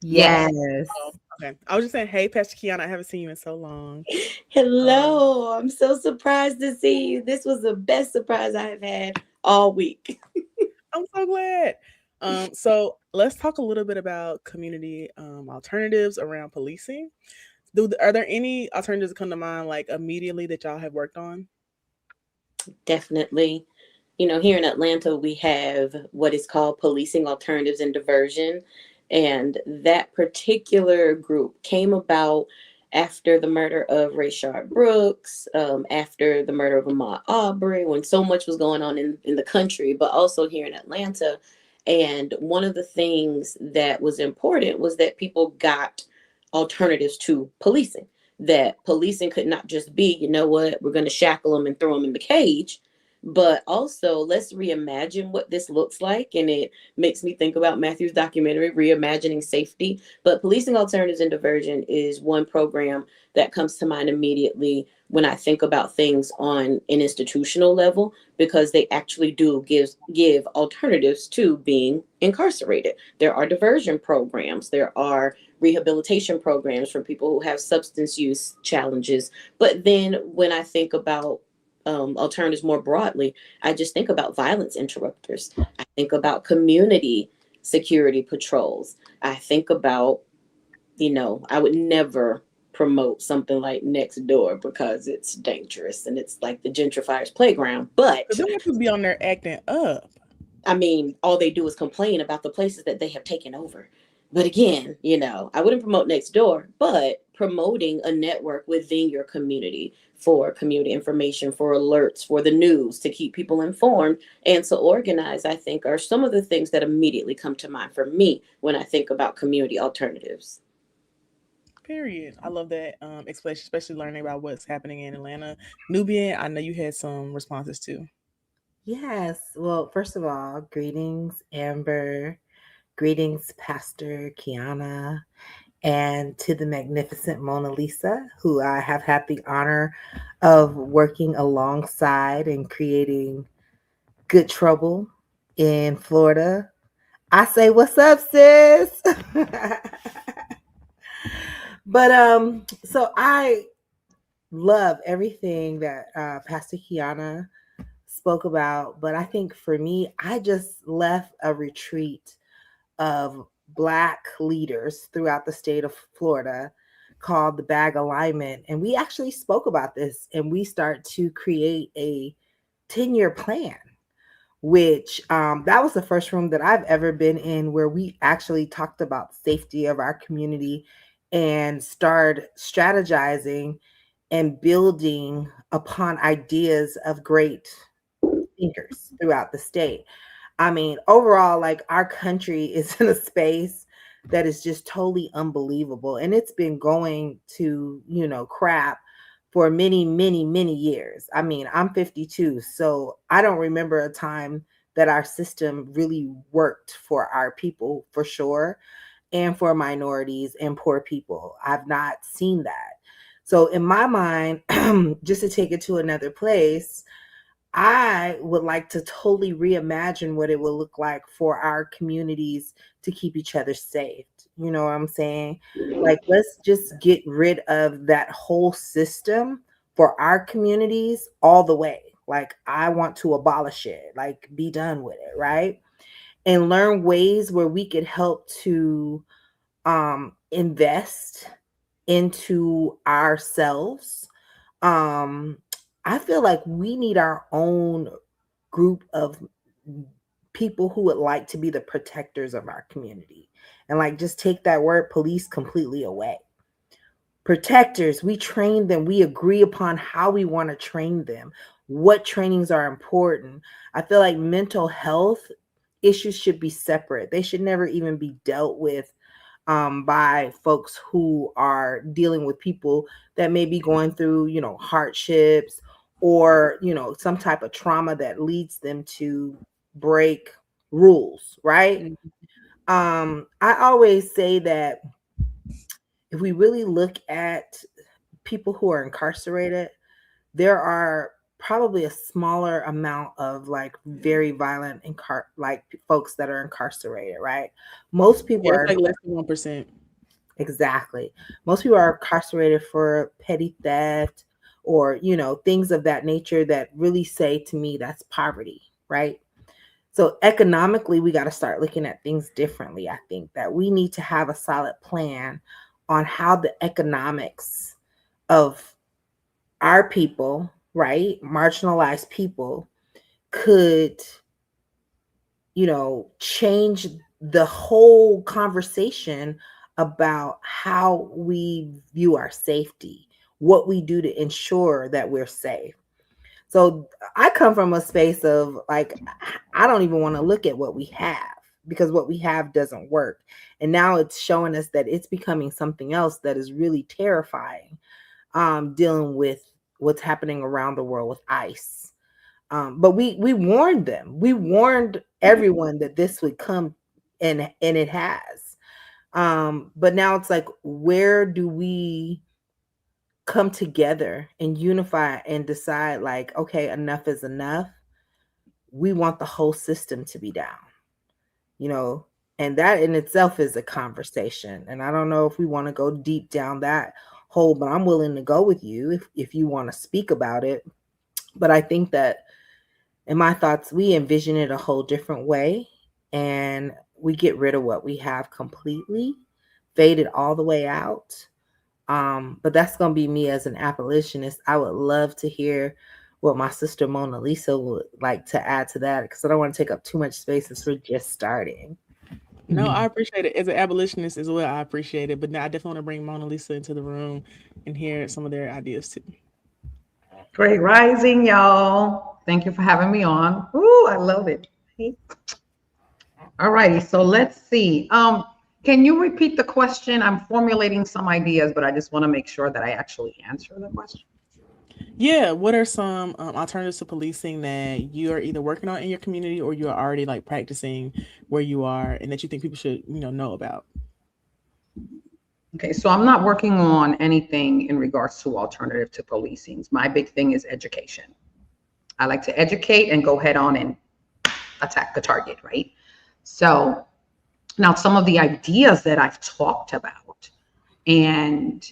Yes.
Oh, okay. I was just saying, hey, Pastor Kiana, I haven't seen you in so long.
Hello. I'm so surprised to see you. This was the best surprise I have had all week.
I'm so glad. So let's talk a little bit about community alternatives around policing. Are there any alternatives that come to mind like immediately that y'all have worked on?
Definitely. Here in Atlanta, we have what is called Policing Alternatives and Diversion. And that particular group came about after the murder of Rayshard Brooks, after the murder of Ahmaud Arbery, when so much was going on in the country, but also here in Atlanta. And one of the things that was important was that people got alternatives to policing, that policing could not just be, you know what, we're going to shackle them and throw them in the cage, but also let's reimagine what this looks like. And it makes me think about Matthew's documentary, Reimagining Safety. But Policing Alternatives and Diversion is one program that comes to mind immediately when I think about things on an institutional level, because they actually do give alternatives to being incarcerated. There are diversion programs. There are rehabilitation programs for people who have substance use challenges. But then when I think about alternatives more broadly, I just think about violence interrupters. I think about community security patrols. I think about, I would never promote something like Next Door because it's dangerous and it's like the gentrifier's playground. But
they have to be on there acting up.
All they do is complain about the places that they have taken over. But again, I wouldn't promote Next Door, but promoting a network within your community for community information, for alerts, for the news, to keep people informed and to organize, I think, are some of the things that immediately come to mind for me when I think about community alternatives.
Period. I love that explanation, especially learning about what's happening in Atlanta. Nubian, I know you had some responses too.
Yes. Well, first of all, greetings, Amber. Greetings, Pastor Kiana, and to the magnificent Mona Lisa, who I have had the honor of working alongside and creating good trouble in Florida. I say, what's up, sis? But so I love everything that Pastor Kiana spoke about, but I think for me, I just left a retreat of Black leaders throughout the state of Florida called the Bag Alignment. And we actually spoke about this, and we start to create a 10-year plan, which that was the first room that I've ever been in where we actually talked about safety of our community and started strategizing and building upon ideas of great thinkers throughout the state. I mean, overall, like, our country is in a space that is just totally unbelievable. And it's been going to, crap for many, many, many years. I mean, I'm 52, so I don't remember a time that our system really worked for our people, for sure, and for minorities and poor people. I've not seen that. So in my mind, just to take it to another place, I would like to totally reimagine what it will look like for our communities to keep each other safe. You know what I'm saying? Like, let's just get rid of that whole system for our communities all the way. Like, I want to abolish it, like, be done with it, right? And learn ways where we could help to invest into ourselves. I feel like we need our own group of people who would like to be the protectors of our community, and like, just take that word police completely away. Protectors, we train them, we agree upon how we want to train them, what trainings are important. I feel like mental health issues should be separate. They should never even be dealt with by folks who are dealing with people that may be going through, hardships, or, some type of trauma that leads them to break rules, right? I always say that if we really look at people who are incarcerated, there are probably a smaller amount of like very violent like folks that are incarcerated, right? Most people
Yeah,
are
it's like less than 1%.
Exactly. Most people are incarcerated for petty theft or, things of that nature that really say to me that's poverty, right? So economically, we got to start looking at things differently. I think that we need to have a solid plan on how the economics of our people, right, marginalized people, could, change the whole conversation about how we view our safety, what we do to ensure that we're safe. So I come from a space of like, I don't even want to look at what we have, because what we have doesn't work. And now it's showing us that it's becoming something else that is really terrifying, dealing with what's happening around the world with ICE. But we warned them. We warned everyone that this would come, and it has. But now it's like, where do we come together and unify and decide, like, okay, enough is enough. We want the whole system to be down, and that in itself is a conversation. And I don't know if we want to go deep down that hole, but I'm willing to go with you if you want to speak about it. But I think that in my thoughts, we envision it a whole different way, and we get rid of what we have completely, fade it all the way out. But that's going to be me as an abolitionist. I would love to hear what my sister Mona Lisa would like to add to that, because I don't want to take up too much space since we're just starting.
No, I appreciate it. As an abolitionist as well, I appreciate it. But now I definitely want to bring Monalisa into the room and hear some of their ideas too.
Great rising, y'all. Thank you for having me on. Ooh, I love it. All righty, so let's see. Can you repeat the question? I'm formulating some ideas, but I just want to make sure that I actually answer the question.
Yeah, what are some alternatives to policing that you are either working on in your community or you are already like practicing where you are and that you think people should, know about?
Okay, so I'm not working on anything in regards to alternative to policing. My big thing is education. I like to educate and go head on and attack the target, right? So now some of the ideas that I've talked about and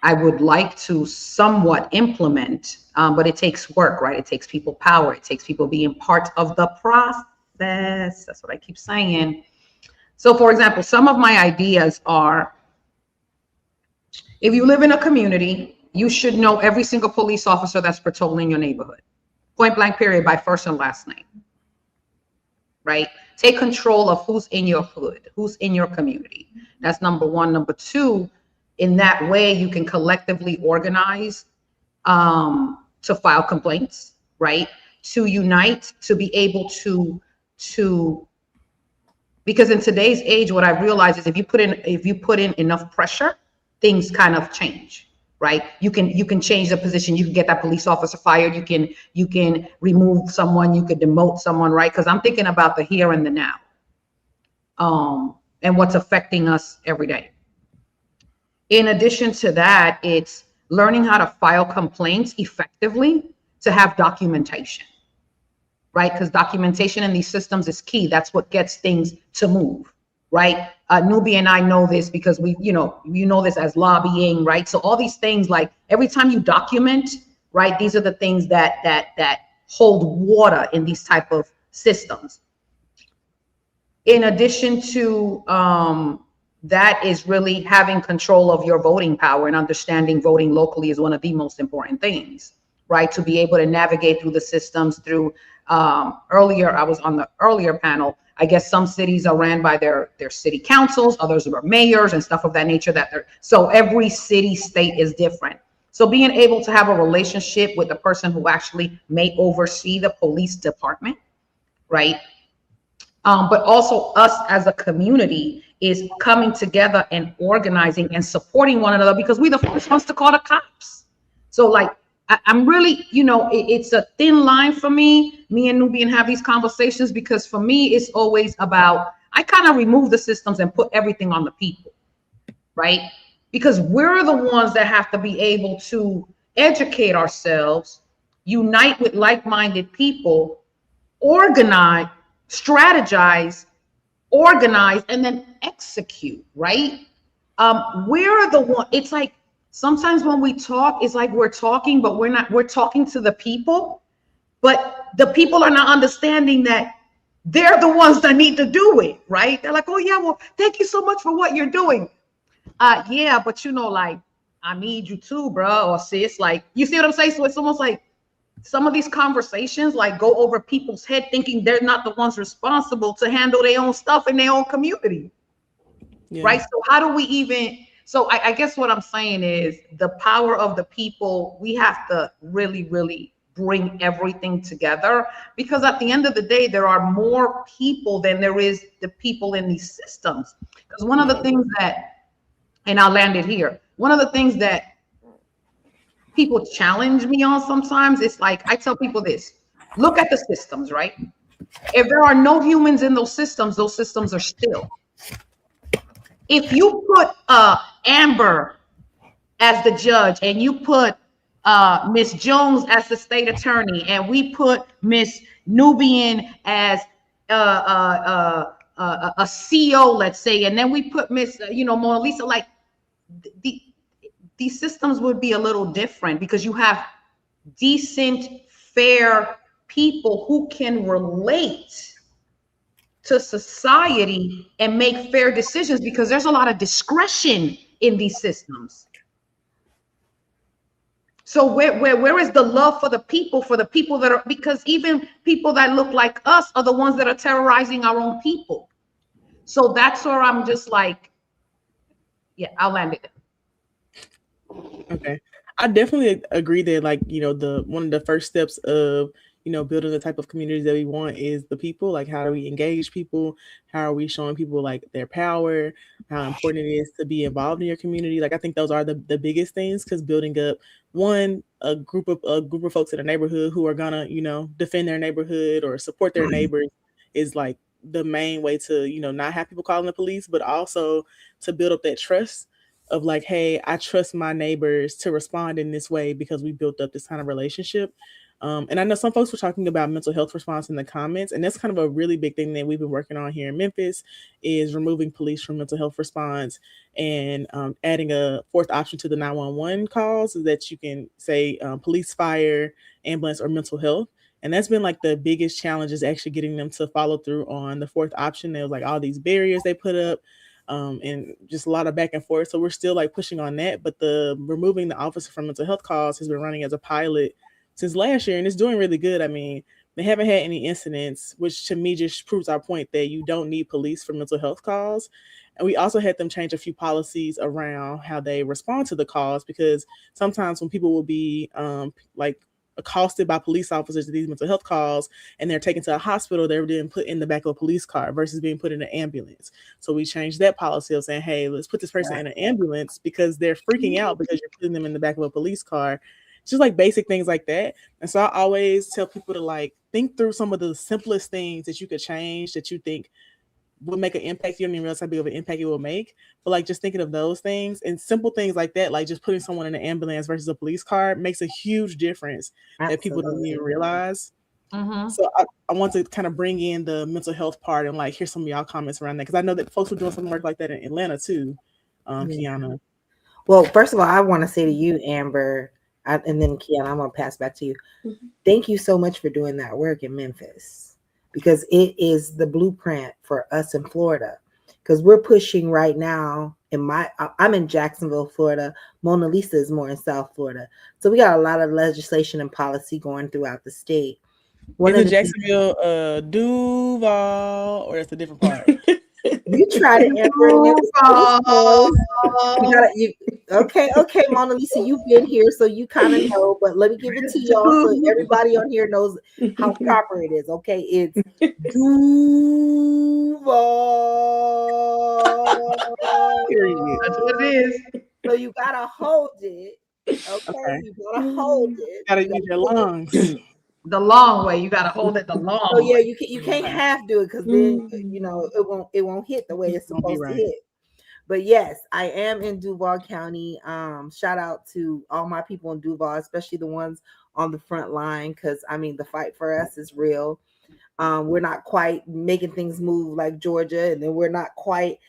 I would like to somewhat implement, but it takes work, right? It takes people power. It takes people being part of the process. That's what I keep saying. So for example, some of my ideas are, if you live in a community, you should know every single police officer that's patrolling your neighborhood. Point blank period, by first and last name. Right? Take control of who's in your hood, who's in your community. That's number one. Number two, in that way, you can collectively organize to file complaints, right? To unite, to be able to, because in today's age, what I realize is if you put in enough pressure, things kind of change, right? You can change the position. You can get that police officer fired. You can remove someone. You could demote someone, right? Because I'm thinking about the here and the now, and what's affecting us every day. In addition to that, it's learning how to file complaints effectively to have documentation, right? Because documentation in these systems is key. That's what gets things to move, right? Nubi and I know this because you know this as lobbying, right? So all these things, like every time you document, right? These are the things that hold water in these type of systems. In addition to that is really having control of your voting power and understanding voting locally is one of the most important things, right? To be able to navigate through the systems through, earlier, I was on the earlier panel, I guess some cities are ran by their city councils, others are mayors and stuff of that nature so every city state is different. So being able to have a relationship with the person who actually may oversee the police department, right? But also us as a community is coming together and organizing and supporting one another because we're the first ones to call the cops. So like, I'm really, it's a thin line for me and Nubian have these conversations because for me, it's always about, I kind of remove the systems and put everything on the people, right? Because we're the ones that have to be able to educate ourselves, unite with like-minded people, organize, strategize, organize, and then execute, right? We're the one, it's like sometimes when we talk, it's like we're talking, but we're talking to the people, but the people are not understanding that they're the ones that need to do it, right? They're like, oh yeah, well, thank you so much for what you're doing. Yeah, but like, I need you too, bro, or sis, like, you see what I'm saying? So it's almost like, some of these conversations like go over people's head thinking they're not the ones responsible to handle their own stuff in their own community. Yeah. Right? So how do we even, so I guess what I'm saying is the power of the people, we have to really, really bring everything together because at the end of the day, there are more people than there is the people in these systems. Because one of the things that, and I'll land it here, one of the things that people challenge me on sometimes, it's like, I tell people this, look at the systems, right? If there are no humans in those systems are still. If you put Amber as the judge and you put Miss Jones as the state attorney and we put Miss Nubian as a CO, let's say, and then we put Miss, Monalisa, like these systems would be a little different because you have decent, fair people who can relate to society and make fair decisions because there's a lot of discretion in these systems. So where is the love for the people that are, because even people that look like us are the ones that are terrorizing our own people. So that's where I'm just like, yeah, I'll land it.
Okay. I definitely agree that, like, the one of the first steps of, building the type of communities that we want is the people. Like, how do we engage people? How are we showing people like their power, how important it is to be involved in your community? Like, I think those are the biggest things, because building up a group of folks in a neighborhood who are gonna, defend their neighborhood or support their neighbors is like the main way to, not have people calling the police, but also to build up that trust of like, hey, I trust my neighbors to respond in this way because we built up this kind of relationship. And I know some folks were talking about mental health response in the comments, and that's kind of a really big thing that we've been working on here in Memphis, is removing police from mental health response and adding a fourth option to the 911 calls so that you can say police, fire, ambulance, or mental health. And that's been like the biggest challenge, is actually getting them to follow through on the fourth option. There was like all these barriers they put up. And just a lot of back and forth. So we're still like pushing on that. But the removing the officer from mental health calls has been running as a pilot since last year, and it's doing really good. I mean, they haven't had any incidents, which to me just proves our point that you don't need police for mental health calls. And we also had them change a few policies around how they respond to the calls, because sometimes when people will be like accosted by police officers at these mental health calls and they're taken to a hospital, they're then put in the back of a police car versus being put in an ambulance. So we changed that policy of saying, hey, let's put this person in an ambulance because they're freaking out because you're putting them in the back of a police car. Just like basic things like that. And so I always tell people to like think through some of the simplest things that you could change that you think will make an impact. You don't even realize how big of an impact it will make. But like just thinking of those things and simple things like that, like just putting someone in an ambulance versus a police car makes a huge difference that people don't even realize. So I want to kind of bring in the mental health part and like hear some of y'all comments around that, because I know that folks were doing some work like that in Atlanta too, Kiana.
Well, first of all, I want to say to you, Amber, and then Kiana, I'm going to pass back to you. Thank you so much for doing that work in Memphis, because it is the blueprint for us in Florida. Because we're pushing right now I'm in Jacksonville, Florida. Monalisa is more in South Florida. So we got a lot of legislation and policy going throughout the state.
Is it Jacksonville, Duval, or it's a different part?
You try to enter okay, Monalisa, you've been here, so you kind of know, but let me give it to y'all so everybody on here knows how proper it is. Okay, it's Duval.
That's what it is.
So you gotta hold it. Okay. You gotta hold it.
Gotta use your lungs.
The long way. You gotta hold it the long
way.
way.
You can't half do it, because then it won't hit the way it's supposed to hit. But yes, I am in Duval County. Shout out to all my people in Duval, especially the ones on the front line, because I mean the fight for us is real. We're not quite making things move like Georgia, and then we're not quite,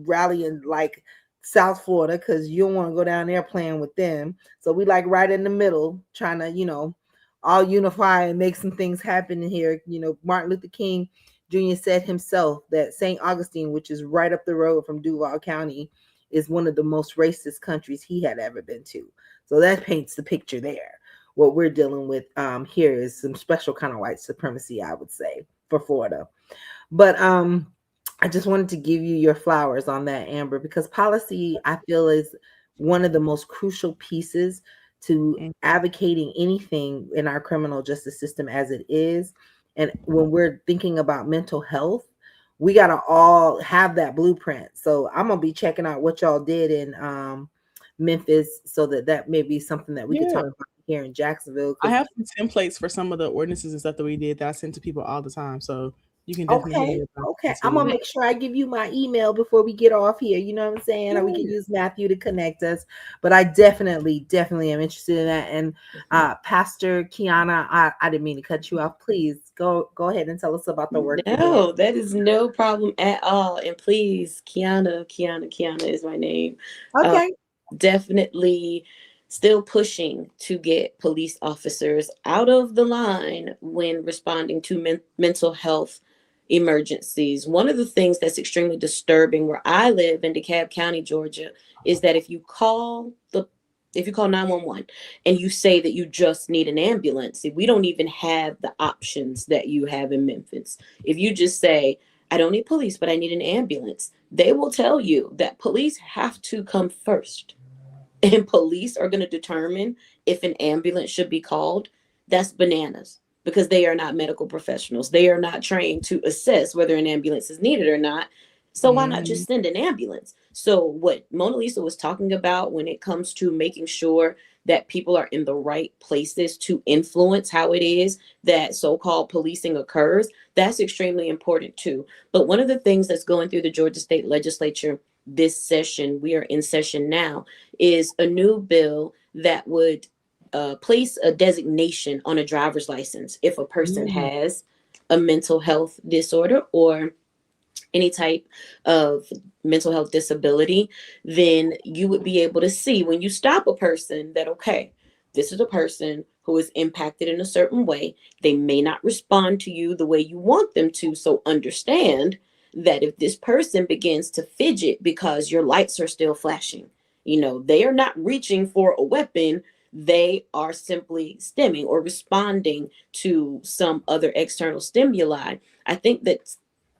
rallying like South Florida, because you don't want to go down there playing with them. So we like right in the middle, trying to, all unify and make some things happen in here. Martin Luther King Jr. said himself that St. Augustine, which is right up the road from Duval County, is one of the most racist countries he had ever been to. So that paints the picture there. What we're dealing with here is some special kind of white supremacy, I would say, for Florida. But I just wanted to give you your flowers on that, Amber, because policy, I feel, is one of the most crucial pieces to advocating anything in our criminal justice system as it is. And when we're thinking about mental health, we got to all have that blueprint. So I'm going to be checking out what y'all did in Memphis, so that may be something that we can talk about here in Jacksonville.
I have some templates for some of the ordinances and stuff that we did that I send to people all the time. So you can definitely
okay. I'm gonna make sure I give you my email before we get off here. You know what I'm saying? Or we can use Matthew to connect us. But I definitely am interested in that. And Pastor Kiana, I didn't mean to cut you off. Please go ahead and tell us about the work.
No, that is no problem at all. And please, Kiana is my name.
Okay.
Definitely still pushing to get police officers out of the line when responding to mental health emergencies. One of the things that's extremely disturbing where I live in DeKalb County, Georgia, is that if you call 911 and you say that you just need an ambulance, we don't even have the options that you have in Memphis. If you just say, I don't need police, but I need an ambulance. They will tell you that police have to come first. And police are going to determine if an ambulance should be called. That's bananas, because they are not medical professionals. They are not trained to assess whether an ambulance is needed or not. So why not just send an ambulance? So what Monalisa was talking about when it comes to making sure that people are in the right places to influence how it is that so-called policing occurs, that's extremely important too. But one of the things that's going through the Georgia State Legislature this session, we are in session now, is a new bill that would place a designation on a driver's license if a person has a mental health disorder or any type of mental health disability. Then you would be able to see when you stop a person that, okay, this is a person who is impacted in a certain way. They may not respond to you the way you want them to. So understand that if this person begins to fidget because your lights are still flashing, they are not reaching for a weapon. They are simply stimming or responding to some other external stimuli. I think that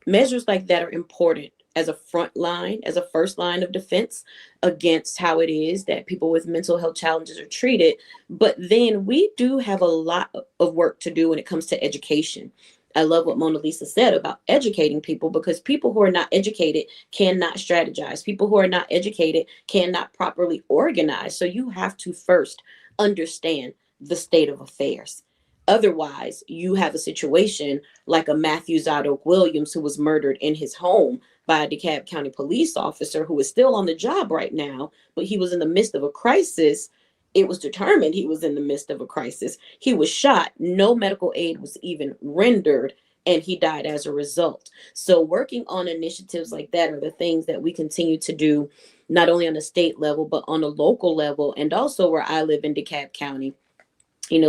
measures like that are important as a front line, as a first line of defense against how it is that people with mental health challenges are treated. But then we do have a lot of work to do when it comes to education. I love what Monalisa said about educating people, because people who are not educated cannot strategize. People who are not educated cannot properly organize. So you have to first understand the state of affairs. Otherwise, you have a situation like a Matthew Zadok Williams, who was murdered in his home by a DeKalb County police officer who is still on the job right now, but he was in the midst of a crisis. It was determined he was in the midst of a crisis. He was shot. No medical aid was even rendered, and he died as a result. So working on initiatives like that are the things that we continue to do, not only on a state level, but on a local level. And also where I live in DeKalb County,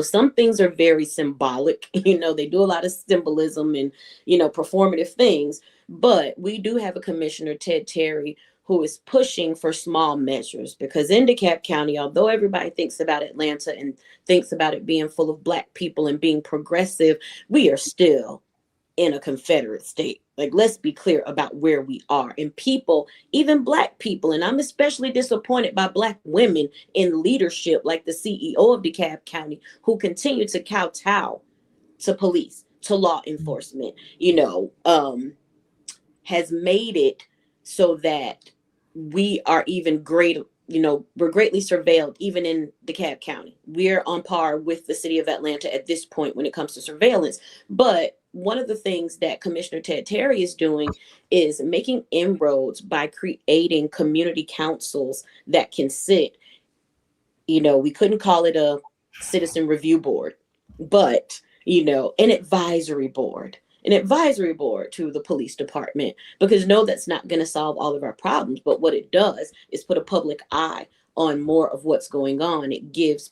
some things are very symbolic. They do a lot of symbolism and, performative things. But we do have a commissioner, Ted Terry, who is pushing for small measures, because in DeKalb County, although everybody thinks about Atlanta and thinks about it being full of Black people and being progressive, we are still in a Confederate state. Like, let's be clear about where we are. And people, even Black people, and I'm especially disappointed by Black women in leadership, like the CEO of DeKalb County, who continue to kowtow to police, to law enforcement, has made it so that we are even greater, we're greatly surveilled even in DeKalb County. We're on par with the city of Atlanta at this point when it comes to surveillance. But one of the things that Commissioner Ted Terry is doing is making inroads by creating community councils that can sit, we couldn't call it a citizen review board, but, an advisory board to the police department, because no, that's not going to solve all of our problems. But what it does is put a public eye on more of what's going on. It gives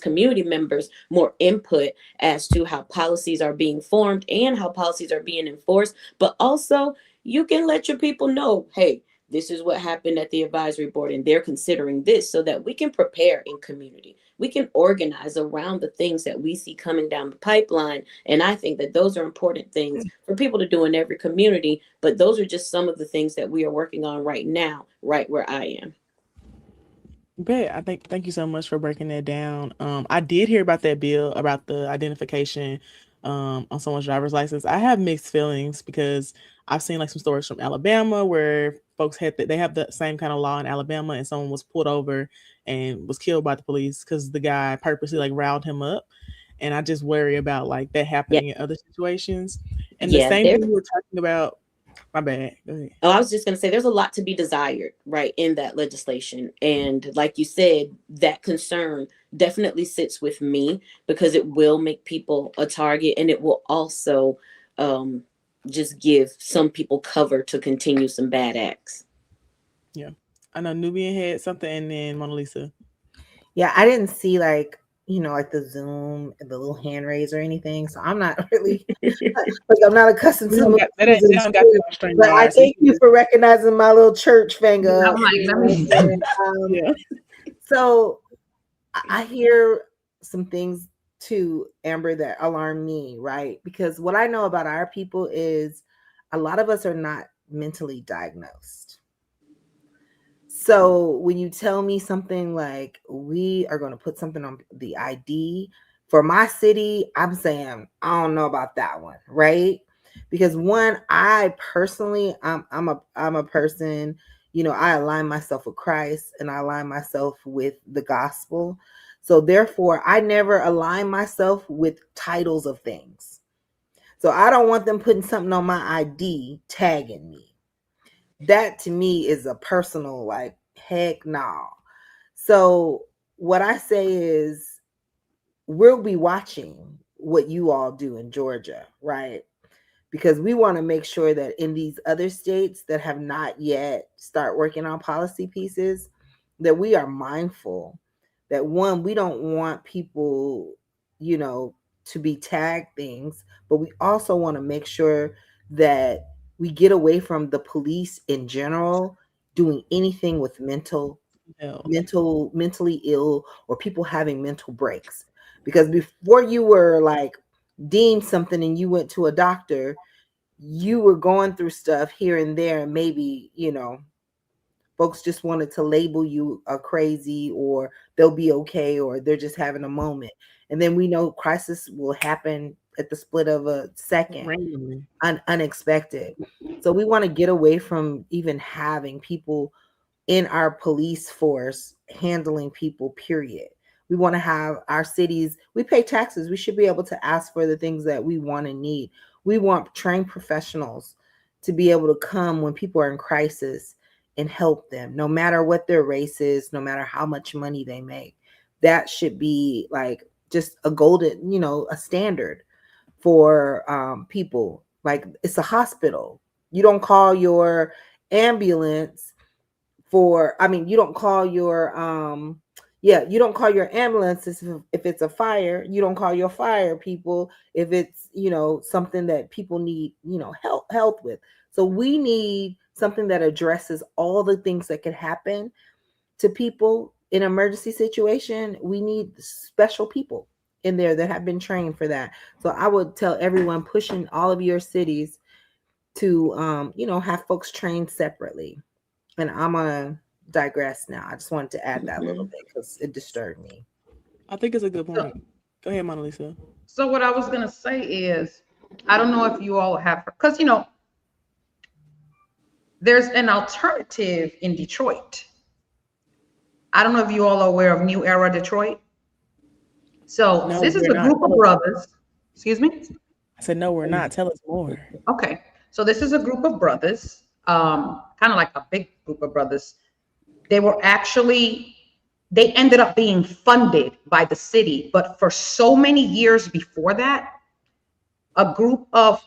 community members more input as to how policies are being formed and how policies are being enforced. But also, you can let your people know, hey, this is what happened at the advisory board, and they're considering this, so that we can prepare in community. We can organize around the things that we see coming down the pipeline. And I think that those are important things for people to do in every community. But those are just some of the things that we are working on right now, right where I am.
Thank you so much for breaking that down. I did hear about that bill about the identification on someone's driver's license. I have mixed feelings, because I've seen like some stories from Alabama where folks they have the same kind of law in Alabama, and someone was pulled over and was killed by the police because the guy purposely like riled him up. And I just worry about like that happening in other situations. And the same thing we were talking about. My bad. Go ahead.
Oh, I was just going to say there's a lot to be desired, right, in that legislation. And like you said, that concern definitely sits with me, because it will make people a target, and it will also just give some people cover to continue some bad acts.
Yeah. I know Nubian had something, and then Monalisa.
Yeah, I didn't see like the Zoom, the little hand raise or anything. So I'm not really I'm not accustomed to it. But I thank you for recognizing my little church finger. So I hear some things too, Amber, that alarm me, right? Because what I know about our people is a lot of us are not mentally diagnosed. So when you tell me something like we are going to put something on the ID for my city, I'm saying I don't know about that one, right? Because one, I personally, I'm a person, you know, I align myself with Christ and I align myself with the gospel. So therefore, I never align myself with titles of things. So I don't want them putting something on my ID tagging me. That to me is a personal, like, heck no. So what I say is we'll be watching what you all do in Georgia, right? Because we want to make sure that in these other states that have not yet start working on policy pieces, that we are mindful that one, we don't want people, you know, to be tagged things, but we also want to make sure that we get away from the police in general doing anything with mentally ill or people having mental breaks. Because before you were like deemed something and you went to a doctor, you were going through stuff here and there, and maybe, you know, folks just wanted to label you a crazy, or they'll be okay, or they're just having a moment. And then we know crisis will happen at the split of a second,
Randomly.
unexpected. So we want to get away from even having people in our police force handling people, period. We want to have our cities, we pay taxes. We should be able to ask for the things that we want and need. We want trained professionals to be able to come when people are in crisis and help them, no matter what their race is, no matter how much money they make. That should be like just a golden, you know, a standard for people. Like, it's a hospital. You don't call your ambulance you don't call your you don't call your ambulance if it's a fire. You don't call your fire people if it's, you know, something that people need, you know, help with. So we need something that addresses all the things that could happen to people in an emergency situation. We need special people in there that have been trained for that. So I would tell everyone pushing all of your cities to you know, have folks trained separately. And I'm gonna digress now. I just wanted to add that little bit because it disturbed me.
I think it's a good point. Go ahead, Monalisa.
So what I was going to say is, I don't know if you all have, because, you know, there's an alternative in Detroit. I don't know if you all are aware of New Era Detroit. So
No,
this is
we're
a
not.
group of brothers. Excuse me?
I said, no, we're not. Tell us more.
Okay. So this is a group of brothers, kind of like a big group of brothers. They ended up being funded by the city, but for so many years before that, a group of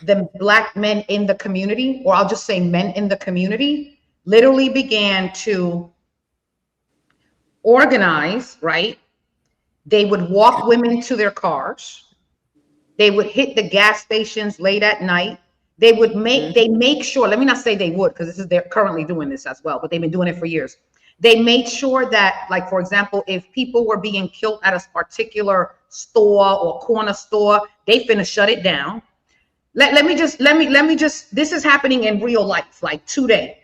the Black men in the community, or I'll just say men in the community, literally began to organize, right? They would walk women to their cars. They would hit the gas stations late at night. They make sure, let me not say they would, because they're currently doing this as well, but they've been doing it for years. They made sure that, like, for example, if people were being killed at a particular store or corner store, they finna shut it down. Let me just, this is happening in real life, like today.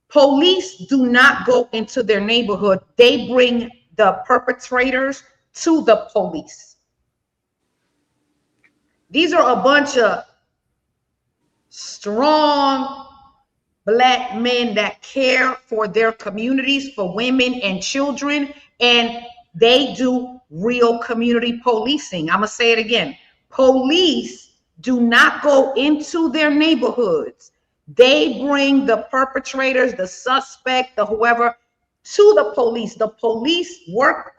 Police do not go into their neighborhood. They bring the perpetrators to the police. These are a bunch of strong Black men that care for their communities, for women and children, and they do real community policing. I'm gonna say it again. Police do not go into their neighborhoods. They bring the perpetrators, the suspect, the whoever, to the police. The police work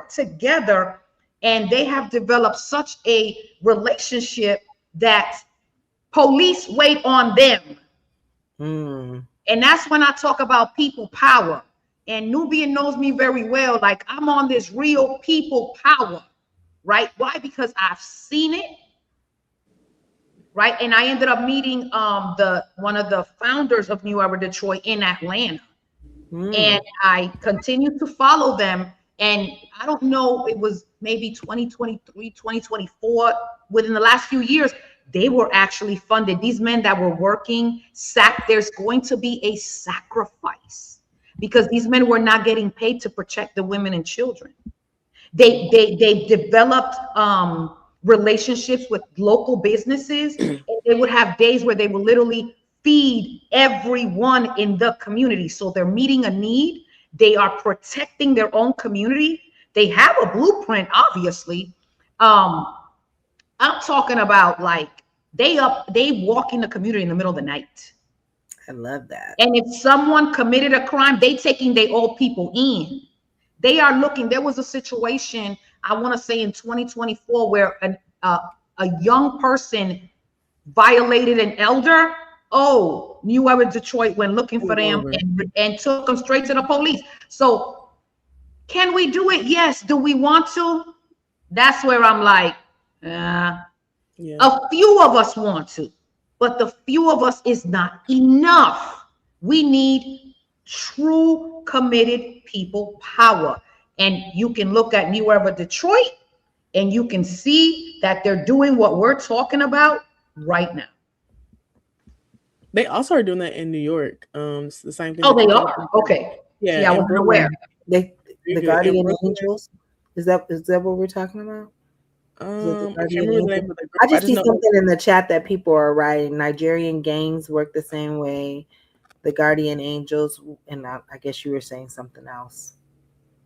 together, and they have developed such a relationship that police wait on them. And that's when I talk about people power. And Nubian knows me very well. Like, I'm on this real people power, right? Why? Because I've seen it, right? And I ended up meeting one of the founders of New Era Detroit in Atlanta. And I continue to follow them. And I don't know, it was maybe 2023, 2024, within the last few years, they were actually funded. These men that were working, there's going to be a sacrifice because these men were not getting paid to protect the women and children. They developed relationships with local businesses, and they would have days where they would literally feed everyone in the community. So they're meeting a need. They are protecting their own community. They have a blueprint, obviously. I'm talking about like they walk in the community in the middle of the night.
I love that.
And if someone committed a crime, they taking their old people in. They are looking. There was a situation, I want to say in 2024, where a young person violated an elder. Oh, New Era Detroit went looking for them and took them straight to the police. So can we do it? Yes. Do we want to? That's where I'm like, a few of us want to, but the few of us is not enough. We need true committed people power. And you can look at New Era Detroit and you can see that they're doing what we're talking about right now.
They also are doing that in New York. It's the same thing.
Oh, they are? Okay.
Yeah.
See, I wasn't aware.
The Guardian Angels. Is that what we're talking about? I just see something in the chat that people are writing. Nigerian gangs work the same way. The Guardian Angels, and I guess you were saying something else.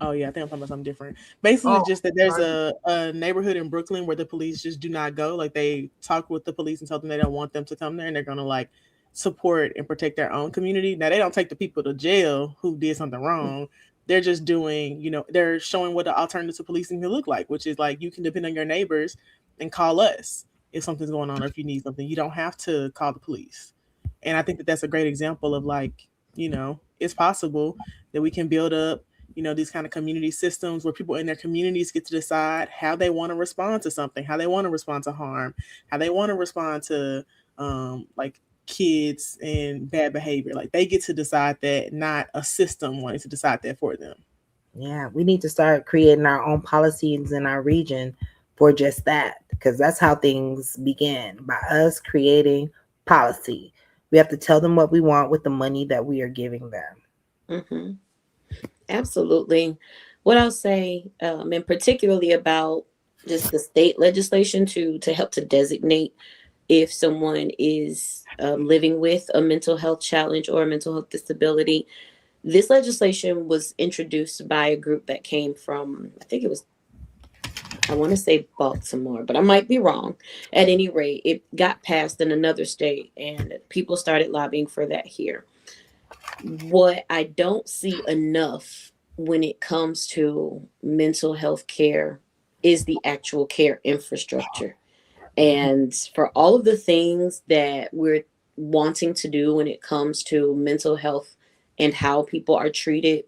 Oh yeah, I think I'm talking about something different. Basically, just that there's a neighborhood in Brooklyn where the police just do not go. Like they talk with the police and tell them they don't want them to come there, and they're gonna like support and protect their own community. Now they don't take the people to jail who did something wrong. They're just doing, they're showing what the alternative to policing can look like, which is like you can depend on your neighbors and call us if something's going on or if you need something. You don't have to call the police. And I think that that's a great example of like, it's possible that we can build up, these kind of community systems where people in their communities get to decide how they want to respond to something, how they want to respond to harm, how they want to respond to like kids and bad behavior. Like they get to decide that, not a system wanting to decide that for them.
Yeah, we need to start creating our own policies in our region for just that, because that's how things begin, by us creating policy. We have to tell them what we want with the money that we are giving them.
Mm-hmm. Absolutely. What I'll say, and particularly about just the state legislation to help to designate if someone is living with a mental health challenge or a mental health disability. This legislation was introduced by a group that came from, I want to say Baltimore, but I might be wrong. At any rate, it got passed in another state and people started lobbying for that here. What I don't see enough when it comes to mental health care is the actual care infrastructure. And for all of the things that we're wanting to do when it comes to mental health and how people are treated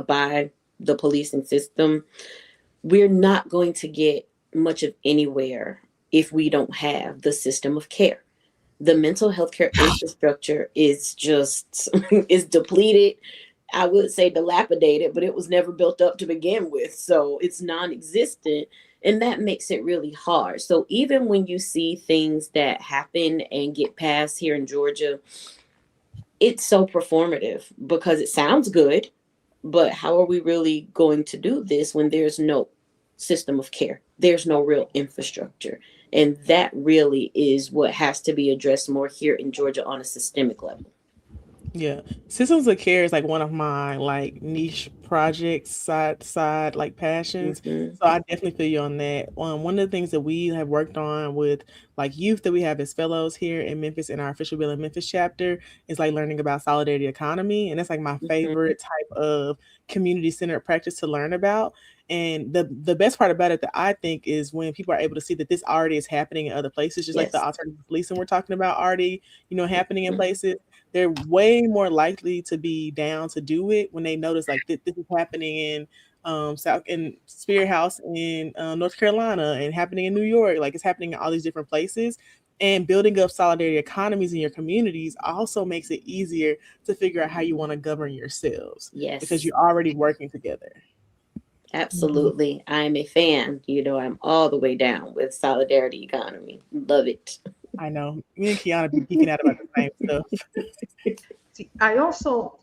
by the policing system, we're not going to get much of anywhere if we don't have the system of care. The mental health care infrastructure is is depleted. I would say dilapidated, but it was never built up to begin with. So it's non-existent. And that makes it really hard. So even when you see things that happen and get passed here in Georgia, it's so performative because it sounds good, but how are we really going to do this when there's no system of care? There's no real infrastructure. And that really is what has to be addressed more here in Georgia on a systemic level.
Yeah, systems of care is like one of my like niche projects, side like passions.
Mm-hmm.
So I definitely feel you on that. One of the things that we have worked on with like youth that we have as fellows here in Memphis in our official Bill in Memphis chapter is like learning about solidarity economy, and that's like my favorite type of community-centered practice to learn about. And the best part about it that I think is when people are able to see that this already is happening in other places, just like the alternative policing we're talking about already, happening in places. They're way more likely to be down to do it when they notice like this is happening in Spirit House in North Carolina and happening in New York. Like it's happening in all these different places. And building up solidarity economies in your communities also makes it easier to figure out how you want to govern yourselves.
Yes.
Because you're already working together.
Absolutely. I'm a fan. You know, I'm all the way down with solidarity economy. Love it.
I know. Me and Kiana be geeking out about the same stuff.
See, I also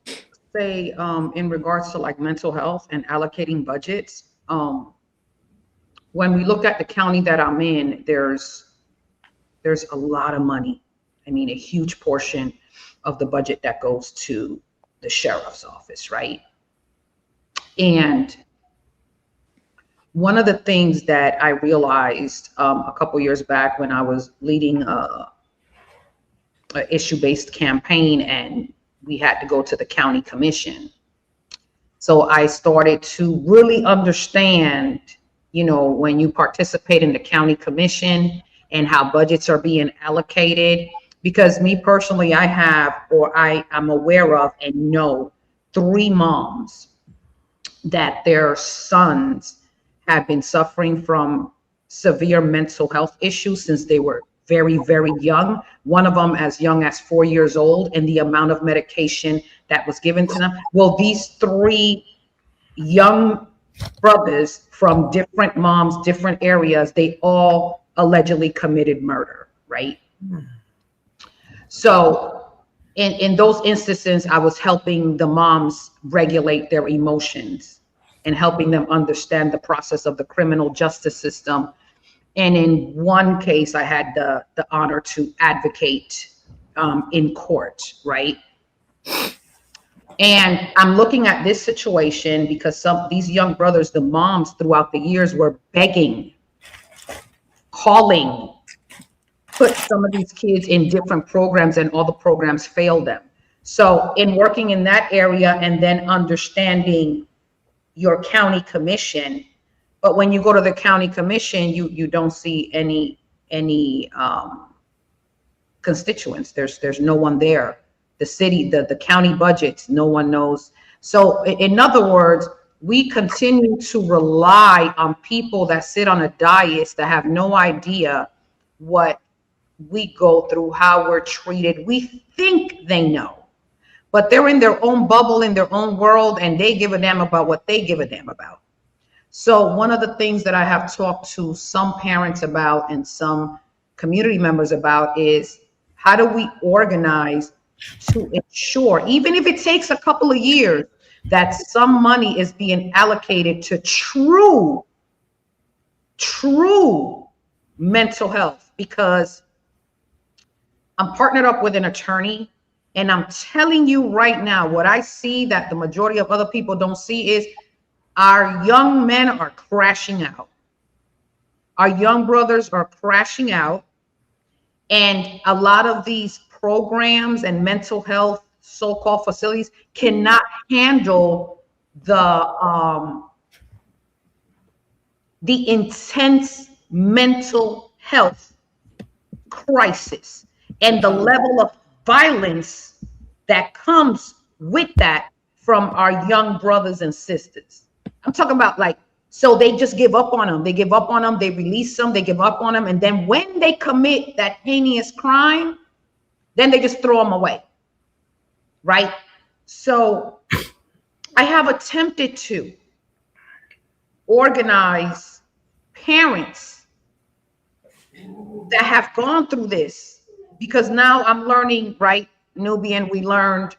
say in regards to like mental health and allocating budgets, when we look at the county that I'm in, there's a lot of money. I mean, a huge portion of the budget that goes to the sheriff's office, right? And one of the things that I realized a couple years back when I was leading a issue-based campaign and we had to go to the county commission. So I started to really understand, you know, when you participate in the county commission and how budgets are being allocated, because me personally, I have, or I am aware of and know 3 moms that their sons have been suffering from severe mental health issues since they were very, very young. One of them as young as 4 years old, and the amount of medication that was given to them. Well, these 3 young brothers from different moms, different areas, they all allegedly committed murder, right? So in those instances, I was helping the moms regulate their emotions and helping them understand the process of the criminal justice system. And in one case, I had the honor to advocate in court, right? And I'm looking at this situation because these young brothers, the moms throughout the years were begging, calling, put some of these kids in different programs and all the programs failed them. So in working in that area and then understanding your county commission, but when you go to the county commission, you don't see any constituents. There's no one there. The city, the county budgets, no one knows. So in other words, we continue to rely on people that sit on a dais that have no idea what we go through, how we're treated. We think they know, but they're in their own bubble, in their own world, and they give a damn about what they give a damn about. So one of the things that I have talked to some parents about and some community members about is how do we organize to ensure, even if it takes a couple of years, that some money is being allocated to true mental health. Because I'm partnered up with an attorney, and I'm telling you right now, what I see that the majority of other people don't see is our young men are crashing out. Our young brothers are crashing out. And a lot of these programs and mental health so-called facilities cannot handle the intense mental health crisis and the level of violence that comes with that from our young brothers and sisters. I'm talking about like, so they just give up on them. They give up on them. They release them. They give up on them. And then when they commit that heinous crime, then they just throw them away. Right? So I have attempted to organize parents that have gone through this, because now I'm learning, right? Nubian, we learned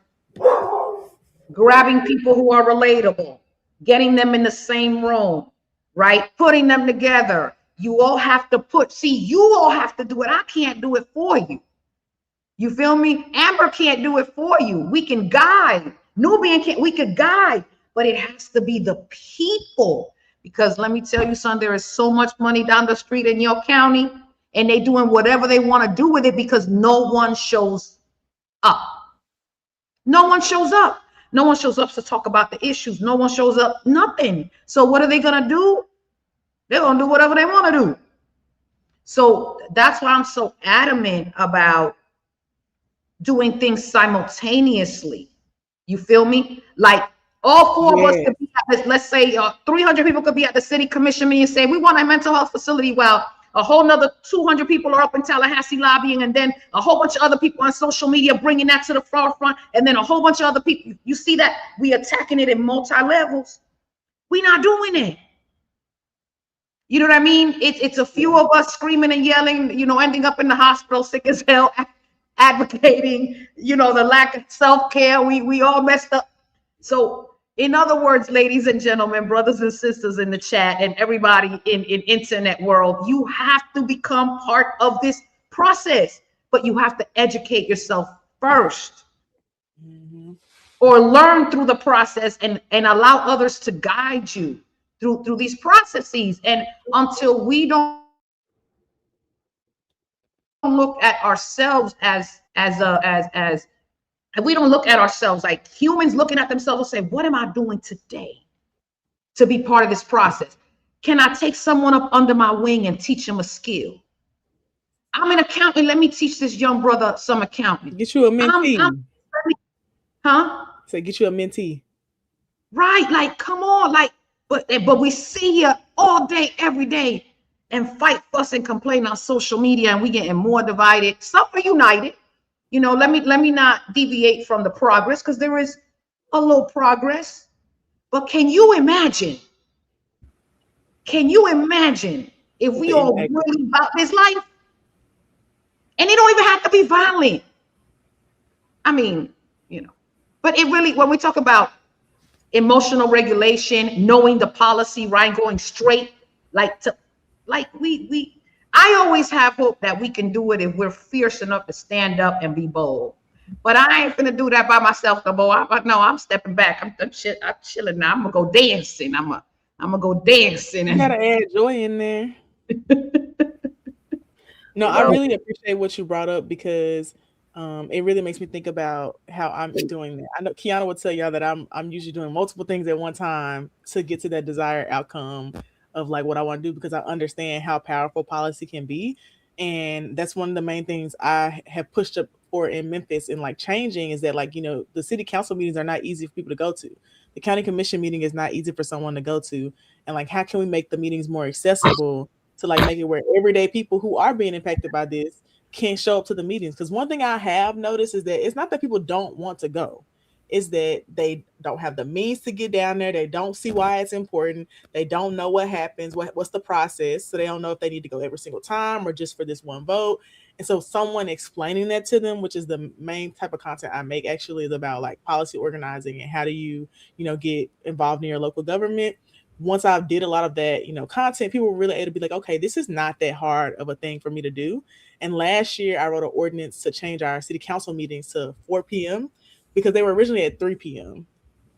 grabbing people who are relatable, getting them in the same room, right? Putting them together. You all have to you all have to do it. I can't do it for you. You feel me? Amber can't do it for you. We can guide. Nubian we could guide, but it has to be the people. Because let me tell you something, there is so much money down the street in your county, and they doing whatever they want to do with it because no one shows up. No one shows up. No one shows up to talk about the issues. No one shows up, nothing. So what are they going to do? They're going to do whatever they want to do. So that's why I'm so adamant about doing things simultaneously. You feel me? Like all 4 of us could be at this, let's say 300 people could be at the city commission meeting and say, we want a mental health facility. Well, a whole nother 200 people are up in Tallahassee lobbying, and then a whole bunch of other people on social media bringing that to the forefront, and then a whole bunch of other people. You see that we attacking it in multi-levels. We're not doing it. You know what I mean? It's a few of us screaming and yelling, ending up in the hospital sick as hell, advocating, the lack of self-care. We all messed up. So in other words, ladies and gentlemen, brothers and sisters in the chat, and everybody in internet world, you have to become part of this process, but you have to educate yourself first. Mm-hmm. Or learn through the process and allow others to guide you through these processes. And until we don't look at ourselves as we don't look at ourselves like humans looking at themselves and say, what am I doing today to be part of this process? Can I take someone up under my wing and teach them a skill? I'm an accountant. Let me teach this young brother some accounting.
Get you a mentee.
Say
get you a mentee.
Right, like come on, like but we sit here all day, every day, and fight, fuss, and complain on social media, and we getting more divided. Some are united. Let me not deviate from the progress, because there is a little progress. But can you imagine if we all really about this life? And it don't even have to be violent. I mean, but it really, when we talk about emotional regulation, knowing the policy, right, going straight, I always have hope that we can do it if we're fierce enough to stand up and be bold. But I ain't gonna do that by myself no more. I'm stepping back. I'm chilling now. I'm gonna go dancing. I'm gonna go dancing.
You gotta add joy in there. No, I really appreciate what you brought up, because it really makes me think about how I'm doing that. I know Kiana would tell y'all that I'm usually doing multiple things at one time to get to that desired outcome of like what I want to do, because I understand how powerful policy can be. And that's one of the main things I have pushed up for in Memphis and like changing, is that like, the city council meetings are not easy for people to go to. The county commission meeting is not easy for someone to go to. And like, how can we make the meetings more accessible to like make it where everyday people who are being impacted by this can show up to the meetings? Because one thing I have noticed is that it's not that people don't want to go, is that they don't have the means to get down there. They don't see why it's important. They don't know what happens, what's the process. So they don't know if they need to go every single time or just for this one vote. And so someone explaining that to them, which is the main type of content I make, actually is about like policy organizing and how do you, get involved in your local government. Once I did a lot of that, content, people were really able to be like, okay, this is not that hard of a thing for me to do. And last year I wrote an ordinance to change our city council meetings to 4 p.m. because they were originally at 3 p.m.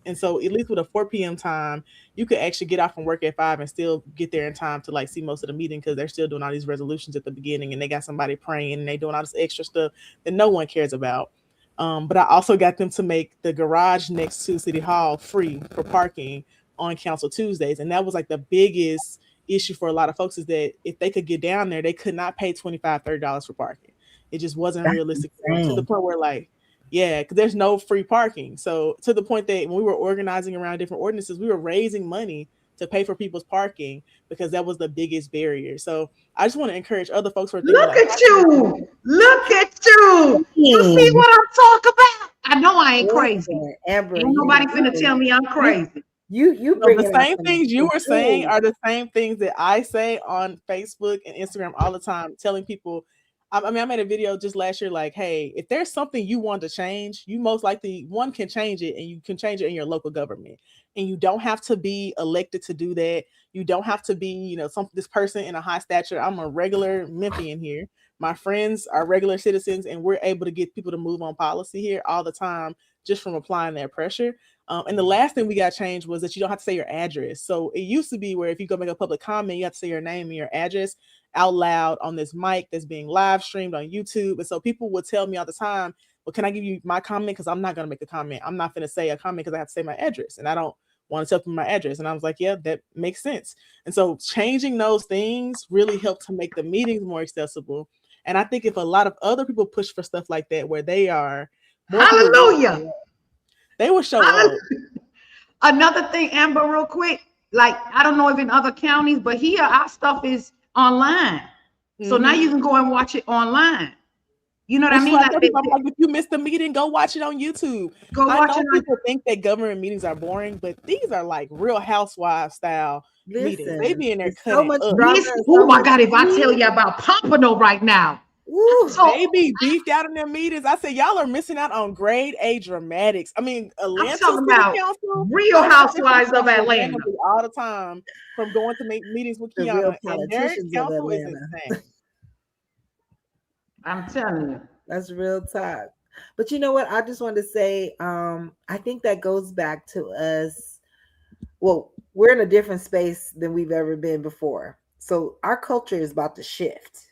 And so at least with a 4 p.m. time, you could actually get off from work at 5 and still get there in time to like see most of the meeting, because they're still doing all these resolutions at the beginning and they got somebody praying and they doing all this extra stuff that no one cares about. But I also got them to make the garage next to City Hall free for parking on Council Tuesdays. And that was like the biggest issue for a lot of folks, is that if they could get down there, they could not pay $25, $30 for parking. It just wasn't realistic to the point where like, yeah, because there's no free parking. So to the point that when we were organizing around different ordinances, we were raising money to pay for people's parking because that was the biggest barrier. So I just want to encourage other folks who are thinking,
look at you. You see what I'm talking about? I know I ain't crazy. Ain't nobody finna tell me I'm crazy.
You the same things you were saying are the same things that I say on Facebook and Instagram all the time, telling people. I made a video just last year, like, hey, if there's something you want to change, you most likely can change it, and you can change it in your local government. And you don't have to be elected to do that. You don't have to be, this person in a high stature. I'm a regular Memphian here. My friends are regular citizens, and we're able to get people to move on policy here all the time just from applying that pressure. And the last thing we got changed was that you don't have to say your address. So it used to be where if you go make a public comment, you have to say your name and your address out loud on this mic that's being live streamed on YouTube. And so people would tell me all the time, well, can I give you my comment? Because I'm not going to make a comment. I'm not going to say a comment because I have to say my address. And I don't want to tell them my address. And I was like, yeah, that makes sense. And so changing those things really helped to make the meetings more accessible. And I think if a lot of other people push for stuff like that, where they are,
hallelujah,
they will show up.
Another thing, Amber, real quick, like, I don't know if in other counties, but here our stuff is online. So now you can go and watch it online. You know what
Which
I
is
mean?
why I
Like,
tell people, I'm like, if you missed the meeting, go watch it on YouTube.
go
I
watch
know
it on.
people think that government meetings are boring, but these are like Real Housewives style meetings. They
Listen,
be in there
it's so
cutting
much
up.
drama
Miss,
and
oh
so
my
much
God, if I tell
tea.
you about Pompano right now.
Woo.
So
They be beefed out in their meetings. I said, y'all are missing out on grade A dramatics. I mean,
I'm
Atlanta
talking
City
about
Council.
Real
I talk to
Housewives
people
of Atlanta.
randomly all the time from going to meetings with
The real
Kiana, and their
politicians of
council is
Atlanta.
insane.
I'm telling you.
That's real talk. But you know what? I just wanted to say, I think that goes back to us. Well, we're in a different space than we've ever been before. So our culture is about to shift.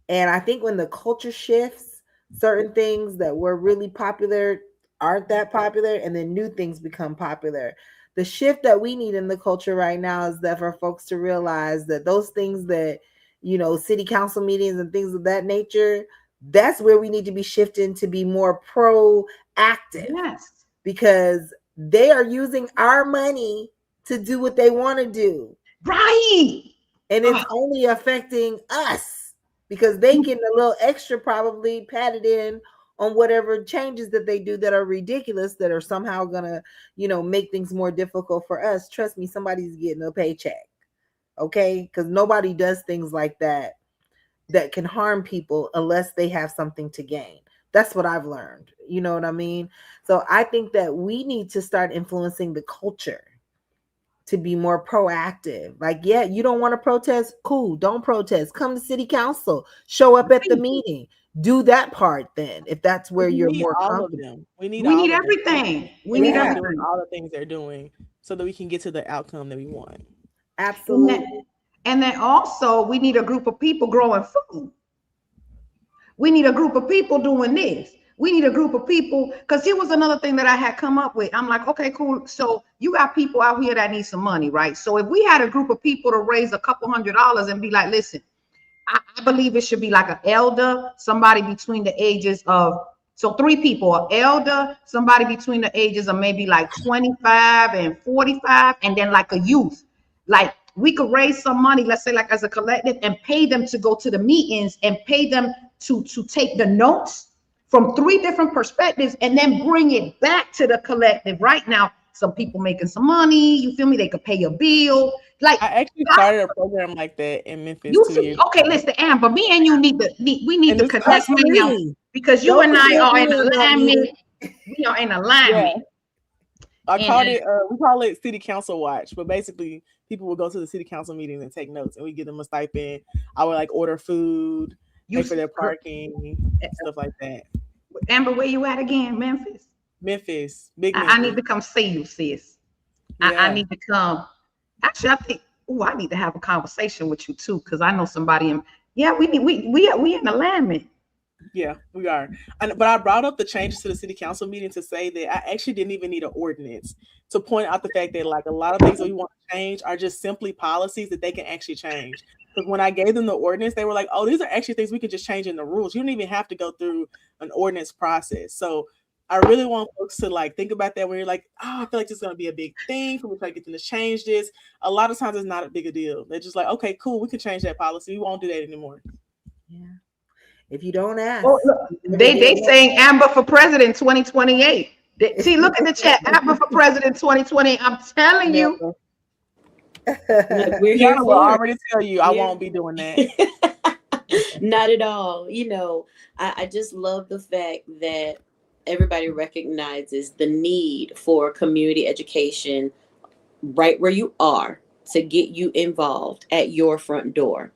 And I think when the culture shifts, certain things that were really popular aren't that popular, and then new things become popular. The shift that we need in the culture right now is that for folks to realize that those things that, you know, city council meetings and things of that nature, that's where we need to be shifting to be more proactive,
Yes.
because they are using our money to do what they want to do.
Right.
And it's only affecting us because they get a little extra, probably padded in on whatever changes that they do that are ridiculous, that are somehow gonna, you know, make things more difficult for us. Trust me, somebody's getting a paycheck. Okay, because nobody does things like that that can harm people unless they have something to gain. That's what I've learned. You know what I mean? So I think that we need to start influencing the culture to be more proactive. Like, yeah, you don't want to protest? Cool, don't protest. Come to city council, show up at the meeting. Do that part then, if that's where
We
you're
need
more
all of
comfortable.
them. We need
We
all
need
of them.
everything. We
They
need
start
Yeah,
doing
everything.
all the things they're doing so that we can get to the outcome that we want.
And
absolutely.
then also we need a group of people growing food. We need a group of people doing this. We need a group of people, because here was another thing that I had come up with. I'm like, okay, cool. So you got people out here that need some money, right? So if we had a group of people to raise a couple $100 and be like, listen, I believe it should be like an elder, somebody between the ages of, so 3 people, an elder, somebody between the ages of maybe like 25 and 45, and then like a youth. Like we could raise some money, let's say like as a collective, and pay them to go to the meetings and pay them to take the notes from 3 different perspectives and then bring it back to the collective. Right now, some people making some money, you feel me? They could pay a bill. Like
I actually started a program like that in Memphis
you
2
see,
years
okay,
ago.
listen, Amber, me and you need
And
to
it's
connect
That's
right now,
me.
because you
Don't
and I
forget
are in
me in that
alignment.
meeting.
We are in
Yeah.
alignment.
I called
And
it, we call it City Council Watch, but basically people will go to the city council meetings and take notes, and we give them a stipend. I would like order food,
you,
pay for their parking, stuff like that.
Amber, where you at again? Memphis?
Memphis, big
I need
Memphis.
to come see you, sis. I
Yeah.
need to come. Actually, I think, I need to have a conversation with you too, because I know somebody in, yeah, we in alignment.
Yeah, we are. But I brought up the changes to the city council meeting to say that I actually didn't even need an ordinance, to point out the fact that like a lot of things that we want to change are just simply policies that they can actually change. Because when I gave them the ordinance, they were like, oh, these are actually things we can just change in the rules. You don't even have to go through an ordinance process. So I really want folks to like think about that when you're like, oh, I feel like this is going to be a big thing for me to get them to change this. A lot of times it's not a big a deal. They're just like, okay, cool, we can change that policy. We won't do that anymore.
Yeah. If you don't ask,
Oh, look, they saying Amber for president 2028. See, look at the chat. Amber for president 2020. I'm telling you.
Look, we're here
Kiana will
for it.
already tell you I won't be doing that.
Not at all. You know, I just love the fact that everybody recognizes the need for community education right where you are to get you involved at your front door.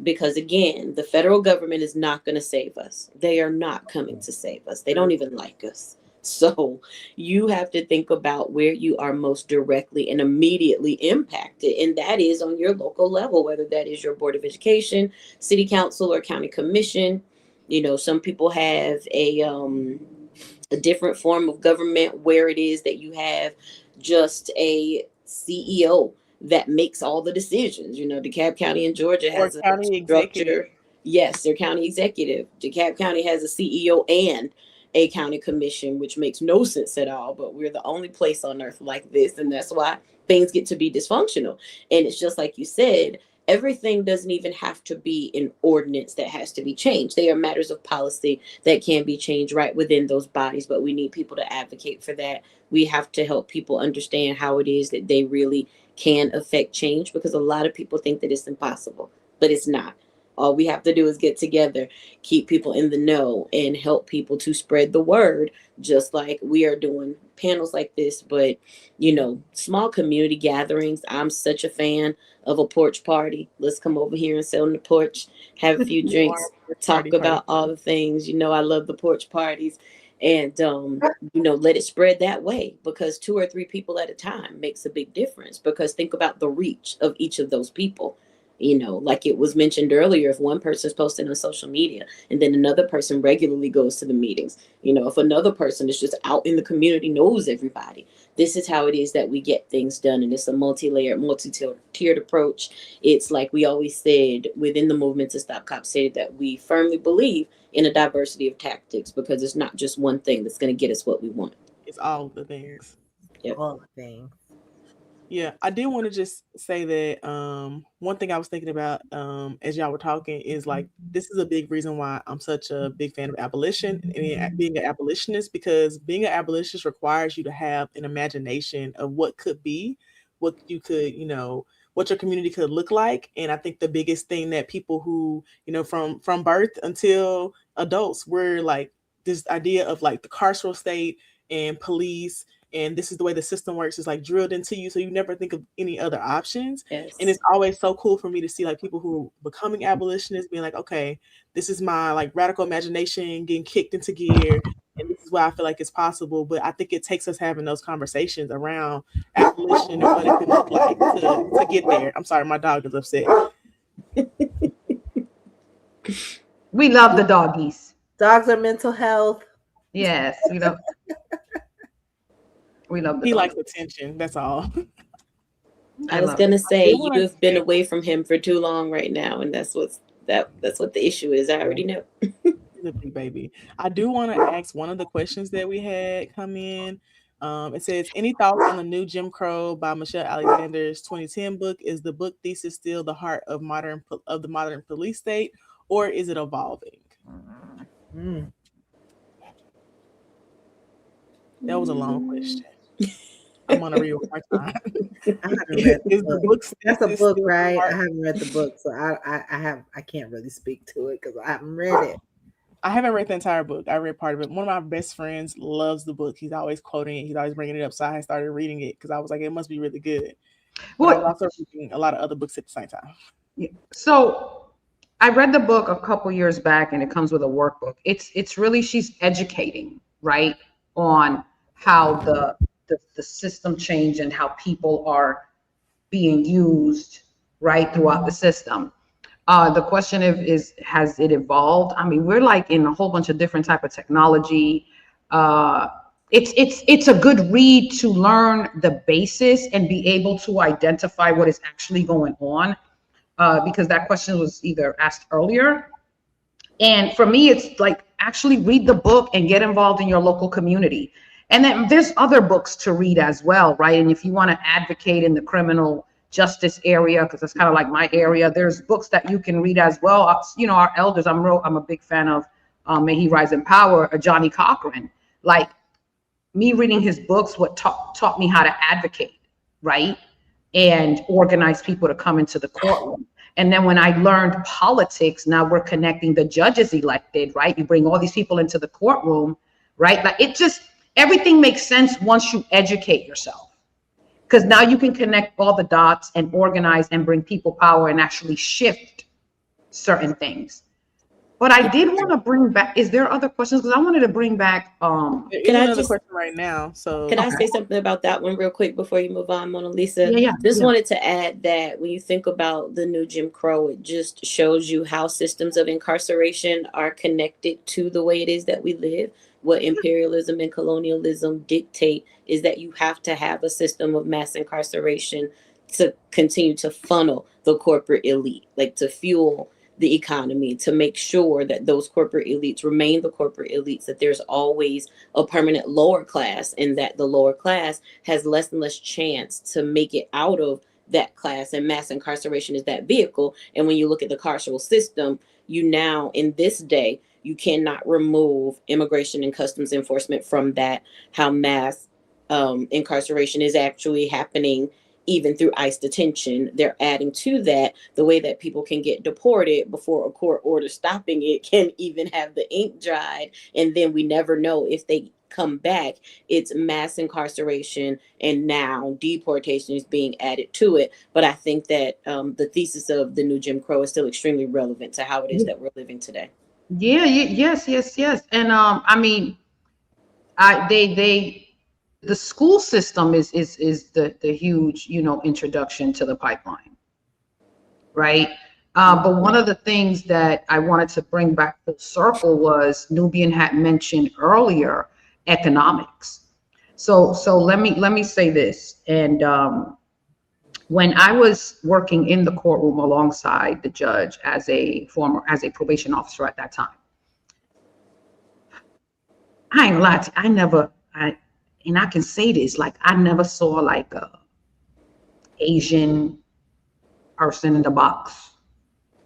Because again, the federal government is not going to save us. They are not coming to save us. They don't even like us. So you have to think about where you are most directly and immediately impacted. And that is on your local level, whether that is your Board of Education, City Council, or County Commission. You know, some people have a different form of government where it is that you have just a CEO that makes all the decisions. You know, DeKalb County in Georgia
Or
has a
county
structure.
executive.
Yes, their county executive. DeKalb County has a CEO and a county commission, which makes no sense at all. But we're the only place on earth like this, and that's why things get to be dysfunctional. And it's just like you said, everything doesn't even have to be an ordinance that has to be changed. They are matters of policy that can be changed right within those bodies, but we need people to advocate for that. We have to help people understand how it is that they really can affect change, because a lot of people think that it's impossible, but it's not. All we have to do is get together, keep people in the know, and help people to spread the word, just like we are doing panels like this. But, you know, small community gatherings. I'm such a fan of a porch party. Let's come over here and sit on the porch, have a few
You
drinks,
are a
talk
party
about all the things. You know, I love the porch parties. And, you know, let it spread that way, because 2 or 3 people at a time makes a big difference. Because think about the reach of each of those people. You know, like it was mentioned earlier, if one person's posting on social media and then another person regularly goes to the meetings, you know, if another person is just out in the community, knows everybody, this is how it is that we get things done. And it's a multi-layered, multi-tiered approach. It's like we always said within the movement to Stop Cop City, that we firmly believe in a diversity of tactics, because it's not just one thing that's going to get us what we want.
It's all the things.
Yep.
All the things.
Yeah, I did want to just say that one thing I was thinking about as y'all were talking is like, this is a big reason why I'm such a big fan of abolition and being an abolitionist, because being an abolitionist requires you to have an imagination of what could be, what you could, you know, what your community could look like. And I think the biggest thing that people who, you know, from birth until adults, were like this idea of like the carceral state and police, and this is the way the system works, is like drilled into you, so you never think of any other options.
Yes.
And it's always so cool for me to see like people who are becoming abolitionists being like, okay, this is my like radical imagination getting kicked into gear, and this is why I feel like it's possible. But I think it takes us having those conversations around abolition and what it could look like to get there. I'm sorry, my dog is upset.
We love the doggies.
Dogs are mental health.
Yes, we love. We love the
He
dog.
likes attention. That's all.
I was
love
gonna
it.
say,
do wanna
you have been
say-
away from him for too long right now, and that's what the issue is. I already know.
He's a big baby. I do want to ask one of the questions that we had come in. It says, any thoughts on the new Jim Crow by Michelle Alexander's 2010 book? Is the book thesis still the heart of the modern police state, or is it evolving?
Mm.
That was a long question. I'm gonna read it one more time.
I haven't read
Is
the
the
book.
book
That's a
thesis
book,
still the
right?
heart-
I haven't read the book, so I can't really speak to it because I haven't read it.
I haven't read the entire book. I read part of it. One of my best friends loves the book. He's always quoting it. He's always bringing it up. So I started reading it because I was like, it must be really good. But I was also reading a lot of other books at the same time.
So I read the book a couple years back, and it comes with a workbook. It's really, she's educating, right, on how the system changed and how people are being used right throughout the system. The question is, has it evolved? I mean, we're like in a whole bunch of different type of technology. It's a good read to learn the basis and be able to identify what is actually going on, because that question was either asked earlier. And for me, it's like, actually read the book and get involved in your local community. And then there's other books to read as well, right? And if you want to advocate in the criminal justice area, because it's kind of like my area, there's books that you can read as well. You know, our elders, I'm a big fan of, May He Rise in Power, Johnny Cochran. Like, me reading his books, what taught me how to advocate, right? And organize people to come into the courtroom. And then when I learned politics, now we're connecting the judges elected, right? You bring all these people into the courtroom, right? Like, it just, everything makes sense once you educate yourself. Because now you can connect all the dots and organize and bring people power and actually shift certain things. But I did want to bring back, is there other questions? Because I wanted to bring back.
There is another question right now. So
Can I say something about that one real quick before you move on, Monalisa?
Yeah.
Just wanted to add that when you think about the new Jim Crow, it just shows you how systems of incarceration are connected to the way it is that we live. What imperialism and colonialism dictate is that you have to have a system of mass incarceration to continue to funnel the corporate elite, like to fuel the economy, to make sure that those corporate elites remain the corporate elites, that there's always a permanent lower class, and that the lower class has less and less chance to make it out of that class, and mass incarceration is that vehicle. And when you look at the carceral system, you now, in this day, you cannot remove immigration and customs enforcement from that, how mass incarceration is actually happening even through ICE detention. They're adding to that the way that people can get deported before a court order stopping it can even have the ink dried. And then we never know if they come back. It's mass incarceration, and now deportation is being added to it. But I think that the thesis of the new Jim Crow is still extremely relevant to how it is that we're living today.
Yeah, yes. And I mean, the school system is the huge, introduction to the pipeline, right? But one of the things that I wanted to bring back full circle was Nubian had mentioned earlier, economics. So let me say this. And when I was working in the courtroom alongside the judge as a probation officer at that time, I ain't gonna lie to you, and I can say this, like, I never saw like a Asian person in the box.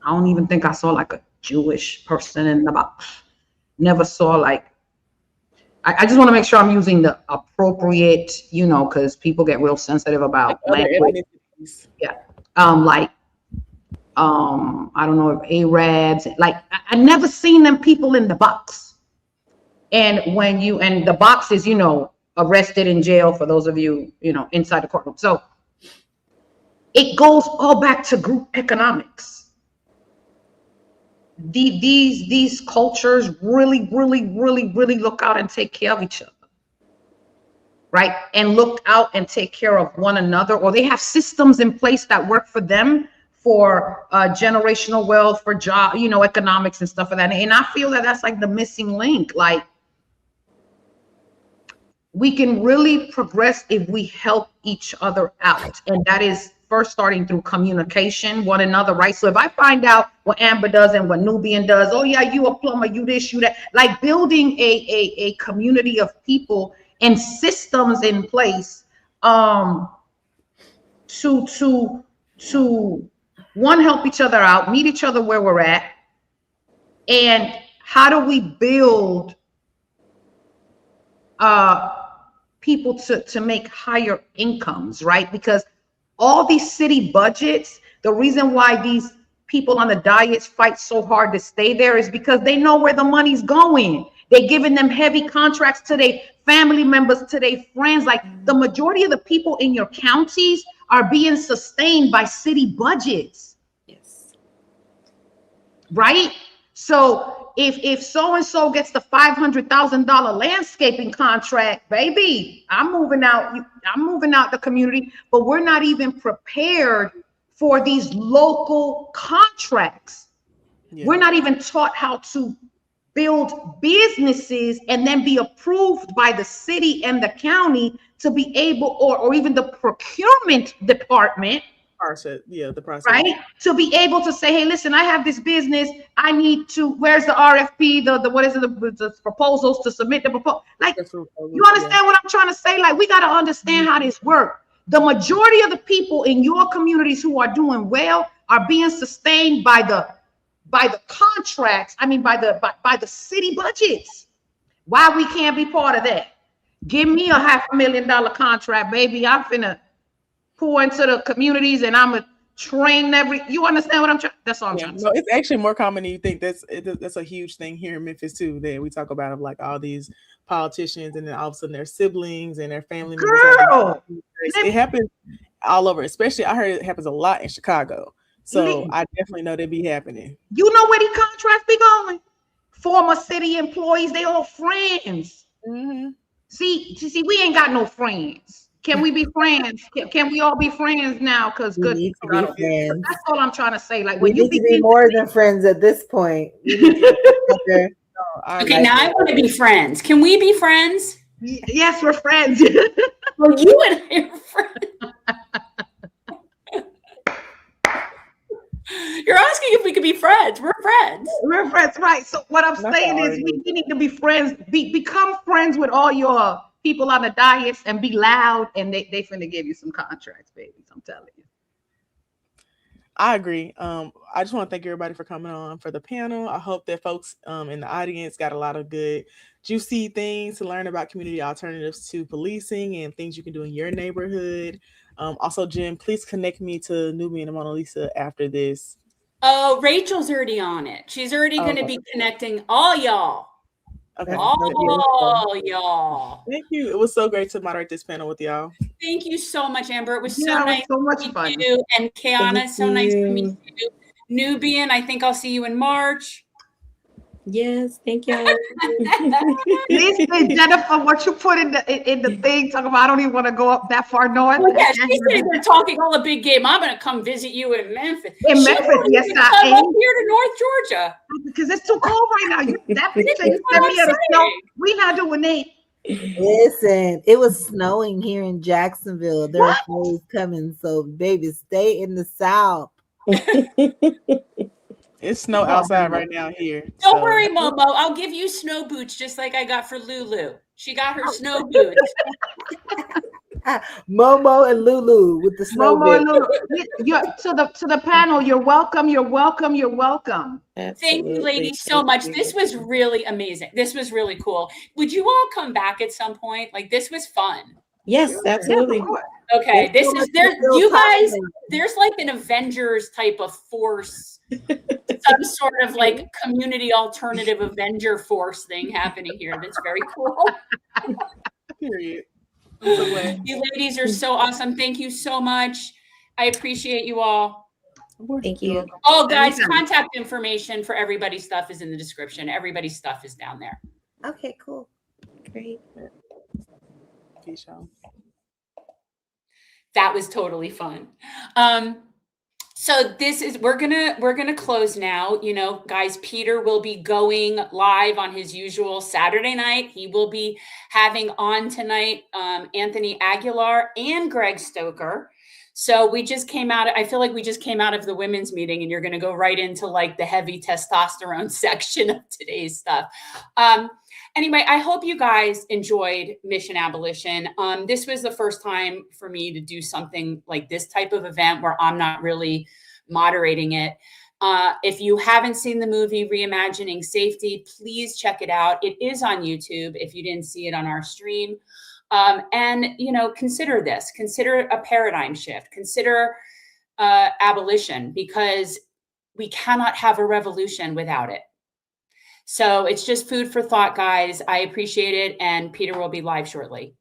I don't even think I saw like a Jewish person in the box. Never saw like, I just want to make sure I'm using the appropriate, because people get real sensitive about language. Yeah. I don't know if Arabs, like, I never seen them people in the box. And and the box is, arrested in jail, for those of you, inside the courtroom. So it goes all back to group economics. These cultures really look out and take care of each other, right? And look out and take care of one another, or they have systems in place that work for them, for generational wealth, for job, economics and stuff like that. And I feel that that's like the missing link. Like, we can really progress if we help each other out. And that is first starting through communication, one another, right? So if I find out what Amber does and what Nubian does, oh yeah, you a plumber, you this, you that, like building a community of people and systems in place to one, help each other out, meet each other where we're at, and how do we build people to make higher incomes, right? Because all these city budgets, the reason why these people on the diets fight so hard to stay there is because they know where the money's going. They're giving them heavy contracts to their family members, to their friends. Like, the majority of the people in your counties are being sustained by city budgets.
Yes.
Right? So if so-and-so gets the $500,000 landscaping contract, baby, I'm moving out the community, but we're not even prepared for these local contracts. Yeah. We're not even taught how to build businesses and then be approved by the city and the county to be able, or even the procurement department,
the process,
right? To be able to say, hey, listen, I have this business. I need to, where's the RFP, the proposals to submit the proposal? Like, you understand what I'm trying to say? Like, we got to understand how this works. The majority of the people in your communities who are doing well are being sustained by the contracts. I mean, by the city budgets. Why we can't be part of that? Give me a $500,000 contract, baby. I'm finna pour into the communities, and I'm gonna train you understand what I'm trying? That's all I'm trying to say.
No, it's actually more common than you think. That's a huge thing here in Memphis too. That we talk about, of like all these politicians, and then all of a sudden their siblings and their family members.
Girl,
it happens all over. Especially, I heard it happens a lot in Chicago. So I definitely know they be happening.
You know where these contracts be going? Former city employees, they all friends.
Mm-hmm.
See, we ain't got no friends. Can we be friends? Can we all be friends now? Because
we need to be friends.
That's all I'm trying to say. Like,
when
we
need to be more than friends at this point.
Okay, now I want to be friends. Can we be friends?
Yes, we're friends.
Well, you and I are friends. You're asking if we could be friends. We're friends.
We're friends, right? So what I'm saying is, we need to be friends. Become friends with all your people on the diets and be loud, and they finna give you some contracts, babies. I'm telling you.
I agree. I just want to thank everybody for coming on for the panel. I hope that folks in the audience got a lot of good, juicy things to learn about community alternatives to policing and things you can do in your neighborhood. Also, Jim, please connect me to Nubian and Monalisa after this.
Oh, Rachel's already on it. She's already going to be connecting all y'all.
Okay.
All y'all.
Thank you. It was so great to moderate this panel with y'all.
Thank you so much, Amber. It was so
Yeah, it was
nice
so much
to meet
fun.
you. And Kiana,
Thank
so nice to meet
you.
you. Nubian, I think I'll see you in March.
Yes, thank y'all.
Listen, Jennifer, what you put in the thing, talking about I don't even want to go up that far north.
Well, yeah, she's sitting there talking all the big game. I'm going to come visit you in Memphis.
In
She
Memphis,
won't
yes,
even
I
come up
am.
here to North Georgia.
Because it's too cold right now. That picture you
what
sent
I'm
me of the snow,
saying.
we not doing it.
Listen, it was snowing here in Jacksonville. There are flurries coming, so baby, stay in the South.
It's snow outside right now here.
Don't worry, Momo. I'll give you snow boots just like I got for Lulu. She got her snow boots.
Momo and Lulu with the snow
Momo
boots.
and Lulu. To the panel, you're welcome, you're welcome, you're welcome.
Thank you, ladies, so much. This was really amazing. This was really cool. Would you all come back at some point? Like, this was fun.
Yes, absolutely.
Okay, this is there. You guys, there's like an Avengers type of force, some sort of like community alternative Avenger force thing happening here. That's very cool.
Period.
You ladies are so awesome. Thank you so much. I appreciate you all.
Thank you.
Oh, guys, contact information for everybody's stuff is in the description. Everybody's stuff is down there.
Okay, cool. Great.
Peace out.
That was totally fun. So this is we're gonna close now. You know, guys, Peter will be going live on his usual Saturday night. He will be having on tonight Anthony Aguilar and Greg Stoker. So we just came out. I feel like we just came out of the women's meeting, and you're gonna go right into like the heavy testosterone section of today's stuff. Anyway, I hope you guys enjoyed Mission Abolition. This was the first time for me to do something like this type of event where I'm not really moderating it. If you haven't seen the movie Reimagining Safety, please check it out. It is on YouTube if you didn't see it on our stream. And, you know, consider this. Consider a paradigm shift. Consider abolition, because we cannot have a revolution without it. So it's just food for thought, guys. I appreciate it. And Peter will be live shortly.